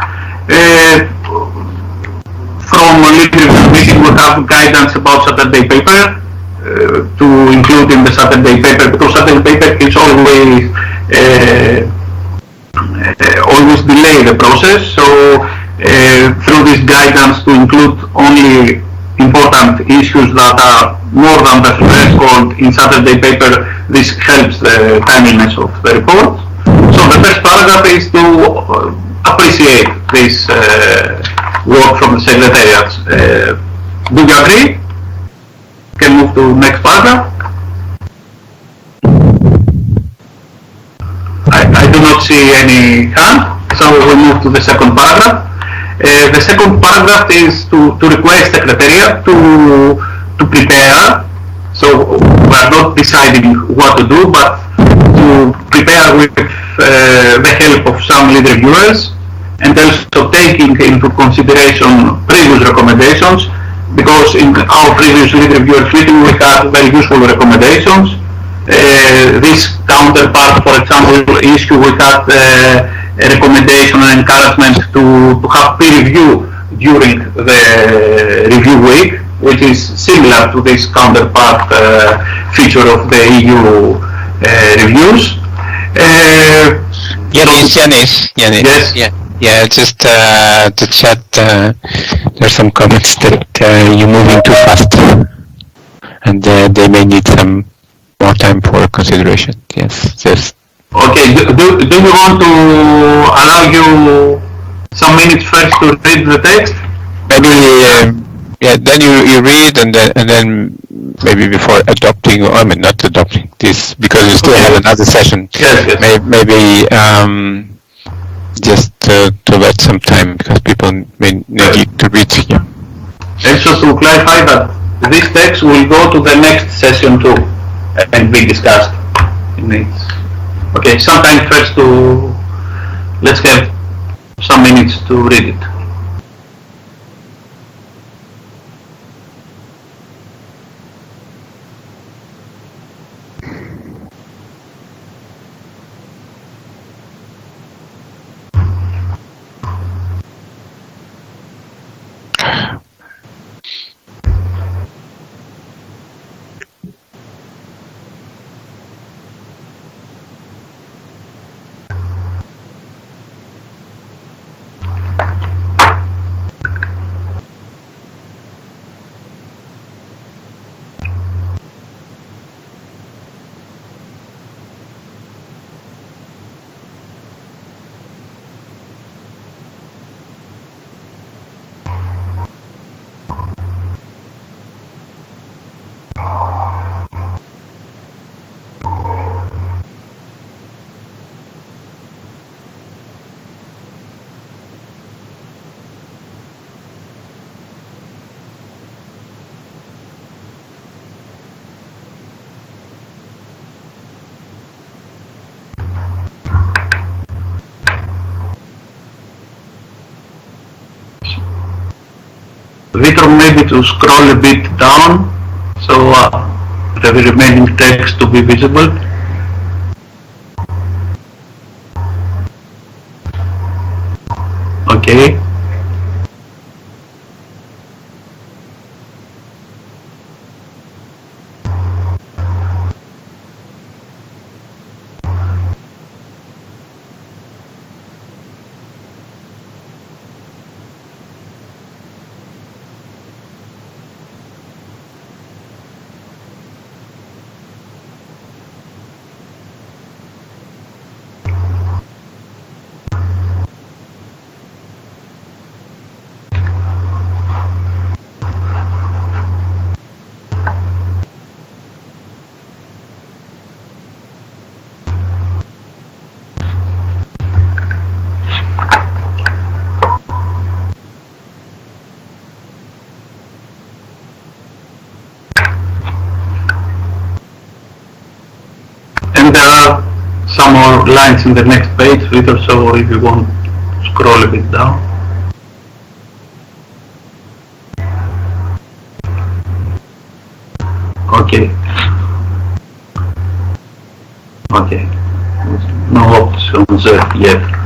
From lead review meeting, we have guidance about Saturday paper to include in the Saturday paper, because Saturday paper is always delay the process. So through this guidance to include only important issues that are more than the threshold in Saturday paper, this helps the timeliness of the report. So the first paragraph is to appreciate this work from the Secretariat. Do you agree? Can move to next paragraph. I do not see any hand, so we move to the second paragraph. The second paragraph is to request Secretariat to prepare. So we are not deciding what to do, but to prepare with the help of some lead reviewers, and also taking into consideration previous recommendations, because in our previous lead reviewers meeting we had very useful recommendations. This counterpart, for example, issue, we had a recommendation and encouragement to have peer review during the review week, which is similar to this counterpart feature of the EU reviews. Yanis. Yes. Yeah, just to chat, there's some comments that you're moving too fast, and they may need some more time for consideration. Yes. Okay, do you want to allow you some minutes first to read the text? Maybe, then you read, and then maybe before adopting, or I mean not adopting this, because you still have another session. Yes. Maybe just to let some time, because people may need to read. Yeah. And so to clarify that this text will go to the next session too, and be discussed in it. Okay, sometime first let's have some minutes to read it. Victor, maybe to scroll a bit down so the remaining text to be visible. Okay. some more lines in the next page, Victor, so if you want to scroll a bit down. Okay. Okay. No options yet.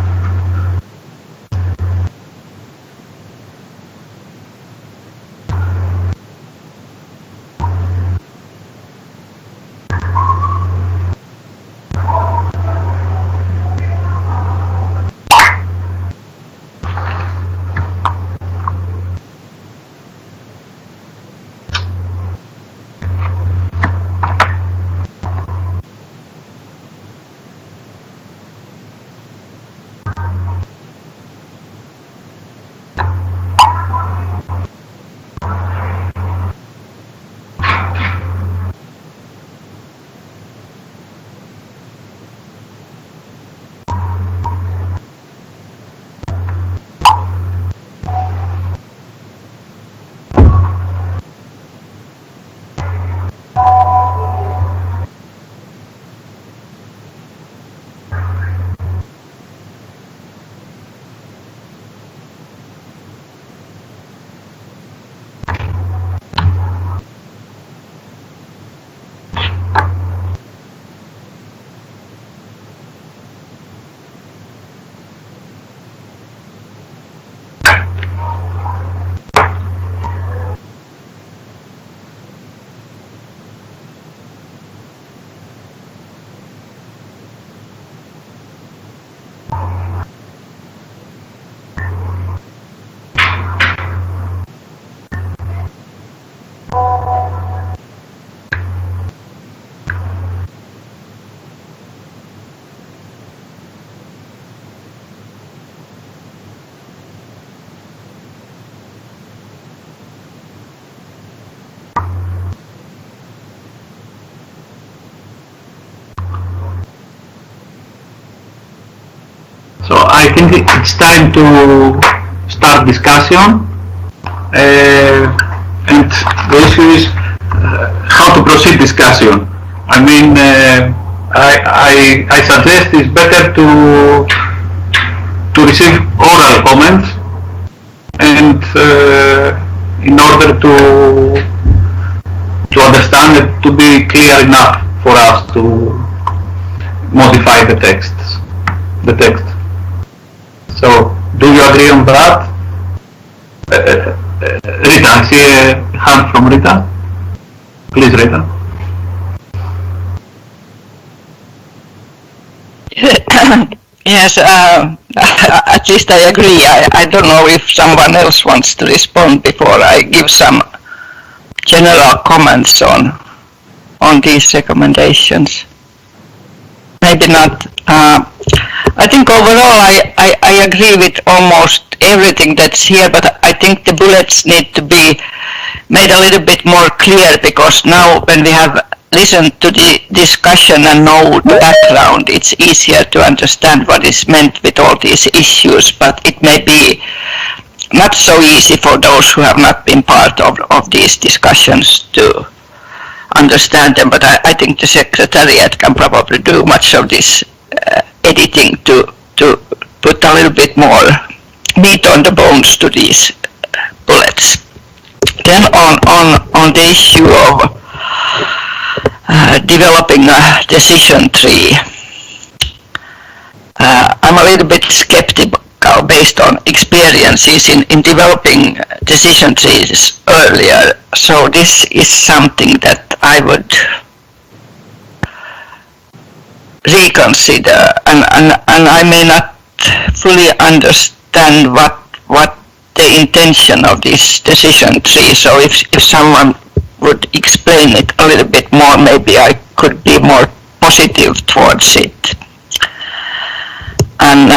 So I think it's time to start discussion, and the issue is how to proceed discussion. I mean, I suggest it's better to receive oral comments, and in order to understand it, to be clear enough for us to modify the text. So, do you agree on that? Rita, I see a hand from Rita. Please, Rita. Yes, at least I agree. I don't know if someone else wants to respond before I give some general comments on these recommendations. Maybe not. I think overall I agree with almost everything that's here, but I think the bullets need to be made a little bit more clear, because now when we have listened to the discussion and know the background, it's easier to understand what is meant with all these issues, but it may be not so easy for those who have not been part of these discussions to understand them, but I think the Secretariat can probably do much of this editing to put a little bit more meat on the bones to these bullets. Then on the issue of developing a decision tree, I'm a little bit skeptical based on experiences in developing decision trees earlier. So this is something that I would reconsider, and I may not fully understand what the intention of this decision tree. So if someone would explain it a little bit more, maybe I could be more positive towards it. And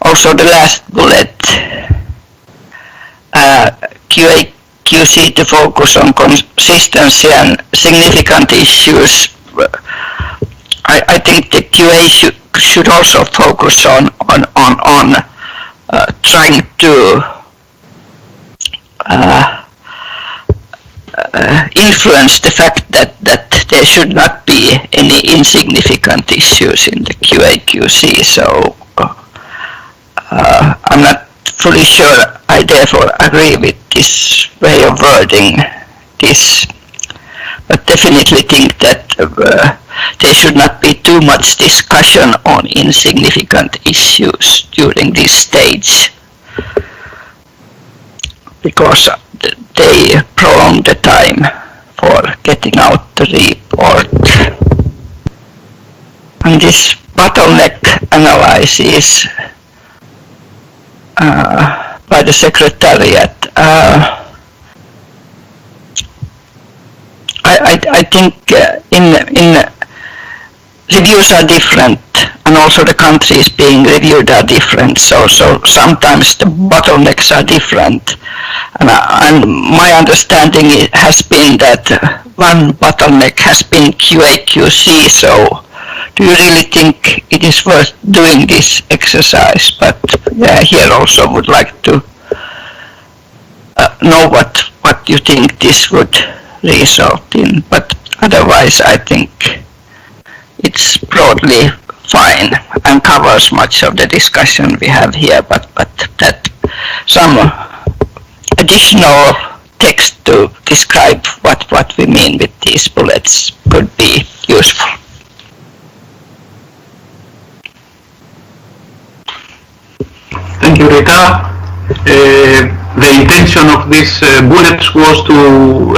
also the last bullet, QA/QC to focus on consistency and significant issues. I think the QA should also focus on trying to influence the fact that the there should not be any insignificant issues in the QA/QC. So I'm not fully sure I therefore agree with this way of wording this, but definitely think that there should not be too much discussion on insignificant issues during this stage, because they prolong the time for getting out the report. And this bottleneck analysis by the Secretariat, I think in reviews are different, and also the countries being reviewed are different, so sometimes the bottlenecks are different. And my understanding has been that one bottleneck has been QA/QC, so do you really think it is worth doing this exercise? But here also would like to know what you think this would result in, but otherwise I think it's broadly fine and covers much of the discussion we have here, but that some additional text to describe what we mean with these bullets could be useful. Thank you, Rita. The intention of these bullets was to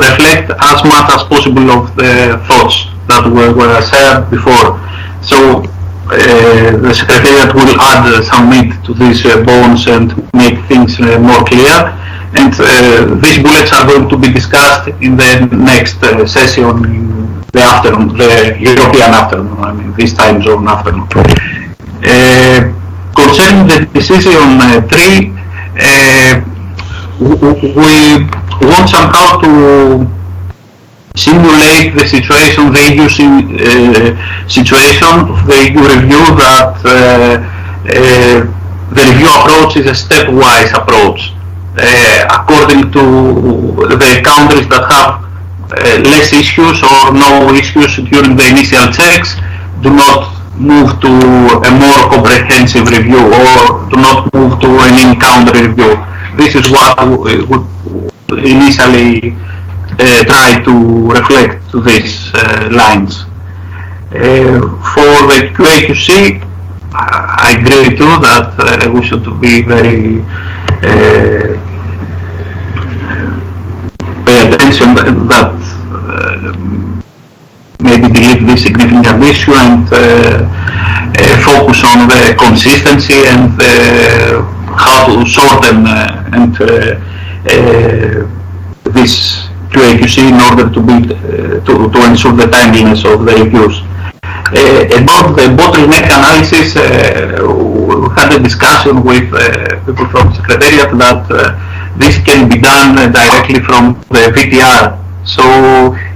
reflect as much as possible of the thoughts that were shared before. So the Secretariat will add some meat to these bones and make things more clear. And these bullets are going to be discussed in the next session in the afternoon, the European afternoon, I mean this time zone afternoon. Concerning the decision 3, we want somehow to simulate the situation, the EU situation of the EU review, that the review approach is a stepwise approach. According to the countries that have less issues or no issues during the initial checks, do not move to a more comprehensive review or do not move to an in-country review. This is what we would initially try to reflect to these lines. For the QA/QC, I agree too that we should be very pay attention that maybe delete this significant issue and focus on the consistency and how to shorten and this QA/QC in order to ensure the timeliness of the reviews. About the bottleneck analysis, we had a discussion with people from the Secretariat that this can be done directly from the VTR. So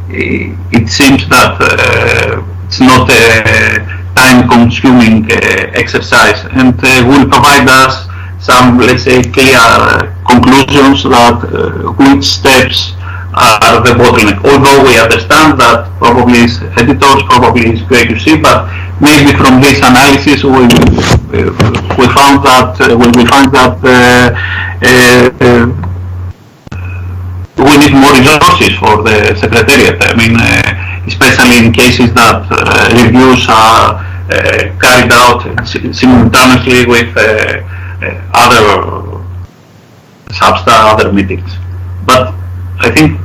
it seems that it's not a time-consuming exercise, and will provide us some, let's say, clear conclusions that which steps are the bottleneck. Although we understand that probably is editors, probably is QA/QC, but maybe from this analysis we found that we need more resources for the Secretariat. I mean, especially in cases that reviews are carried out simultaneously with other meetings. But I think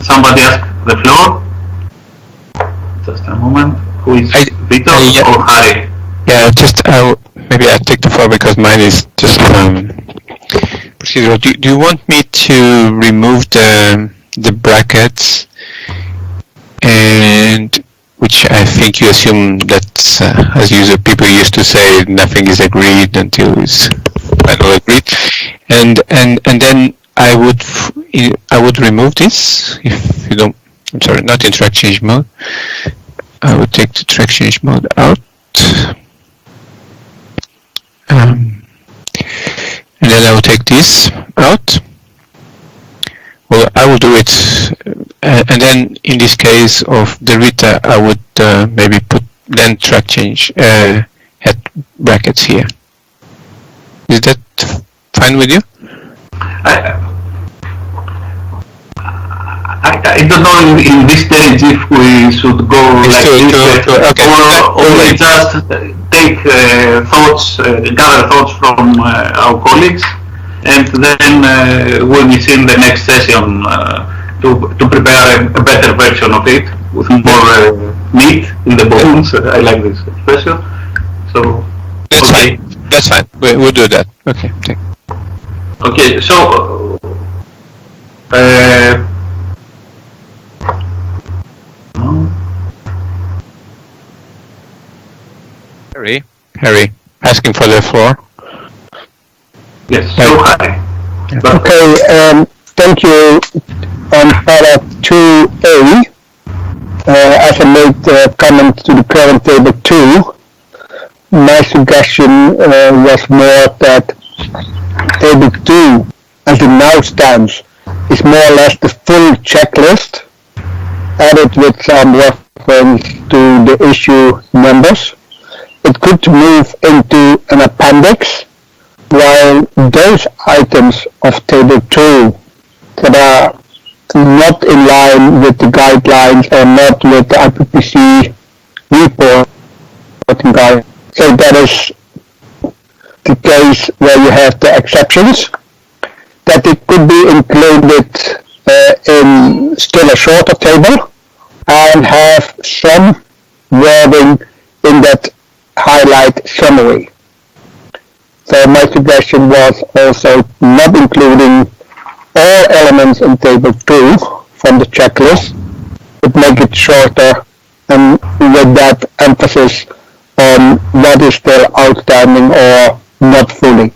somebody asked the floor. Just a moment. Who is Vito or Harry? Yeah, just maybe I take the floor because mine is just procedural. Do you want me to remove the brackets, and which I think you assume that as people used to say, nothing is agreed until it's finally agreed, and then I would remove this if you don't. I'm sorry, not in track change mode. I would take the track change mode out. And then I will take this out. Well, I will do it and then in this case of the Rita, I would maybe put then track change head brackets here. Is that fine with you? I don't know in this stage if we should go like this, or we just take thoughts, gather thoughts from our colleagues, and then when we see in the next session to prepare a better version of it with more meat in the bones. I like this expression. So that's okay. Fine. That's fine. We'll do that. Okay. Okay. So. Harry, asking for the floor. Yes, so hi. Okay, thank you. On para 2A, as I made a comment to the current table 2, my suggestion was more that table 2, as it now stands, is more or less the full checklist, added with some reference to the issue numbers. It could move into an appendix, while those items of table 2 that are not in line with the guidelines or not with the IPPC reporting guide, so that is the case where you have the exceptions, that it could be included in still a shorter table and have some wording in that highlight summary. So my suggestion was also not including all elements in table 2 from the checklist, but make it shorter and with that emphasis on what is still outstanding or not fully.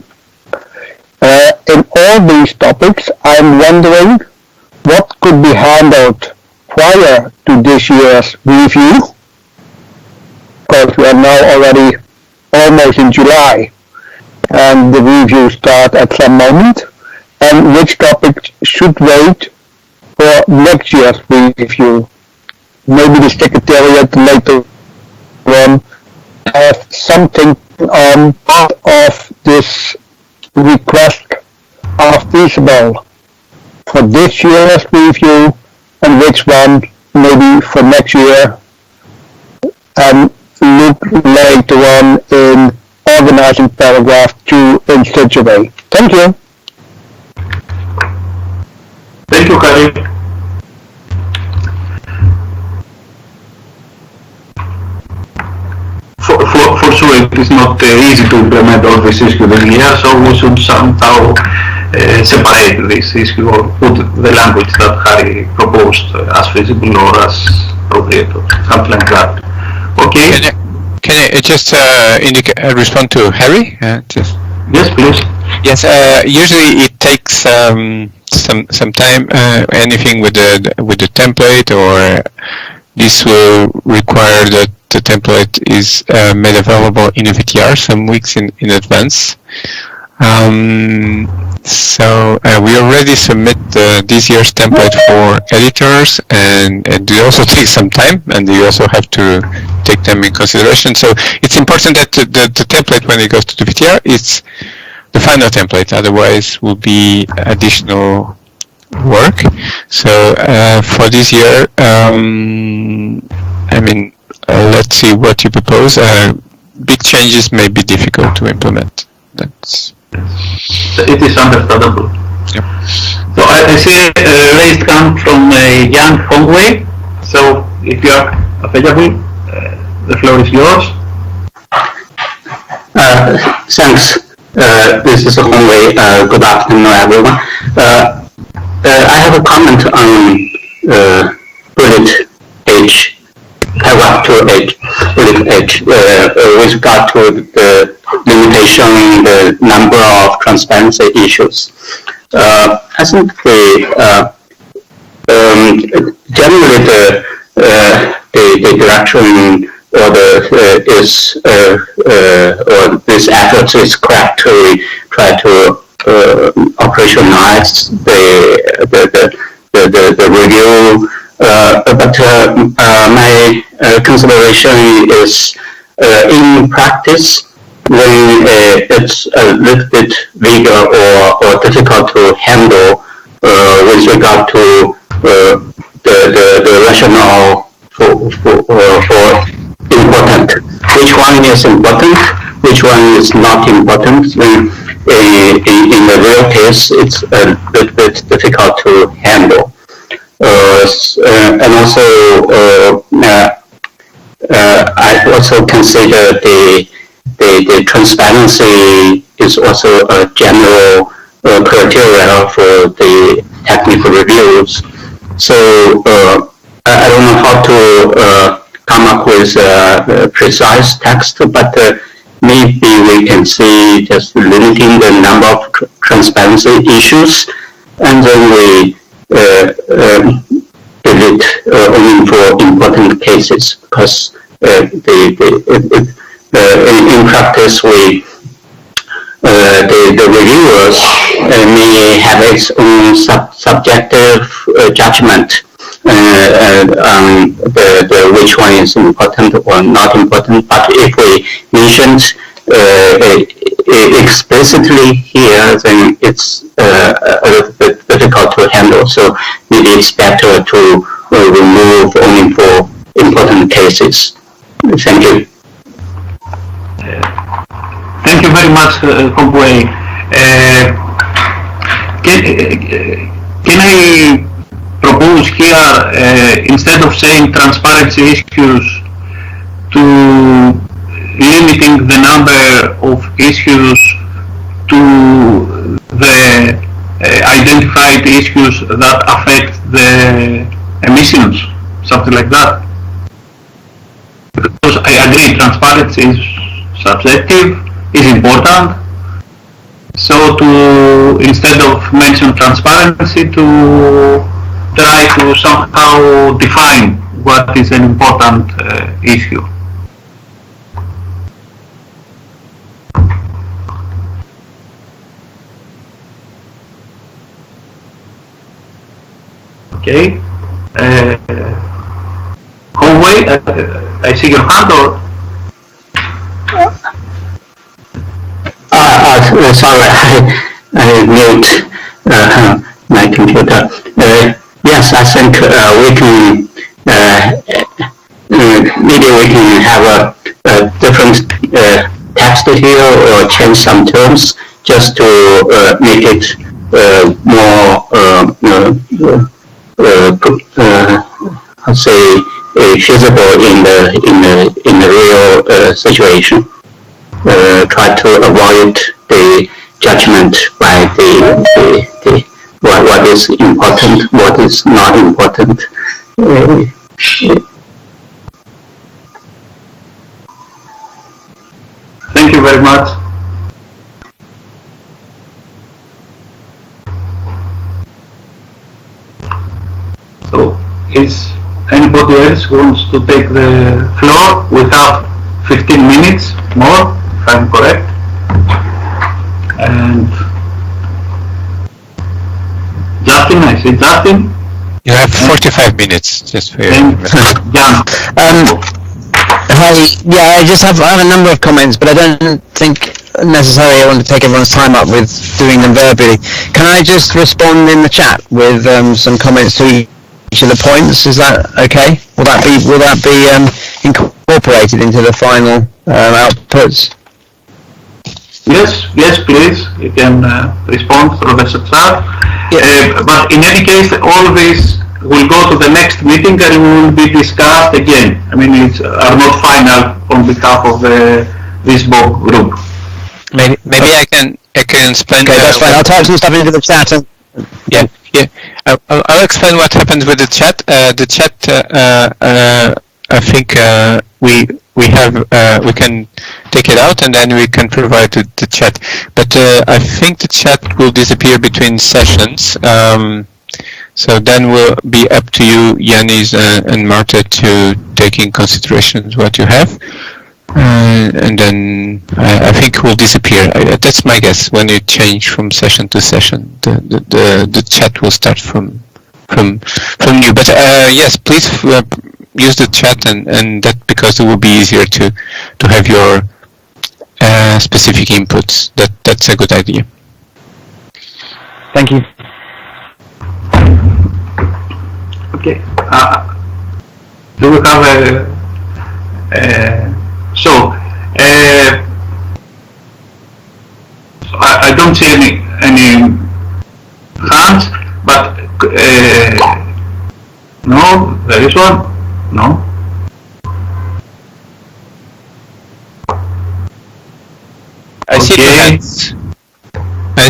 In all these topics, I'm wondering what could be handled prior to this year's review, because we are now already almost in July and the review starts at some moment, and which topics should wait for next year's review. Maybe the Secretariat later on have something on part of this request are feasible for this year's review and which one maybe for next year, and look later on in organizing paragraph 2 in such a way. Thank you. Thank you, Harry. For sure, it is not easy to implement all these issues in here, so we should somehow separate this issue or put the language that Harry proposed as feasible or as appropriate or something like that. Okay. Can I just respond to Harry? Yes, please. Yes. Usually it takes some time. Anything with the template, or this will require that the template is made available in a VTR some weeks in advance. So we already submit this year's template for editors, and they also take some time, and you also have to take them in consideration. So it's important that the template, when it goes to the VTR, it's the final template, otherwise will be additional work. So for this year, let's see what you propose. Big changes may be difficult to implement. It is understandable. Yep. So I see a raised hand from Jan Hongwei. So if you are available, the floor is yours. Thanks. This is Hongwei. Good afternoon, everyone. I have a comment on bullet H, paragraph 2H, bullet H, with regard to the limitation in the number of transparency issues. I think generally the direction or this effort is correct to try to operationalize the review my consideration is in practice, when it's a little bit bigger or difficult to handle with regard to the rationale for important. Which one is important? Which one is not important? When in the real case, it's a little bit difficult to handle. And also, I also consider the transparency is also a general criteria for the technical reviews. So I don't know how to come up with a precise text, but maybe we can see just limiting the number of transparency issues, and then we delete only for important cases, because in practice we the reviewers may have its own subjective judgment on the which one is important or not important. But if we mentioned explicitly here, then it's a little bit difficult to handle. So maybe it's better to remove only for important cases. Thank you. Thank you very much, Hongwei. Can I propose here, instead of saying transparency issues, to limiting the number of issues to the identified issues that affect the emissions, something like that? Because I agree, transparency is subjective, is important. So to, instead of mention transparency, to try to somehow define what is an important issue. Okay. Hongwei, I see your hand, or? Sorry, I mute my computer. Yes, I think we can maybe we can have a different text here or change some terms just to make it more I'd say feasible in the real situation. Try to avoid the judgment by the what is important, what is not important. Thank you very much. So, is anybody else who wants to take the floor? We have 15 minutes more, if I'm correct. And Justin, I see Justin. You have 45 minutes, just for your Jan. Hey, yeah, I have a number of comments, but I don't think necessarily I want to take everyone's time up with doing them verbally. Can I just respond in the chat with some comments to each of the points? Is that okay? Will that be incorporated into the final outputs? Yes, please. You can respond through the chat. But in any case, all this will go to the next meeting and will be discussed again. I mean, it's are not final on behalf of this BOG group. Maybe I can explain. Okay, that's fine. I'll type some stuff into the chat. Yeah. I'll explain what happens with the chat. The chat, I think we can take it out and then we can provide the chat. But I think the chat will disappear between sessions. So then will be up to you, Yanis and Marta, to take in consideration what you have. And then I think it will disappear. That's my guess. When you change from session to session, the chat will start from from you. But yes, please use the chat, and that, because it will be easier to have your specific inputs. That's a good idea. Thank you. Okay. Do we have I don't see any hands, but no, there is one. No. I see the hands. I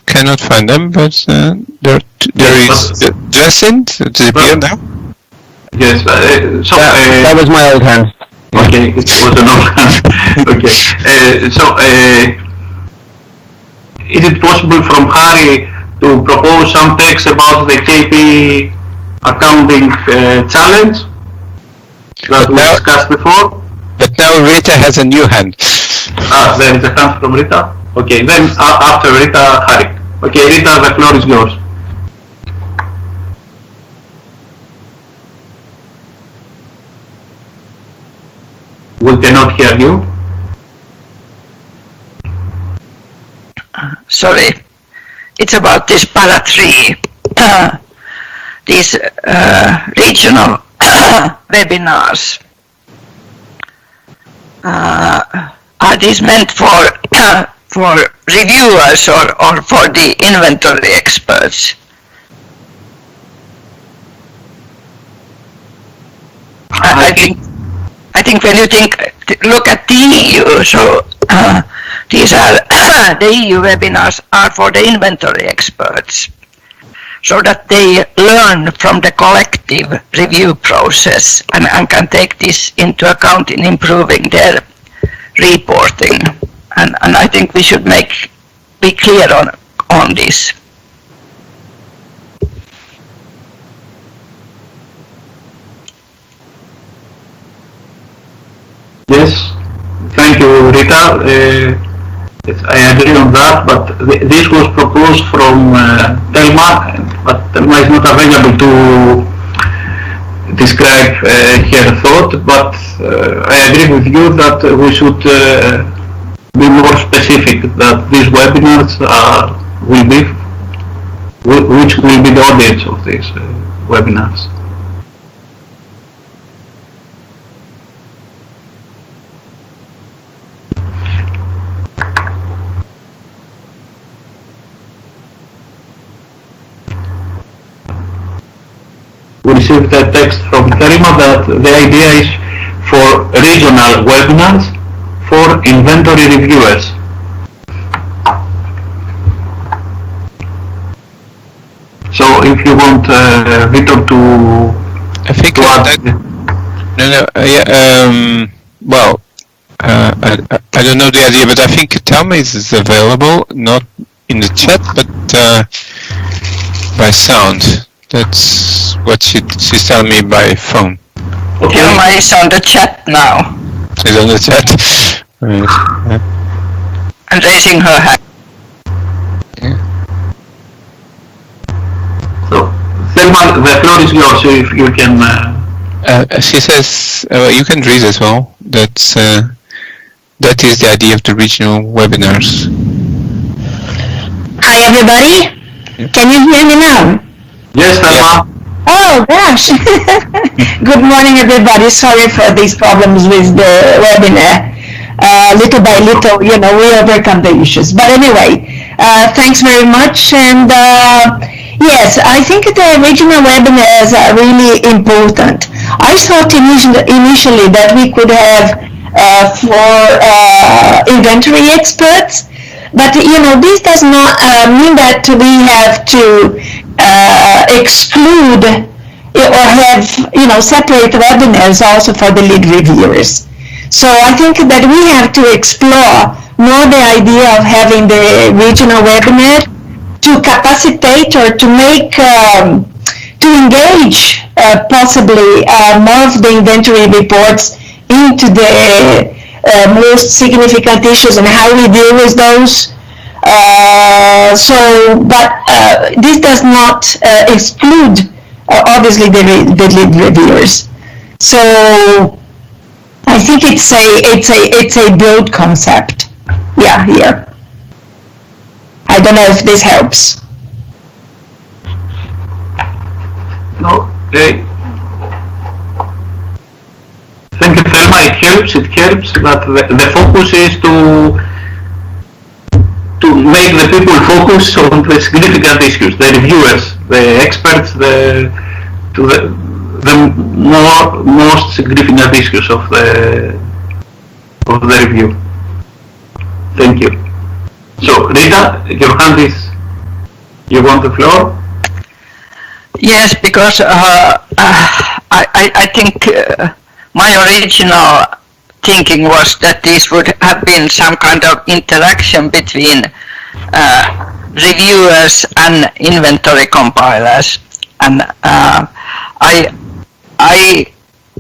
cannot find them, but there is Jacinth. Does it appear now? Yes. That was my old hand. Okay, it was an old hand. Okay. Is it possible from Harry to propose some text about the KP accounting challenge that we discussed before? But now Rita has a new hand. There is a hand from Rita. Okay, then after Rita, Harry. Okay, Rita, the floor is yours. We cannot hear you. Sorry. It's about this para 3, these regional webinars. Are these meant for reviewers or for the inventory experts? I think when you look at the EU, so these are the EU webinars are for the inventory experts, so that they learn from the collective review process and can take this into account in improving their reporting. And I think we should be clear on this. Yes, thank you, Rita. I agree on that, but this was proposed from Thelma, but Thelma is not available to describe her thought, but I agree with you that we should be more specific, that these webinars which will be the audience of these webinars. We received a text from Thelma that the idea is for regional webinars for inventory reviewers. So if you want Victor to I think well, I don't know the idea, but I think Thelma is available, not in the chat, but by sound. That's what she's telling me by phone. Okay. Thelma is on the chat now. She's on the chat. And raising her hand. Yeah. So, Thelma, the floor is yours, so if you can... she says, you can read as well. That is the idea of the regional webinars. Hi everybody, can you hear me now? Yes, Thelma. Oh gosh, good morning everybody, sorry for these problems with the webinar. Little by little, we overcome the issues. But anyway, thanks very much. And yes, I think the regional webinars are really important. I thought initially that we could have for inventory experts, but this does not mean that we have to exclude or have separate webinars also for the lead reviewers. So I think that we have to explore more the idea of having the regional webinar to capacitate or to make, to engage possibly more of the inventory reports into the most significant issues and how we deal with those, But this does not exclude obviously the lead reviewers. So I think it's a broad concept. Yeah, here. I don't know if this helps. No, thank you, Thelma. It helps that the focus is to make the people focus on the significant issues, the reviewers, the experts, the most significant issues of the review. Thank you. So, Rita, your hand is, you want the floor? Yes, because I think my original thinking was that this would have been some kind of interaction between reviewers and inventory compilers, and I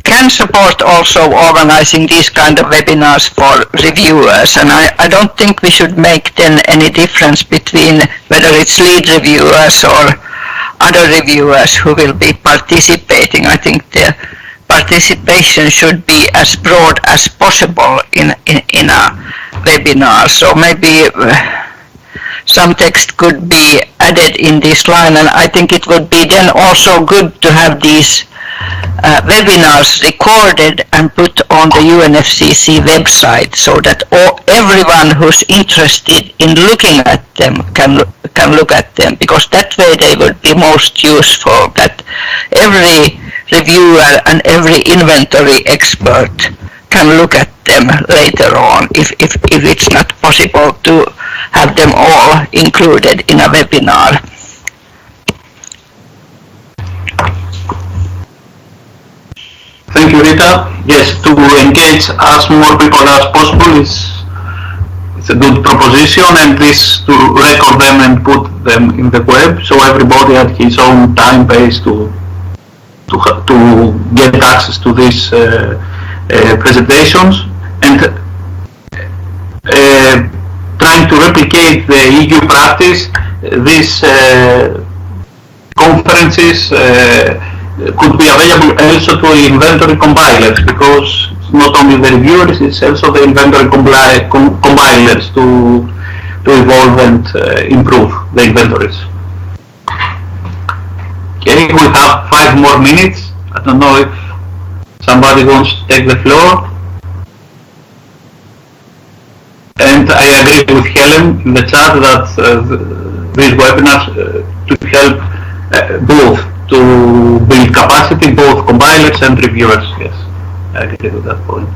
can support also organizing these kind of webinars for reviewers, and I don't think we should make then any difference between whether it's lead reviewers or other reviewers who will be participating. I think the participation should be as broad as possible in a webinar. So maybe some text could be added in this line, and I think it would be then also good to have these webinars recorded and put on the UNFCCC website, so that everyone who's interested in looking at them can look at them, because that way they would be most useful, that every reviewer and every inventory expert can look at them later on, if it's not possible to have them all included in a webinar. Thank you, Rita. Yes, to engage as more people as possible is a good proposition, and this to record them and put them in the web, so everybody at his own time pace to get access to these presentations, and trying to replicate the EU practice. These conferences could be available also to inventory compilers, because it's not only the reviewers, it's also the inventory compilers to evolve and improve the inventories. Okay, we have 5 more minutes. I don't know if somebody wants to take the floor. And I agree with Helen in the chat that these webinars to help both to build capacity, both compilers and reviewers. Yes, I agree with that point.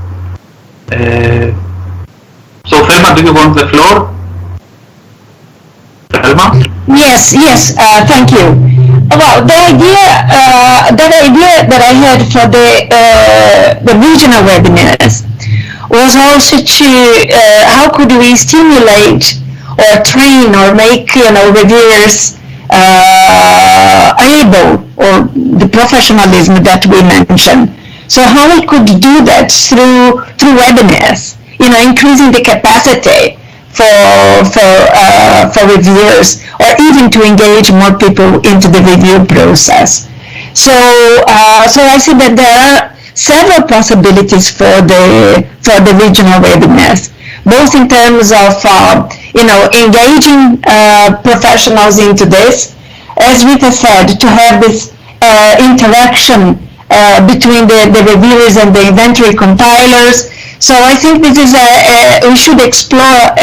So Thelma, do you want the floor? Thelma? Yes, thank you. Well, the idea that I had for the regional webinars was also to how could we stimulate or train or make reviewers able, or the professionalism that we mentioned. So how we could do that through webinars, increasing the capacity for reviewers, or even to engage more people into the review process. So I see that there are several possibilities for the regional webinars, both in terms of engaging professionals into this, as Rita said, to have this interaction between the reviewers and the inventory compilers. So I think this is we should explore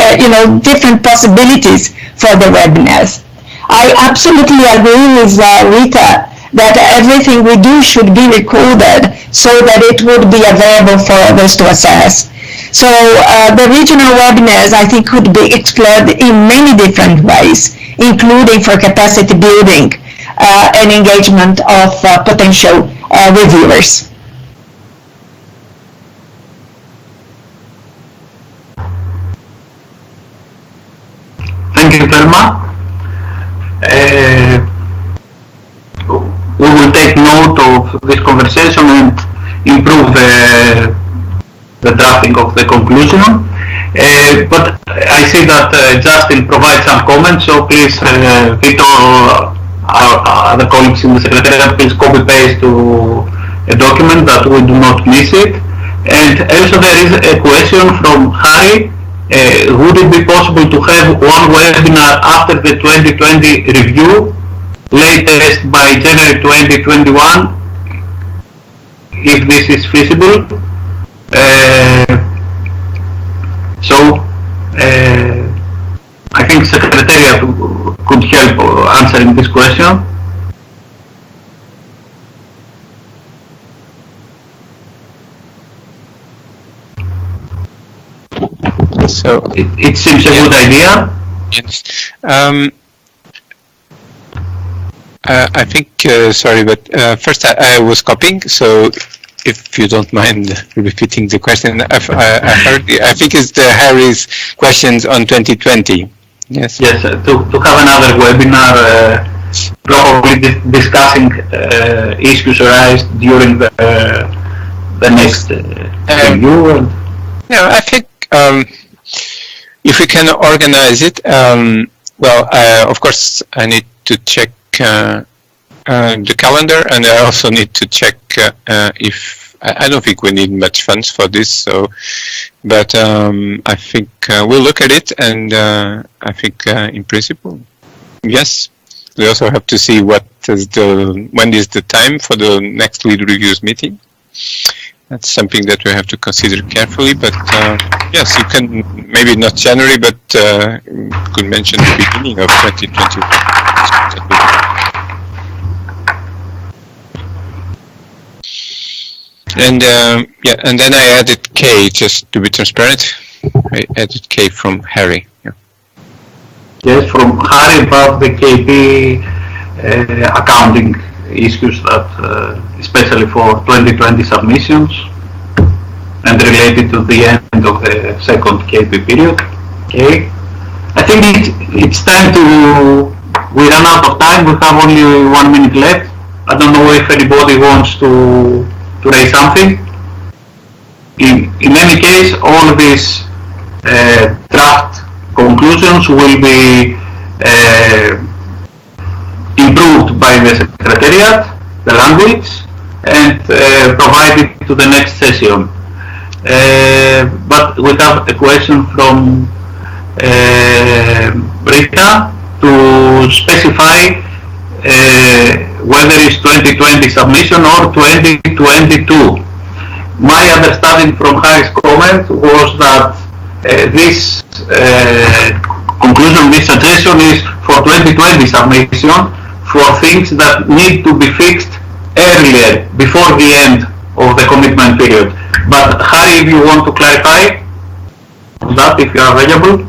different possibilities for the webinars. I absolutely agree with Rita that everything we do should be recorded so that it would be available for others to access. So the regional webinars, I think, could be explored in many different ways, including for capacity building and engagement of potential reviewers. Thank you, Thelma. We will take note of this conversation and improve the drafting of the conclusion. But I see that Justin provides some comments, so please, Vito, our other colleagues in the Secretariat, please copy-paste to a document that we do not miss it. And also there is a question from Harry. Would it be possible to have one webinar after the 2020 review, latest by January 2021, if this is feasible? I think Secretariat could help answering this question. So it seems a good idea. Yes. I think, sorry, but first I was copying, so if you don't mind repeating the question, I think it's Harry's questions on 2020. Yes. Yes, to have another webinar, probably discussing issues arised during the next review. Yeah, I think if we can organize it, well, of course, I need to check the calendar, and I also need to check if I don't think we need much funds for this. So, but I think we'll look at it, and I think in principle, yes. We also have to see when is the time for the next lead reviews meeting. That's something that we have to consider carefully, but yes, you can, maybe not January, but could mention the beginning of 2020. And yeah, and then I added K, just to be transparent. I added K from Harry. Yeah. Yes, from Harry about the KP accounting issues that, especially for 2020 submissions and related to the end of the second KP period. Okay, I think it's time we run out of time. We have only 1 minute left. I don't know if anybody wants to raise something. In any case, all these draft conclusions will be improved by the Secretariat, the language, and provided to the next session. But we have a question from Rita to specify whether it's 2020 submission or 2022. My understanding from Harry's comment was that this conclusion, this suggestion is for 2020 submission for things that need to be fixed earlier, before the end of the commitment period. But Harry, if you want to clarify that, if you are available.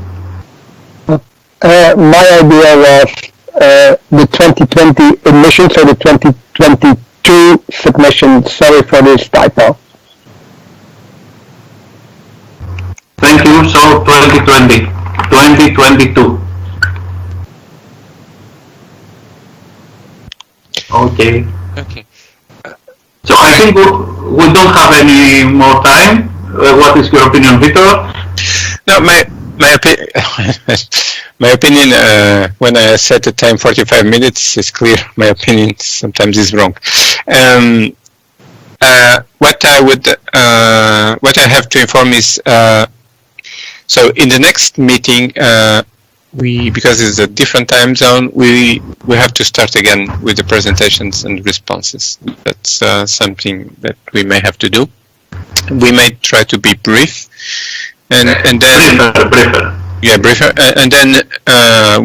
My idea was the 2020 emissions or the 2022 submission. Sorry for this typo. Thank you. So 2020, 2022. Okay. Okay. So I think we don't have any more time. What is your opinion, Victor? No, my opinion, when I set the time 45 minutes, is clear. My opinion sometimes is wrong. What I have to inform is, so in the next meeting, because it's a different time zone, we have to start again with the presentations and responses. That's something that we may have to do. We may try to be brief, and then briefer. Yeah, briefer, and then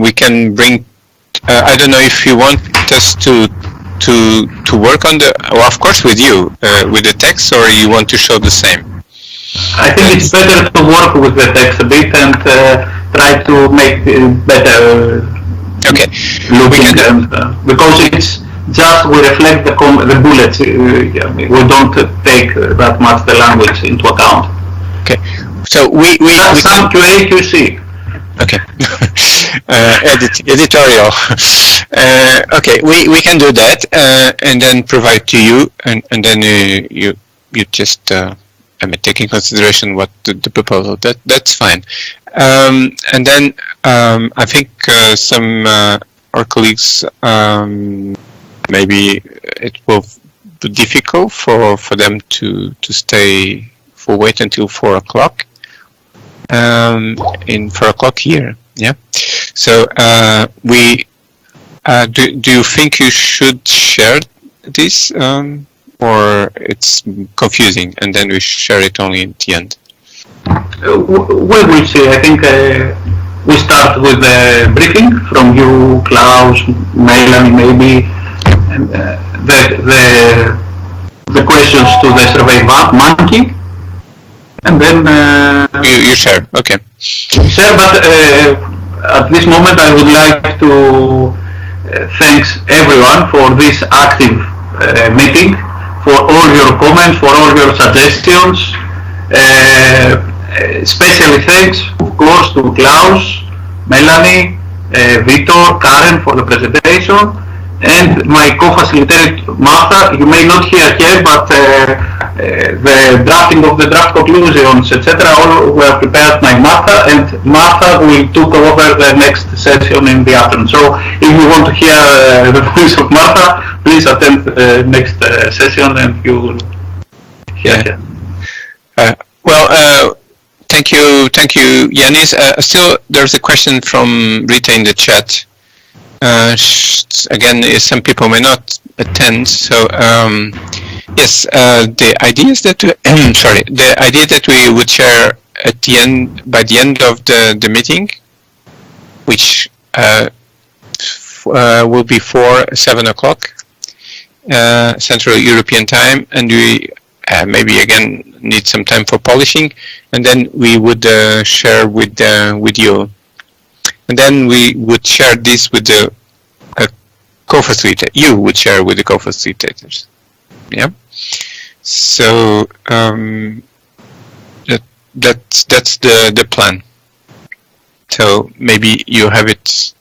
we can bring. I don't know if you want us to work on the, well, of course, with you with the text, or you want to show the same. I think it's better to work with the text a bit and try to make it better. Okay. Looking because it's just we reflect the bullets. We don't take that much the language into account. Okay. So we some QA/QC. Okay. Editorial. Okay, we can do that and then provide to you, and then you just take in consideration what the proposal. That's fine. And then I think some our colleagues maybe it will be difficult for them to stay for wait until 4 o'clock. In 4 o'clock here, yeah. So we do you think you should share this, or it's confusing, and then we share it only at the end? We will see. I think we start with the briefing from you, Klaus, Melanie, maybe, and the questions to the survey monkey, and then you share. Okay. Share, but at this moment I would like to thank everyone for this active meeting, for all your comments, for all your suggestions. Especially thanks, of course, to Klaus, Melanie, Vitor, Karen for the presentation, and my co-facilitator Martha. You may not hear here, but the drafting of the draft conclusions, etc., all were prepared by Martha, and Martha will take over the next session in the afternoon. So if you want to hear the voice of Martha, please attend the next session and you will hear her. Thank you, Yanis. Still, there's a question from Rita in the chat. Again, some people may not attend, so yes, the idea is that the idea that we would share at the end, by the end of the meeting, which will be 7 o'clock Central European Time, and we maybe again need some time for polishing, and then we would share with you, and then we would share this with the co-facilitator. You would share with the co-facilitators. Yeah. So that's the plan. So maybe you have it.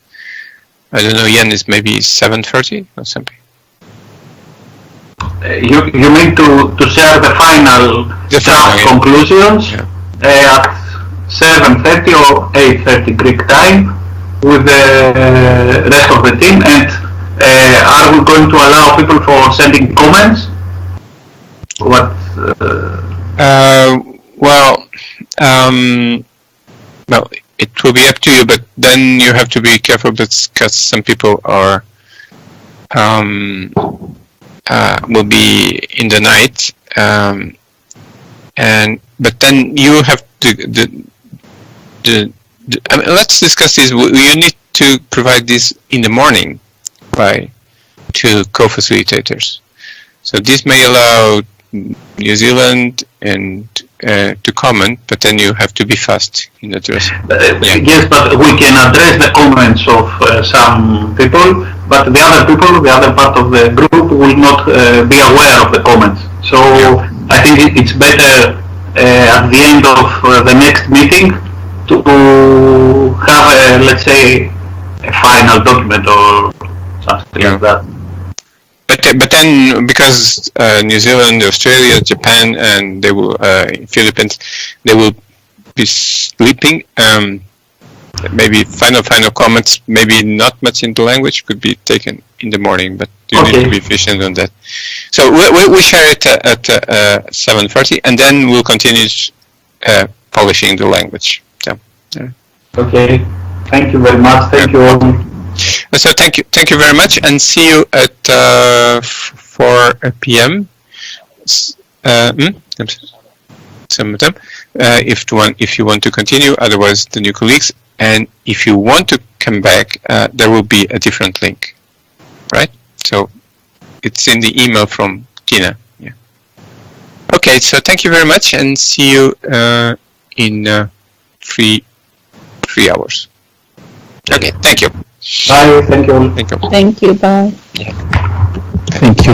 I don't know. Yanis, maybe 7:30 or something. You mean to share the final draft conclusions at 7:30 or 8:30 Greek time with the rest of the team, and are we going to allow people for sending comments? What? Well, it will be up to you, but then you have to be careful because some people are will be in the night, but then you have to I mean, let's discuss this. You need to provide this in the morning by 2 co-facilitators. So this may allow New Zealand and to comment, but then you have to be fast in addressing. Yes, but we can address the comments of some people, but the other people, the other part of the group, will not be aware of the comments. So I think it's better at the end of the next meeting to have, let's say, a final document or something like that. But then, because New Zealand, Australia, Japan, and they will Philippines, they will be sleeping. Maybe final comments, maybe not much in the language, could be taken in the morning, but you need to be efficient on that. So we share it at 7:30, and then we'll continue polishing the language. So, Okay. Thank you very much. Thank you all. So thank you very much, and see you at 4 p.m. Some of them, if you want to continue. Otherwise, the new colleagues, and if you want to come back, there will be a different link, right? So it's in the email from Tina. Yeah. Okay. So thank you very much, and see you in 3 hours. Okay. Thank you. Bye. Thank you. Thank you. Thank you. Bye. Yeah. Thank you.